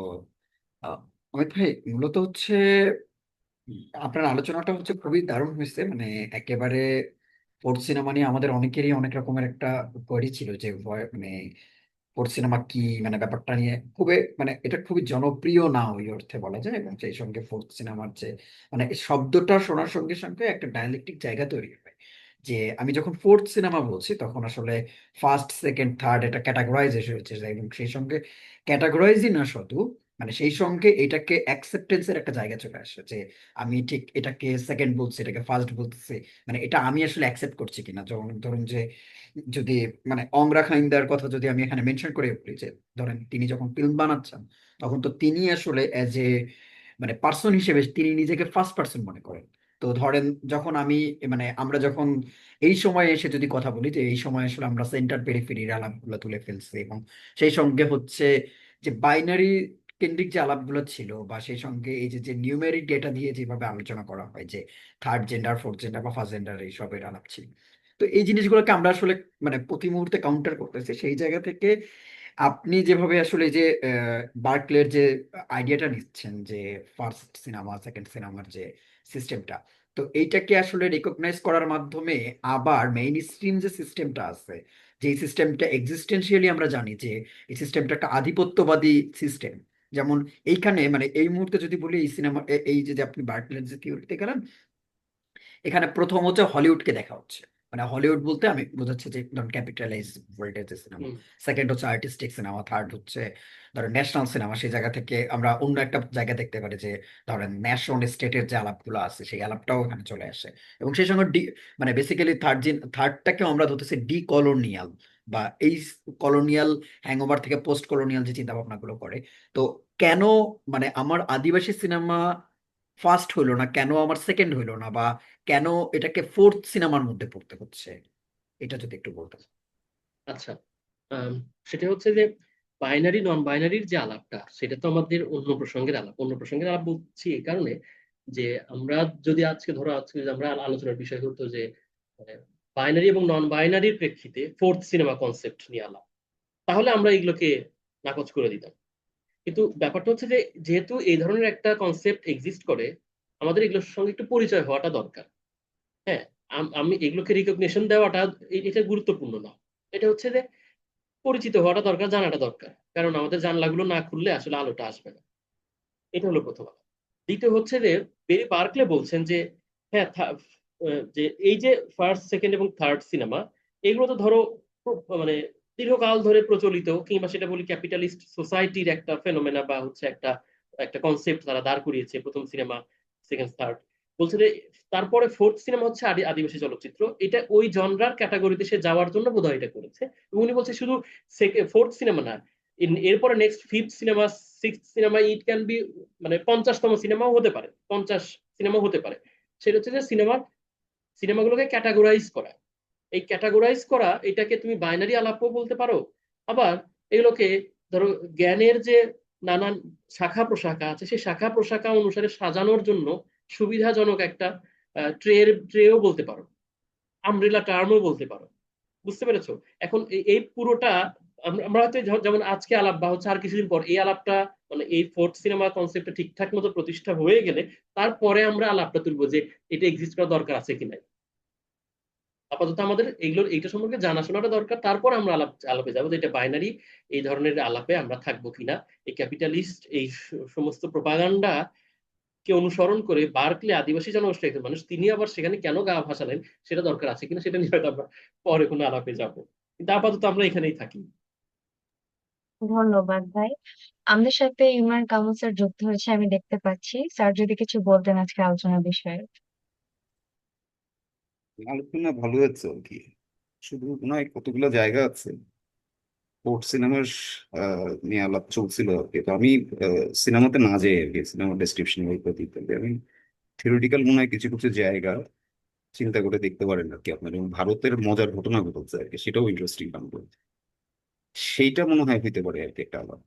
আহ, অমিত ভাই, মূলত হচ্ছে আপনার আলোচনাটা হচ্ছে খুবই দারুণ হয়েছে। মানে একেবারে ফোর্থ সিনেমা নিয়ে আমাদের অনেকেরই অনেক রকমের একটা কোয়ারি ছিল যে মানে ফোর্থ সিনেমা কি, মানে ব্যাপারটা নিয়ে খুবই, মানে এটা খুবই জনপ্রিয় না ওই অর্থে বলা যায়। এবং সেই সঙ্গে ফোর্থ সিনেমার যে মানে এই শব্দটা শোনার সঙ্গে সঙ্গে একটা ডায়ালেকটিক জায়গা তৈরি হয় যে আমি যখন ফোর্থ সিনেমা বলছি তখন আসলে ফার্স্ট সেকেন্ড থার্ড এটা ক্যাটাগরাইজ হয়েছে। এবং সেই সঙ্গে ক্যাটাগরাইজই না শুধু, মানে সেই সঙ্গে এটাকে অ্যাকসেপ্টেন্সের একটা জায়গা চলে আসে যে আমি ঠিক এটাকে সেকেন্ড বলছি, এটাকে ফার্স্ট বলতেছি, মানে এটা আমি আসলে অ্যাকসেপ্ট করছি কিনা। যেমন ধরুন যে যদি মানে অংরা খাইন্দার কথা যদি আমি এখানে মেনশন করে বলি, যে ধরেন তিনি যখন ফিল্ম বানাচ্ছেন তখন তো তিনি আসলে এজ এ মানে পার্সন হিসেবে তিনি নিজেকে ফার্স্ট পার্সন মনে করেন। তো ধরেন যখন আমি মানে আমরা যখন এই সময়ে এসে যদি কথা বলি, যে এই সময় আসলে আমরা সেন্টার পেরিফেরির আলাপগুলো তুলে ফেলছি, এবং সেই সঙ্গে হচ্ছে যে বাইনারি কেন্দ্রিক যে আলাপগুলো ছিল, বা সেই সঙ্গে এই যে যে নিউমেরিক ডেটা দিয়ে যেভাবে আলোচনা করা হয় যে থার্ড জেন্ডার ফোর্থ জেন্ডার বা ফার্স্ট জেন্ডার এইসবের আলাপ ছিল। তো এই জিনিসগুলোকে আমরা আসলে মানে প্রতি মুহূর্তে কাউন্টার করতেছি। সেই জায়গা থেকে আপনি যেভাবে আসলে যে বার্কলের যে আইডিয়াটা নিচ্ছেন যে ফার্স্ট সিনেমা সেকেন্ড সিনেমার যে সিস্টেমটা, তো এইটাকে আসলে রিকগনাইজ করার মাধ্যমে আবার মেইন স্ট্রিম যে সিস্টেমটা আছে, যে সিস্টেমটা এক্সিস্টেন্সিয়ালি আমরা জানি যে এই সিস্টেমটা একটা আধিপত্যবাদী সিস্টেম, যেমন এইখানে মানে এই মুহূর্তে যদি বলি এই সিনেমা, এই যে যে আপনি বার্টলেট যে থিওরিতে গেলেন, এখানে প্রথম হচ্ছে হলিউডকে দেখা হচ্ছে, মানে হলিউড বলতে আমি বোঝাচ্ছি যে ধরেন ক্যাপিটালাইজ ওয়ার্ল্ডের যে সিনেমা। হুম, সেকেন্ড হচ্ছে আর্টিস্টিক সিনেমা, থার্ড হচ্ছে ধরেন ন্যাশনাল সিনেমা। সেই জায়গা থেকে আমরা অন্য একটা জায়গা দেখতে পারি যে ধরেন ন্যাশনাল স্টেটের যে আলাপগুলো আছে সেই আলাপটাও এখানে চলে আসে। এবং সেই সঙ্গে মানে বেসিক্যালি থার্ডটাকে আমরা ধরতেছি ডি কলোনিয়াল, বা এই কলোনিয়াল হ্যাংওভার থেকে পোস্ট কলোনিয়াল যে চিন্তা ভাবনাগুলো করে। তো কেন মানে আমার আদিবাসী সিনেমা ফার্স্ট হইলো না, কেন আমার সেকেন্ড হইলো না, বা কেন এটাকে ফোর্থ সিনেমার মধ্যে পড়তে হচ্ছে, এটা যদি একটু বলতেন। আচ্ছা। আম, সেটা হচ্ছে যে বাইনারি নন বাইনারির যে আলাপটা, সেটা তো আমাদের অন্য প্রসঙ্গের আলাপ। অন্য প্রসঙ্গের আলাপ বলছি এই কারণে যে আমরা যদি আজকে যদি আমরা আলোচনার বিষয় হতো যে বাইনারি এবং নন বাইনারির প্রেক্ষিতে ফোর্থ সিনেমা কনসেপ্ট নিয়ে আলাপ, তাহলে আমরা এগুলোকে নাকচ করে দিতাম। কিন্তু ব্যাপারটা হচ্ছে যে যেহেতু এই ধরনের একটা কনসেপ্ট এক্সিস্ট করে, আমাদের এগুলোর সঙ্গে একটু পরিচয় হওয়াটা দরকার। হ্যাঁ, আমি এগুলোকে রিকগনিশন দেওয়াটা এটা গুরুত্বপূর্ণ না। এটা হচ্ছে যে পরিচিত হওয়াটা দরকার, জানাটা দরকার, কারণ আমাদের জানলাগুলো না খুললে আসলে আলোটা আসবে না। এটা হলো প্রথম কথা। দ্বিতীয় হচ্ছে যে বেরি বার্কলে বলছেন যে হ্যাঁ, যে এই যে ফার্স্ট সেকেন্ড এবং থার্ড সিনেমা, এগুলো তো ধরো মানে দীর্ঘকাল ধরে প্রচলিত, কিংবা সেটা বলি ক্যাপিটালিস্ট সোসাইটির একটা ফেনোমেনা, বা হচ্ছে একটা একটা কনসেপ্ট তারা দাঁড় করিয়েছে প্রথম সিনেমা, সেকেন্ড, থার্ড। বলছে যে তারপরে ফোর্থ সিনেমা হচ্ছে আদিবাসী চলচ্চিত্র, এটা ওই জনরার ক্যাটাগরিতে সে যাওয়ার জন্য বোধহয় এটা করেছে। এবং উনি বলছে শুধু ফোর্থ সিনেমা না, এরপরে next fifth cinema, sixth cinema, it can be মানে 50তম সিনেমাও হতে পারে, 50 সিনেমা হতে পারে। সেটা হচ্ছে যে সিনেমাগুলোকে ক্যাটাগরাইজ করা। এই ক্যাটাগরাইজ করা, এটাকে তুমি বাইনারি আলাপও বলতে পারো। আবার এগুলোকে ধরো জ্ঞানের যে নানান শাখা প্রশাখা আছে, সেই শাখা প্রশাখা অনুসারে সাজানোর জন্য সুবিধাজনক একটা ট্রেও বলতে পারো, আমব্রেলা টার্মও বলতে পারো। বুঝতে পেরেছো? এখন এই পুরোটা আমরা হয়তো যেমন আজকে আলাপ বা হচ্ছে আর কিছুদিন পর এই আলাপটা মানে এই ফোর্থ সিনেমা কনসেপ্টটা ঠিকঠাক মতো প্রতিষ্ঠা হয়ে গেলে তারপরে আমরা আলাপটা তুলবো যে এটা এক্সিস্ট করা দরকার আছে কিনা। আপাতত আমাদের এইটা সম্পর্কে জানাশোনাটা দরকার, তারপর আমরা আলাপে যাবো যে এটা বাইনারি, এই ধরনের আলাপে আমরা থাকবো কিনা। এই ক্যাপিটালিস্ট এই সমস্ত প্রপাগান্ডা কে অনুসরণ করে বার্কলে আদিবাসী জনগোষ্ঠীর একজন মানুষ, তিনি আবার সেখানে কেন গা ভাসালেন, সেটা দরকার আছে কিনা, সেটা নিয়ে হয়তো আমরা পরে কোনো আলাপে যাবো। কিন্তু আপাতত আমরা এখানেই থাকি। ধন্যবাদ ভাই। আমাদের সাথে ইমরান কামাল স্যার যুক্ত হয়েছে, আমি দেখতে পাচ্ছি। স্যার যদি কিছু বলতেন আজকে আলোচনার বিষয়ে। আলোচনা ভালো হচ্ছে আর কি। শুধু মনে হয় কতগুলো জায়গা আছে স্পোর্টস সিনেমার নিয়ে আলাপ চলছিল আর কি। তো আমি সিনেমাতে না যাই আর কি, সিনেমার ডেসক্রিপশন বই প্রতি আমি থিওরিটিক্যাল মনে হয় কিছু কিছু জায়গা চিন্তা করে দেখতে পারেন আর কি আপনার। যেমন ভারতের মজার ঘটনা ঘটছে আর কি, সেটাও ইন্টারেস্টিং লাগবে। সেইটা মনে হয় হইতে পারে আর কি একটা আলাপ।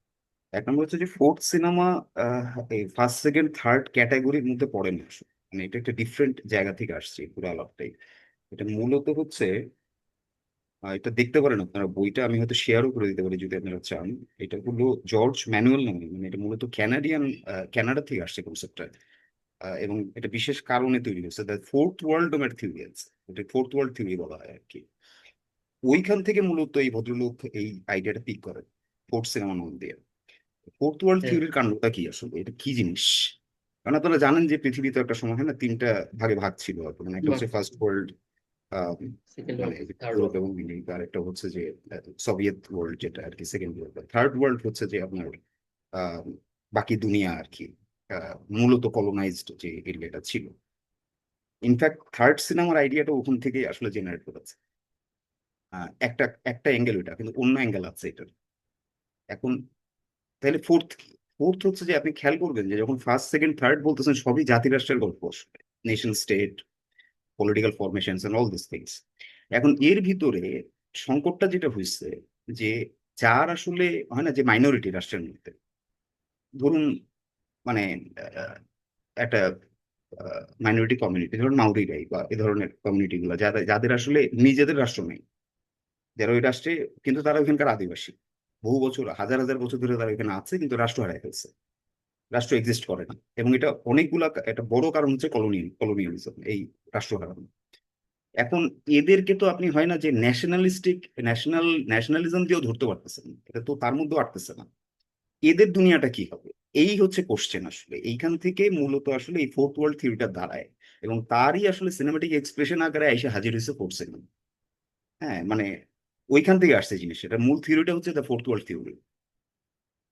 এক নম্বর হচ্ছে যে ফোর্থ সিনেমা এই ফার্স্ট সেকেন্ড থার্ড ক্যাটাগরির মধ্যে পড়ে না আসলে। মানে এটা একটা ডিফারেন্ট জায়গা থেকে আসছে এই পুরো আলাপটাই। এটা মূলত হচ্ছে এটা দেখতে পারেন আপনারা, বইটা আমি হয়তো শেয়ারও করে দিতে পারি যদি আপনারা চান। এটা হলো জর্জ ম্যানুয়াল নামে, মানে এটা মূলত কানাডা থেকে আসছে কনসেপ্টটা। এবং এটা বিশেষ কারণে তৈরি হয়েছে, দ্য ফোর্থ ওয়ার্ল্ড ডোমের থিওরি আছে, এটা ফোর্থ ওয়ার্ল্ড থিওরি বলা হয় আর কি। ওইখান থেকে মূলত এই ভদ্রলোক এই আইডিয়াটা পিক করেন ফোর্থ সিনেমা নাম দিয়ে। ফোর্থ ওয়ার্ল্ড হ্যাঁ, থিওরির কাণ্ডটা কি আসলে, এটা কি জিনিস? কারণ আপনারা জানেন যে পৃথিবীতে একটা সময় হয় না, তিনটা ভাগে ভাগ ছিল আর কি। মানে একটা হচ্ছে ফার্স্ট ওয়ার্ল্ড, সেকেন্ড মানে ওয়ার্ল্ড, থার্ড ইউরোপ ওয়ার্ল্ড। এবং আমেরিকা, আর একটা হচ্ছে যে সোভিয়েত ওয়ার্ল্ড যেটা আর কি সেকেন্ড ওয়ার্ল্ড। থার্ড ওয়ার্ল্ড হচ্ছে যে আপনার আহ, বাকি দুনিয়া আর কি, মূলত কলোনাইজড যে এরিয়াটা ছিল। ইনফ্যাক্ট থার্ড সিনেমার আইডিয়াটা ওখান থেকেই আসলে জেনারেট করেছে। একটা একটা অ্যাঙ্গেল ওইটা, কিন্তু অন্য অ্যাঙ্গেল আছে এটার। এখন তাহলে ফোর্থ কি? ফোর্থ হচ্ছে যে আপনি খেয়াল করবেন যে যখন ফার্স্ট সেকেন্ড থার্ড বলতেছেন সবই জাতি রাষ্ট্রের গল্প আসলে, nation state, political formations and all this things. এখন এর ভিতরে সংকটটা যেটা হয়েছে যে যার আসলে হয় না যে মাইনরিটি রাষ্ট্রের মধ্যে, ধরুন মানে আহ, একটা মাইনরিটি কমিউনিটি, ধরুন মাউরিরাই বা এ ধরনের কমিউনিটি গুলো, যাদের যাদের আসলে নিজেদের রাষ্ট্র নেই, যারা ওই রাষ্ট্রে, কিন্তু তারা ওইখানকার আদিবাসী, বহু বছর হাজার হাজার বছর ধরে তারা এখানে আছে, কিন্তু রাষ্ট্র হারায় ফেলছে, রাষ্ট্র এক্সিস্ট করে না। এবং এটা অনেকগুলা, একটা বড় কারণ হচ্ছে কলোনিয়ালিজম, এই রাষ্ট্র হারানো। এখন এদেরকে তো আপনি হয় না যে ন্যাশনালিজম দিয়েও ধরতে পারতেছেন, এটা তো তার মধ্যেও আটতেছে না। এদের দুনিয়াটা কি হবে, এই হচ্ছে কোশ্চেন। আসলে এইখান থেকে মূলত আসলে এই ফোর্থ ওয়ার্ল্ড থিওরিটা দাঁড়ায়, এবং তারই আসলে সিনেমাটিক এক্সপ্রেশন আকারে এসে হাজির হয়েছে ফোর্থ সিনেমা। হ্যাঁ, মানে ওইখান থেকে আসছে জিনিস, এটা মূল থিওরিটা হচ্ছে দ্য ফোর্থ ওয়ার্ল্ড থিওরি।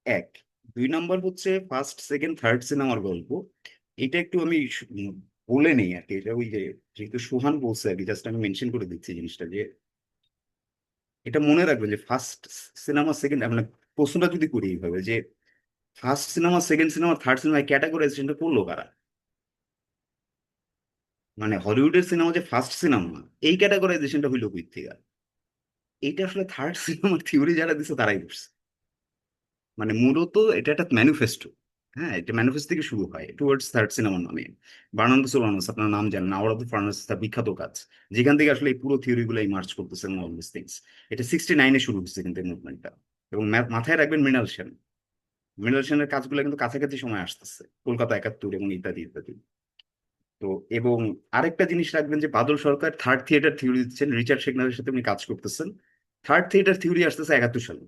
এক, দুই নাম্বার হচ্ছে ফার্স্ট সেকেন্ড থার্ড সিনেমার গল্প। এটা একটু আমি বলে নেই আর কি। এটা ওই যে, যেহেতু সুহান বলছে আর কি, জাস্ট আমি মেনশন করে দিচ্ছি জিনিসটা, যে এটা মনে রাখবেন যে ফার্স্ট সিনেমা সেকেন্ড, মানে প্রশ্নটা যদি করি এইভাবে যে first cinema second cinema third cinema ক্যাটাগরাইজেশনটা করলো কারা? মানে হলিউডের সিনেমা যে ফার্স্ট সিনেমা, এই ক্যাটাগরাইজেশনটা হইলো কই থেকে? এইটা আসলে থার্ড সিনেমার থিওরি যারা দিচ্ছে তারাই করছে। মানে মূলত এটা একটা ম্যানিফেস্টো। হ্যাঁ, এটা ম্যানিফেস্টো থেকে শুরু হয় টুয়ার্ডস থার্ড সিনেমার নামে। বার্নার্ডো সোলানাস, আপনার নাম জানেন, আওয়ার অফ দ্য ফার্নাস, তার বিখ্যাত কাজ, যেখান থেকে আসলে এই পুরো থিওরি গুলো ইমার্জ করতেছে অল দিস থিংস। এটা 69-এ শুরু হচ্ছে কিন্তু মুভমেন্টটা। এবং মাথায় রাখবেন মৃণাল সেন, মৃণাল সেনের কাজগুলো কিন্তু কাছাকাছি সময় আসতেছে, কলকাতা 71 এবং ইত্যাদি ইত্যাদি। তো এবং আরেকটা জিনিস রাখবেন যে বাদল সরকার থার্ড থিয়েটার থিওরি দিচ্ছেন, রিচার্ড শেখনারের সাথে উনি কাজ করতেছেন। থার্ড থিয়েটার থিওরি আসতেছে 71 সালে,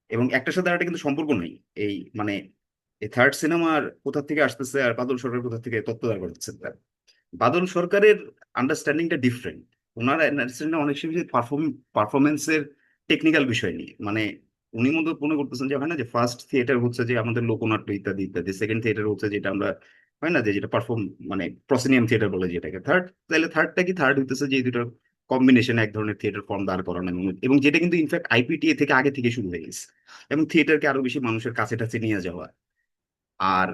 এবং একটার সাথে আরেকটা কিন্তু সম্পর্ক নেই। এই মানে এই থার্ড সিনেমার কোথা থেকে আসতেছে আর বাদল সরকার কোথা থেকে তত্ত্ব দাঁড় করতেছেন তার। বাদল সরকারের আন্ডারস্ট্যান্ডিংটা ডিফারেন্ট। ওনার আন্ডারস্ট্যান্ডিং অনেক বেশি পারফরমেন্সের টেকনিক্যাল বিষয় নিয়ে। মানে উনি মনে মনে করতেছেন যে হয় না যে ফার্স্ট থিয়েটার হচ্ছে যে আমাদের লোকনাট্য ইত্যাদি ইত্যাদি, সেকেন্ড থিয়েটার হচ্ছে যেটা আমরা হয় না যে যেটা পারফর্ম, মানে প্রসিনিয়াম থিয়েটার বলে যেটাকে, থার্ড, তাহলে থার্ডটা কি, থার্ড হইতেছে যে এই দুটোর কম্বিনেশন এক ধরনের থিয়েটার ফর্ম দাঁড় করানো, এবং যেটা কিন্তু ইনফ্যাক্ট আইপিটিএ থেকে আগে থেকে শুরু হয়ে গেছে, এবং থিয়েটারকে আরো বেশি মানুষের কাছে টাছে নিয়ে যাওয়া। আর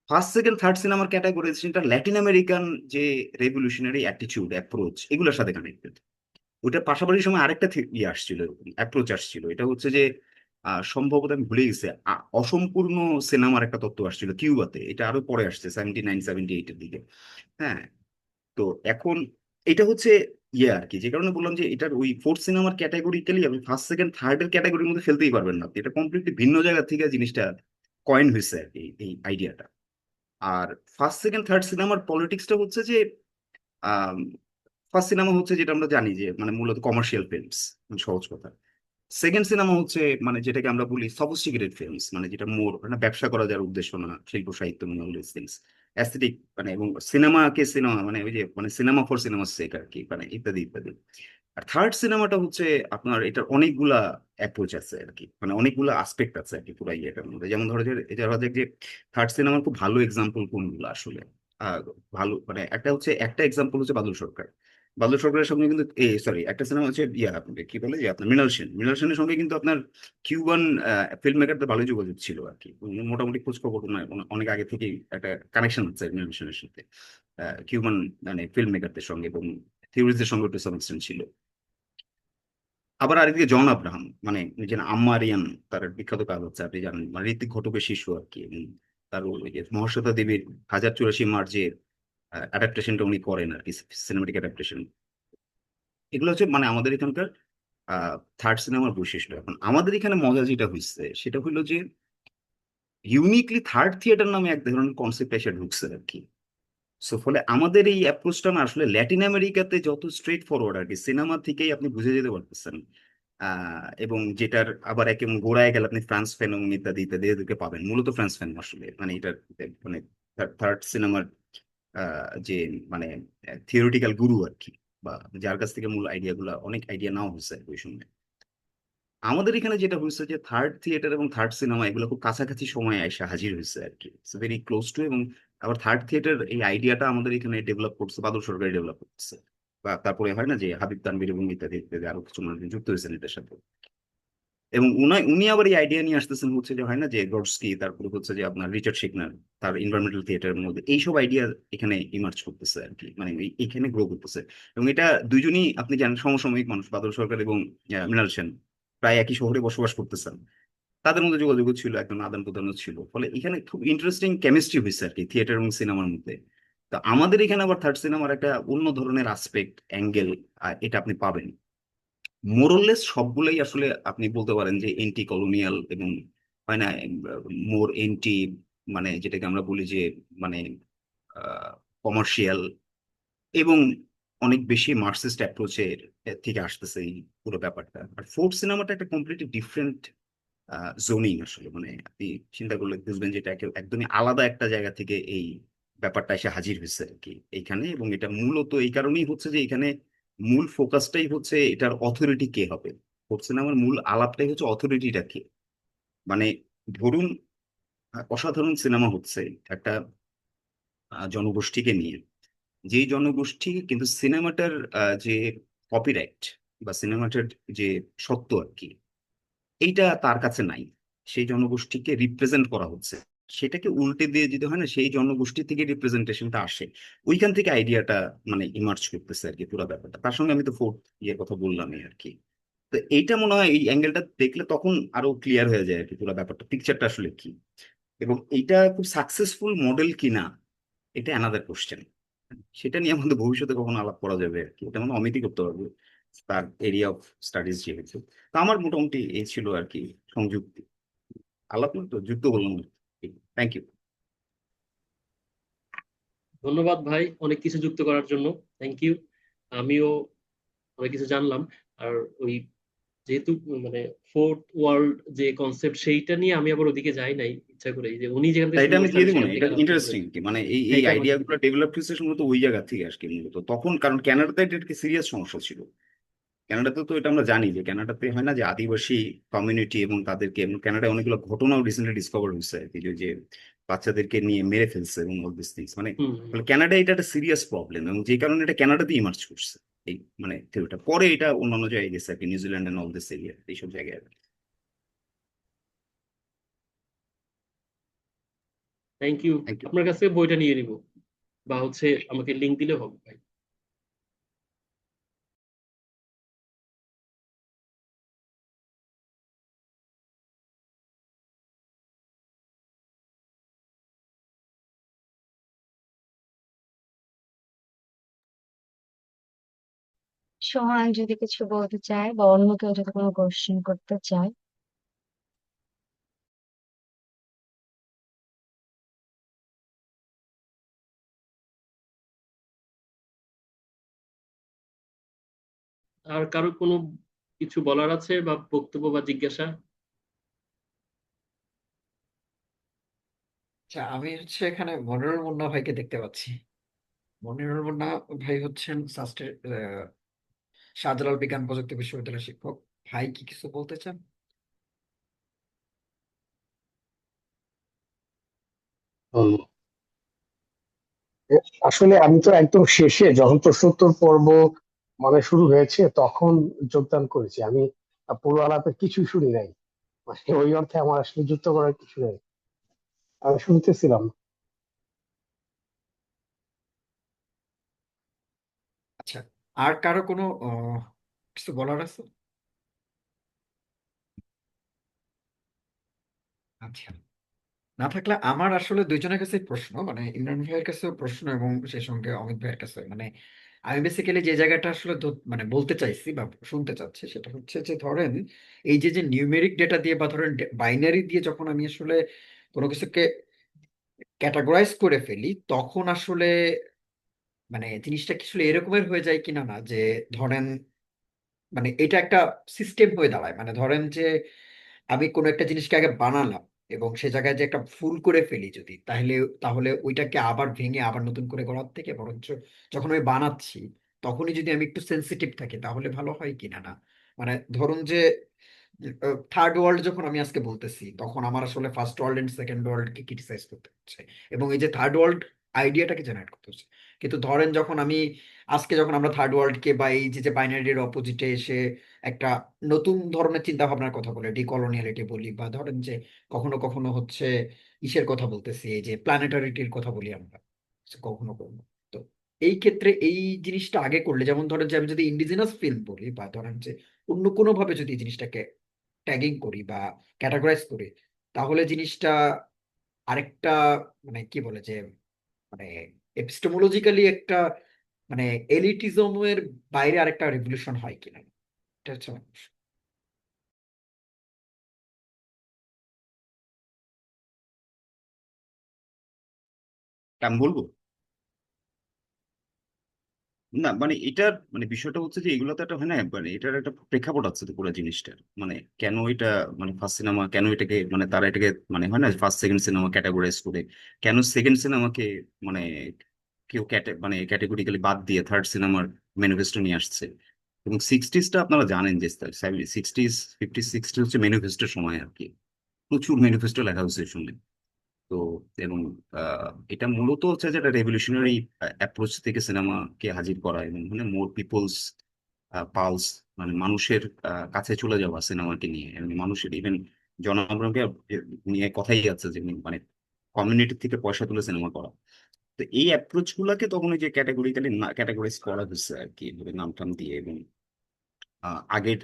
ফার্স্ট সেকেন্ড থার্ড সিনেমার ক্যাটাগরাইজেশনটা ল্যাটিন আমেরিকান যে রেভলিউশনারি অ্যাটিটিউড অ্যাপ্রোচ এগুলোর সাথে কানেক্টেড। ওটার পাশাপাশি সময় আরেকটা ইয়ে আসছিল, অ্যাপ্রোচ আসছিল, এটা হচ্ছে যে সম্ভবত আমি ভুলে গেছি, অসম্পূর্ণ সিনেমার একটা তত্ত্ব আসছিল কিউবাতে, এটা আরো পরে আসছে 79-78-এর দিকে। হ্যাঁ, তো এখন এটা হচ্ছে ইয়ে আর কি, যে কারণে বললাম যে এটার ওই ফোর্থ সিনেমার ক্যাটাগরিক্যালি আপনি ফার্স্ট সেকেন্ড থার্ড এর ক্যাটাগরির মধ্যে ফেলতেই পারবেন না আপনি। এটা কমপ্লিটলি ভিন্ন জায়গা থেকে জিনিসটা কয়েন হয়েছে আর কি, এই আইডিয়াটা। আর ফার্স্ট সেকেন্ড থার্ড সিনেমার পলিটিক্সটা হচ্ছে যে ফার্স্ট সিনেমা হচ্ছে যেটা আমরা জানি যে মানে মূলত কমার্শিয়াল ফিল্মস, সহজ কথা। সেকেন্ড সিনেমা হচ্ছে মানে যেটাকে আমরা বলি সফিস্টিকেটেড ফিল্মস, মানে যেটা মোর মানে ব্যবসা করা যার উদ্দেশ্য না, শিল্প সাহিত্য মানে অল দিস থিংস, অ্যাস্থেটিক, মানে এবং সিনেমাকে সিনেমা মানে ওই যে মানে সিনেমা ফর সিনেমার সেক আর কি, মানে ইত্যাদি ইত্যাদি। আর থার্ড সিনেমাটা হচ্ছে আপনার এটার অনেকগুলা অ্যাপ্রোচ আছে আর কি, মানে অনেকগুলো আসপেক্ট আছে আর কি পুরো ইয়েটার মধ্যে। যেমন ধরো যে এটা ধরা যাক যে থার্ড সিনেমার খুব ভালো এক্সাম্পল কোনগুলো আসলে। আহ, ভালো মানে একটা হচ্ছে, একটা এক্সাম্পল হচ্ছে বাদল সরকার। বাদল সরকারের সঙ্গে কিন্তু সরি, একটা সিনেমা হচ্ছে ইয়া কি বলে যে আপনার মৃণাল সেন, মৃণাল সেনের সঙ্গে কিন্তু আপনার কিউবান ফিল্ম মেকারদের ভালো যোগাযোগ ছিল আর কি। মোটামুটি খোঁজ খবর অনেক আগে থেকেই একটা কানেকশন আছে মৃণাল সেনের সাথে কিউবান মানে ফিল্ম মেকারদের সঙ্গে, এবং থিওরিজদের সঙ্গে টু সাম এক্সটেন্ট ছিল। আবার আরেকদিকে জন আব্রাহাম, মানে যে আম্মারিয়ান, তার বিখ্যাত কাজ হচ্ছে আপনি জানেন, মানে ঋত্বিক ঘটকের শিশু আর কি, এবং তার ওই যে মহাশ্বেতা দেবীর 1084 মার যে অ্যাডাপ্টেশনটা উনি করেন আর কি, সিনেমাটিক অ্যাডাপ্টেশন। এগুলো হচ্ছে মানে আমাদের এখানকার থার্ড সিনেমার বৈশিষ্ট্য। এখন আমাদের এখানে মজা যেটা হচ্ছে সেটা হলো যে ইউনিকলি থার্ড থিয়েটার নামে এক ধরনের কনসেপ্ট এসে ঢুকছে আর কি। সো ফলে আমাদের এই অ্যাপ্রোচটা না আসলে ল্যাটিন আমেরিকাতে যত স্ট্রেট ফরওয়ার্ড আর কি, সিনেমা থেকেই আপনি বুঝে যেতে পারতেছেন। এবং যেটার আবার একেবারে গোড়ায় গেলে আপনি ফ্রান্স ফ্যানং ইত্যাদি ইত্যাদি এদেরকে পাবেন, মূলত ফ্রান্স ফ্যান আসলে মানে এটার মানে থার্ড সিনেমার যে মানে থিওরিটিক্যাল গুরু আর কি, বা যার কাছ থেকে মূল আইডিয়া গুলা, অনেক আইডিয়া নাও হয়েছে ওই সময়। আমাদের এখানে যেটা হয়েছে যে থার্ড থিয়েটার এবং থার্ড সিনেমা এগুলো খুব কাছাকাছি সময়ে এসে হাজির হয়েছে আর কি, ইটস ভেরি ক্লোজ টু। এবং আবার থার্ড থিয়েটার এই আইডিয়াটা আমাদের এখানে ডেভেলপ করছে বাদল সরকার, ডেভেলপ করছে। বা তারপরে হয় না যে হাবিব তানভীর এবং ইত্যাদি ইত্যাদি আরো কিছু মানুষ যুক্ত হয়েছেন এটার সাথে। এবং উনি আবার এই আইডিয়া নিয়ে আসতেছেন হচ্ছে যে হয় না যে গডস্কি, তারপরে হচ্ছে যে আপনার রিচার্ড শেকনার, তার এনভায়রনমেন্টাল থিয়েটারের মধ্যে এইসব আইডিয়া এখানে ইমার্জ করতেছে আর কি, মানে এইখানে গ্রো করতেছে। এবং এটা দুইজনই আপনি জানেন সমসাময়িক মানুষ, বাদল সরকার এবং মৃণাল সেন প্রায় একই শহরে বসবাস করতেছেন। তাদের মধ্যে যোগাযোগ ছিল, একদম আদান প্রদানও ছিল, ফলে এখানে খুব ইন্টারেস্টিং কেমিস্ট্রি হয়েছে আর কি থিয়েটার এবং সিনেমার মধ্যে। তো আমাদের এখানে আবার থার্ড সিনেমার একটা অন্য ধরনের আসপেক্ট অ্যাঙ্গেল এটা আপনি পাবেন। মোরলেস সবগুলোই আসলে আপনি বলতে পারেন যে এন্টি কলোনিয়াল, এবং হয় না মোর এন্টি, মানে যেটাকে আমরা বলি যে মানে কমার্শিয়াল, এবং অনেক বেশি মার্কসিস্ট অ্যাপ্রোচের থেকে আসতেছে এই পুরো ব্যাপারটা। আর ফোর্থ সিনেমাটা একটা কমপ্লিটলি ডিফারেন্ট জোনিং আসলে, মানে আপনি চিন্তা করলে বুঝবেন যে এটা একদমই আলাদা একটা জায়গা থেকে এই ব্যাপারটা এসে হাজির হয়েছে আর কি এইখানে। এবং এটা মূলত এই কারণেই হচ্ছে যে এখানে মূল ফোকাসটাই হচ্ছে এটার অথরিটি কে হবে। সিনেমার মূল আলাপটাই হচ্ছে অথরিটিটা কে। মানে ধরুন, অসাধারণ সিনেমা হচ্ছে একটা জনগোষ্ঠীকে নিয়ে, যেই জনগোষ্ঠী কিন্তু সিনেমাটার যে কপিরাইট বা সিনেমাটার যে সত্য আর কি, এইটা তার কাছে নাই। সেই জনগোষ্ঠীকে রিপ্রেজেন্ট করা হচ্ছে, সেটাকে উল্টে দিয়ে যদি হয় না, সেই জনগোষ্ঠী থেকে রিপ্রেজেন্টেশনটা আসে, ওইখান থেকে আইডিয়াটা মানে ইমার্জ করতেছে আর কি পুরো ব্যাপারটা। তার সঙ্গে আমি তো ফোর্থ ইয়ের কথা বললামই আর কি। তো এইটা মনে হয় এই অ্যাঙ্গেলটা দেখলে তখন আরো ক্লিয়ার হয়ে যায় আর কি পুরো ব্যাপারটা, পিকচারটা আসলে কি। এবং এইটা খুব সাকসেসফুল মডেল কিনা এটা অ্যানাদার কোশ্চেন। সেটা নিয়ে আমাদের ভবিষ্যতে কখনো আলাপ করা যাবে আর কি, এটা মানে অমিতই করতে পারবে, তার এরিয়া অফ স্টাডিজ যেহেতু। তো আমার মোটামুটি এই ছিল আর কি সংযুক্তি। আলাপ না তো যুক্ত বললাম আর কি। Thank you. ধন্যবাদ ভাই অনেক কিছু যুক্ত করার জন্য। Thank you. আমিও অনেক কিছু জানলাম। আর ওই যেহেতু মানে ফোর্থ ওয়ার্ল্ড যে কনসেপ্ট, সেইটা নিয়ে আমি আবার ওদিকে যাই নাই ইচ্ছা করে, এই যে উনি যেখান থেকে তাই এটা শুরু আমি করছেন দিয়ে আমি দেবো না, সেখান থেকে এটা আবার শুরু ইন্টারেস্টিং করেছি। কি মানে এই হ্যাঁ, এই এটা আমাকে আইডিয়া দিয়ে গুলো দিন। ডেভেলপ হয়েছে মূলত ওই জায়গা থেকে আজকে মূলত। তখন কারণ কানাডাতে এটা একটা সিরিয়াস সমস্যা ছিল। কানাডাতে তো এটা আমরা জানি যে কানাডাতে হয় না যে আদিবাসী কমিউনিটি এবং তাদেরকে, এবং কানাডায় অনেকগুলো ঘটনাও রিসেন্টলি ডিসকভার হয়েছে আর কি, যে বাচ্চাদেরকে নিয়ে মেরে ফেলছে এবং অল দিস থিংস মানে। হুম হুম। ফলে কানাডায় এটা একটা সিরিয়াস প্রবলেম, এবং যে কারণে এটা কানাডাতে ইমার্জ করছে এই মানে থিওরিটা। পরে এটা অন্যান্য জায়গায় গেছে আর কি, New Zealand and all this area, এইসব জায়গায় আর কি। Thank you. Thank you. আপনার কাছে বইটা নিয়ে নিব, বা হচ্ছে আমাকে লিংক দিলে হবে ভাই। সোহান যদি কিছু বলতে চায় বা অন্য কেউ যদি কোনো কোশ্চেন করতে চায়। আর কারো কোনো কিছু বলার আছে বা বক্তব্য বা জিজ্ঞাসা? আচ্ছা, আমি হচ্ছে এখানে মনিরুল মুন্না ভাইকে দেখতে পাচ্ছি। মনিরুল মুন্না ভাই হচ্ছেন শাহজালাল বিজ্ঞান প্রযুক্তি বিশ্ববিদ্যালয়ের শিক্ষক। ভাই কি কিছু বলতে চান? হুম, আসলে আমি তো একদম শেষে যখন প্রশ্নোত্তর পর্ব মানে শুরু হয়েছে তখন যোগদান করেছি আমি। পুরো আলাপের কিছু শুনি নাই, মানে ওই অর্থে আমার আসলে যুক্ত করার কিছু নেই, আমি শুনতেছিলাম। আচ্ছা, আর কারো কোনো কিছু বলার আছে? আচ্ছা, না থাকলে আমার আসলে দুইজনের কাছে প্রশ্ন, মানে ইমরান ভাইয়ের কাছেও প্রশ্ন এবং সেই সঙ্গে অমিত ভাইয়ের কাছে। মানে আমি বেসিক্যালি যে জায়গাটা আসলে মানে বলতে চাইছি বা শুনতে চাচ্ছি সেটা হচ্ছে যে ধরেন এই যে যে নিউমেরিক ডেটা দিয়ে বা ধরেন বাইনারি দিয়ে যখন আমি আসলে কোনো কিছুকে ক্যাটাগরাইজ করে ফেলি, তখন আসলে মানে জিনিসটা কি আসলে এরকমের হয়ে যায় কিনা, না যে ধরেন মানে এটা একটা সিস্টেম হয়ে দাঁড়ায়। মানে ধরেন যে আমি কোনো একটা জিনিসকে আগে বানালাম এবং সে জায়গায় যে একটা ভুল করে ফেলি যদি, তাহলে তাহলে ওইটাকে আবার ভেঙে আবার নতুন করে করার থেকে বরঞ্চ যখন আমি বানাচ্ছি তখনই যদি আমি একটু সেন্সিটিভ থাকি তাহলে ভালো হয় কিনা। না মানে ধরুন যে থার্ড ওয়ার্ল্ড যখন আমি আজকে বলতেছি তখন আমার আসলে first world and second world কে ক্রিটিসাইজ করতে হচ্ছে এবং এই যে থার্ড ওয়ার্ল্ড আইডিয়াটাকে জেনারেট করতে হচ্ছে। কিন্তু ধরেন যখন আমি আজকে যখন আমরা থার্ড ওয়ার্ল্ড কে বা এই যে যে বাইনারির অপোজিটে এসে একটা নতুন ধরনের চিন্তা ভাবনার কথা বলে ডিকলোনিয়ালিটি বলি, বা ধরেন যে কখনো কখনো হচ্ছে ইসের কথা বলতেছি, এই যে প্ল্যানেটারিটির কথা বলি আমরা কখনো কখনো। তো এই ক্ষেত্রে এই জিনিসটা আগে করলে, যেমন ধরেন যে আমি যদি ইন্ডিজিনাস ফিল্ম বলি বা ধরেন যে অন্য কোনো ভাবে যদি এই জিনিসটাকে ট্যাগিং করি বা ক্যাটাগরাইজ করি, তাহলে জিনিসটা আরেকটা মানে কি বলে যে মানে এপিস্টেমোলজিক্যালি একটা মানে এলিটিজমের বাইরে আরেকটা রেভলিউশন হয় কিনা, এটা হচ্ছে আমার প্রশ্ন। আমি বলবো, না মানে এটার মানে বিষয়টা হচ্ছে যে এগুলো তো একটা হয় না, মানে এটার একটা প্রেক্ষাপট আছে তো পুরো জিনিসটার, মানে কেন এটা মানে ফার্স্ট সিনেমা কেন এটাকে মানে তারা এটাকে মানে হয় না ফার্স্ট সেকেন্ড সিনেমা ক্যাটাগরাইজ করে, কেন সেকেন্ড সিনেমাকে মানে কেউ মানে ক্যাটেগরিক্যালি বাদ দিয়ে থার্ড সিনেমার ম্যানিফেস্টো নিয়ে আসছে। এবং সিক্সটিজটা আপনারা জানেন যে সিক্সটিজ 50 60 হচ্ছে ম্যানিফেস্টোর সময় আর কি, প্রচুর ম্যানিফেস্টো লেখা হয়েছে শুনলে। তো এবং এটা মূলত হচ্ছে যে একটা রেভলিউশনারি অ্যাপ্রোচ থেকে সিনেমাকে হাজির করা এবং মানে মোর পিপলস পালস, মানে মানুষের কাছে চলে যাওয়া সিনেমাকে নিয়ে, এবং মানুষের ইভেন জন আব্রাহামকে নিয়ে কথাই আছে যে মানে কমিউনিটি থেকে পয়সা তুলে সিনেমা করা। তো এই অ্যাপ্রোচ গুলাকে তখন ওই যে ক্যাটাগরিক্যালি ক্যাটাগরাইজ করা হচ্ছে আর কি, এভাবে নাম টাম দিয়ে। এবং আগের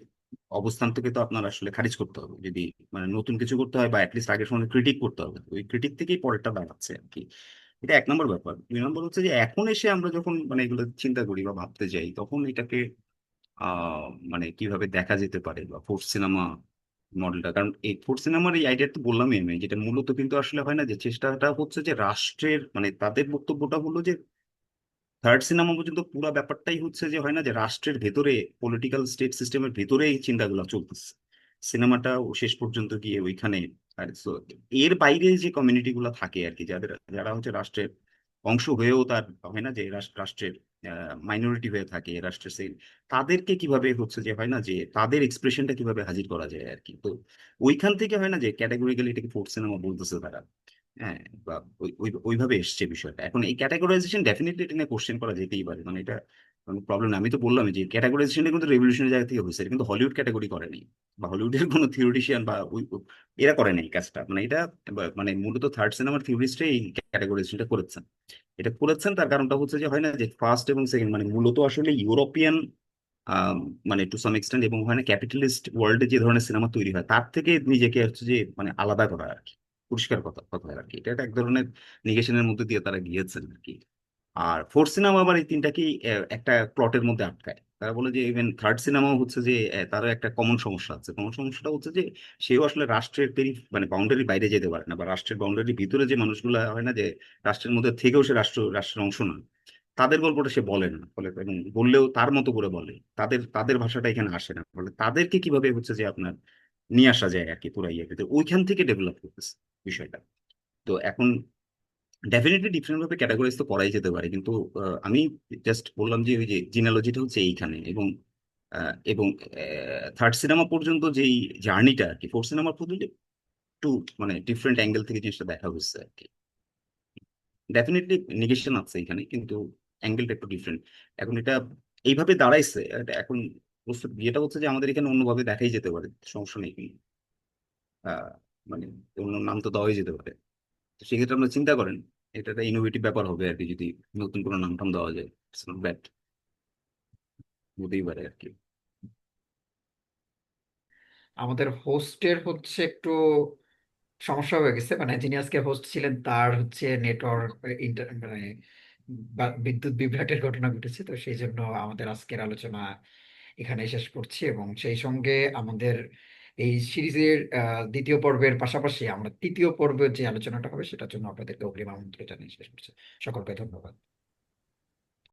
অবস্থান থেকে তো আপনার আসলে খারিজ করতে হবে যদি মানে নতুন কিছু করতে হয়, বা অ্যাটলিস্ট আগের সময় ক্রিটিক করতে হবে, ওই ক্রিটিক থেকেই পরেরটা দাঁড়াচ্ছে আর কি। এটা এক নম্বর ব্যাপার। দুই নম্বর হচ্ছে যে এখন এসে আমরা যখন মানে এগুলো চিন্তা করি বা ভাবতে যাই, তখন এটাকে মানে কিভাবে দেখা যেতে পারে বা ফোর্থ সিনেমা মডেলটা, কারণ এই ফোর্থ সিনেমার এই আইডিয়া তো বললামই আমি, যেটা মূলত কিন্তু আসলে হয় না, যে চেষ্টাটা হচ্ছে যে রাষ্ট্রের মানে তাদের বক্তব্যটা হলো যে থার্ড সিনেমা পর্যন্ত পুরো ব্যাপারটাই হচ্ছে যে হয় না যে রাষ্ট্রের ভেতরে পলিটিক্যাল স্টেট সিস্টেমের ভেতরে এই চিন্তাগুলো চলতেছে, সিনেমাটা শেষ পর্যন্ত গিয়ে ওইখানে। আর so এর বাইরে যে কমিউনিটি গুলো থাকে আর কি, যাদের যারা হচ্ছে রাষ্ট্রের অংশ হয়েও তার হয় না যে রাষ্ট্রের মাইনরিটি হয়ে থাকে রাষ্ট্রের সেই, তাদেরকে কিভাবে হচ্ছে যে হয় না যে তাদের এক্সপ্রেশনটা কিভাবে হাজির করা যায় আর কি। তো ওইখান থেকে হয় না যে ক্যাটাগরিক্যালি এটাকে ফোর্থ সিনেমা বলতেছে তারা। হ্যাঁ, বা ওইভাবে এসছে বিষয়টা। এখন এই ক্যাটাগরাইজেশন ডেফিনেটলি এটা নিয়ে কোশ্চেন করা যেতেই পারে, মানে এটা প্রবলেম না। আমি তো বললাম যে ক্যাটাগরাইজেশনটা কিন্তু রেভলিউশনের জায়গা থেকে হয়েছে, এটা কিন্তু হলিউড ক্যাটাগরি করেনি, বা হলিউডের কোনো থিওরিটিশিয়ান বা এরা করে নাই কাজটা, মানে এটা মানে মূলত থার্ড সিনেমার থিওরিস্টরা এই ক্যাটাগরাইজেশনটা করেছেন। এটা করেছেন তার কারণটা হচ্ছে যে হয় না যে ফার্স্ট এবং সেকেন্ড মানে মূলত আসলে ইউরোপিয়ান আহ, মানে টু সাম এক্সটেন্ট এবং ওখানে ক্যাপিটালিস্ট ওয়ার্ল্ডে যে ধরনের সিনেমা তৈরি হয় তার থেকে নিজেকে হচ্ছে যে মানে আলাদা করা আর কি, পরিষ্কার কথা কথা আর কি। এটা একটা এক ধরনের নিগেশনের মধ্যে দিয়ে তারা গিয়েছেন আর কি। আর ফোর্থ সিনেমা আবার এই তিনটাকেই একটা প্লটের মধ্যে আটকায়। তারা বলে যে ইভেন থার্ড সিনেমাও হচ্ছে যে তারও একটা কমন সমস্যা আছে। কমন সমস্যাটা হচ্ছে যে সেও আসলে রাষ্ট্রের মানে বাউন্ডারির বাইরে যেতে পারে না, বা রাষ্ট্রের বাউন্ডারির ভিতরে যে মানুষগুলো হয় না যে রাষ্ট্রের মধ্যে থেকেও সে রাষ্ট্রের অংশ না, তাদের গল্পটা সে বলে না ফলে, এবং বললেও তার মতো করে বলে, তাদের তাদের ভাষাটা এখানে আসে না, ফলে তাদেরকে কিভাবে হচ্ছে যে আপনার নিয়ে আসা যায় আর কি পুরো ইয়েকে। তো ওইখান থেকে ডেভেলপ করতেছে বিষয়টা। তো এখন ডেফিনেটলি ডিফারেন্ট ভাবে ক্যাটাগরাইজ তো করাই যেতে পারে, কিন্তু আমি জাস্ট বললাম যে ওই যে জিনোলজিটা হচ্ছে এইখানে। এবং এবং থার্ড সিনেমা পর্যন্ত যেই জার্নিটা আর কি ফোর্থ সিনেমা পর্যন্ত একটু মানে ডিফারেন্ট অ্যাঙ্গেল থেকে জিনিসটা দেখা হচ্ছে আর কি। ডেফিনেটলি নেগেশন আছে এখানে, কিন্তু অ্যাঙ্গেলটা একটু ডিফারেন্ট। এখন এটা এইভাবে দাঁড়াইছে এখন বিয়েটা হচ্ছে যে আমাদের এখানে অন্যভাবে দেখাই যেতে পারে, সমস্যা নেই কিন্তু আহ, মানে অন্য নাম তো দেওয়াই যেতে পারে। তো সেক্ষেত্রে আপনারা চিন্তা করেন, এটা একটা ইনোভেটিভ ব্যাপার হবে আর কি, যদি নতুন কোনো নাম টাম দেওয়া যায়। ইটস নট ব্যাড, হতেই পারে আর কি। আমাদের হোস্টের হচ্ছে একটু সমস্যা হয়ে গেছে, মানে যিনি আজকে হোস্ট ছিলেন তার হচ্ছে নেটওয়ার্ক মানে বিদ্যুৎ বিভ্রাটের ঘটনা ঘটেছে, তো সেই জন্য আমাদের আজকের আলোচনা এখানে শেষ করছি। এবং সেই সঙ্গে আমাদের এই সিরিজের দ্বিতীয় পর্বের পাশাপাশি আমরা তৃতীয় পর্বের যে আলোচনাটা হবে সেটার জন্য আপনাদেরকে অগ্রিম আমন্ত্রণ জানিয়ে শেষ করছি। সকলকে ধন্যবাদ।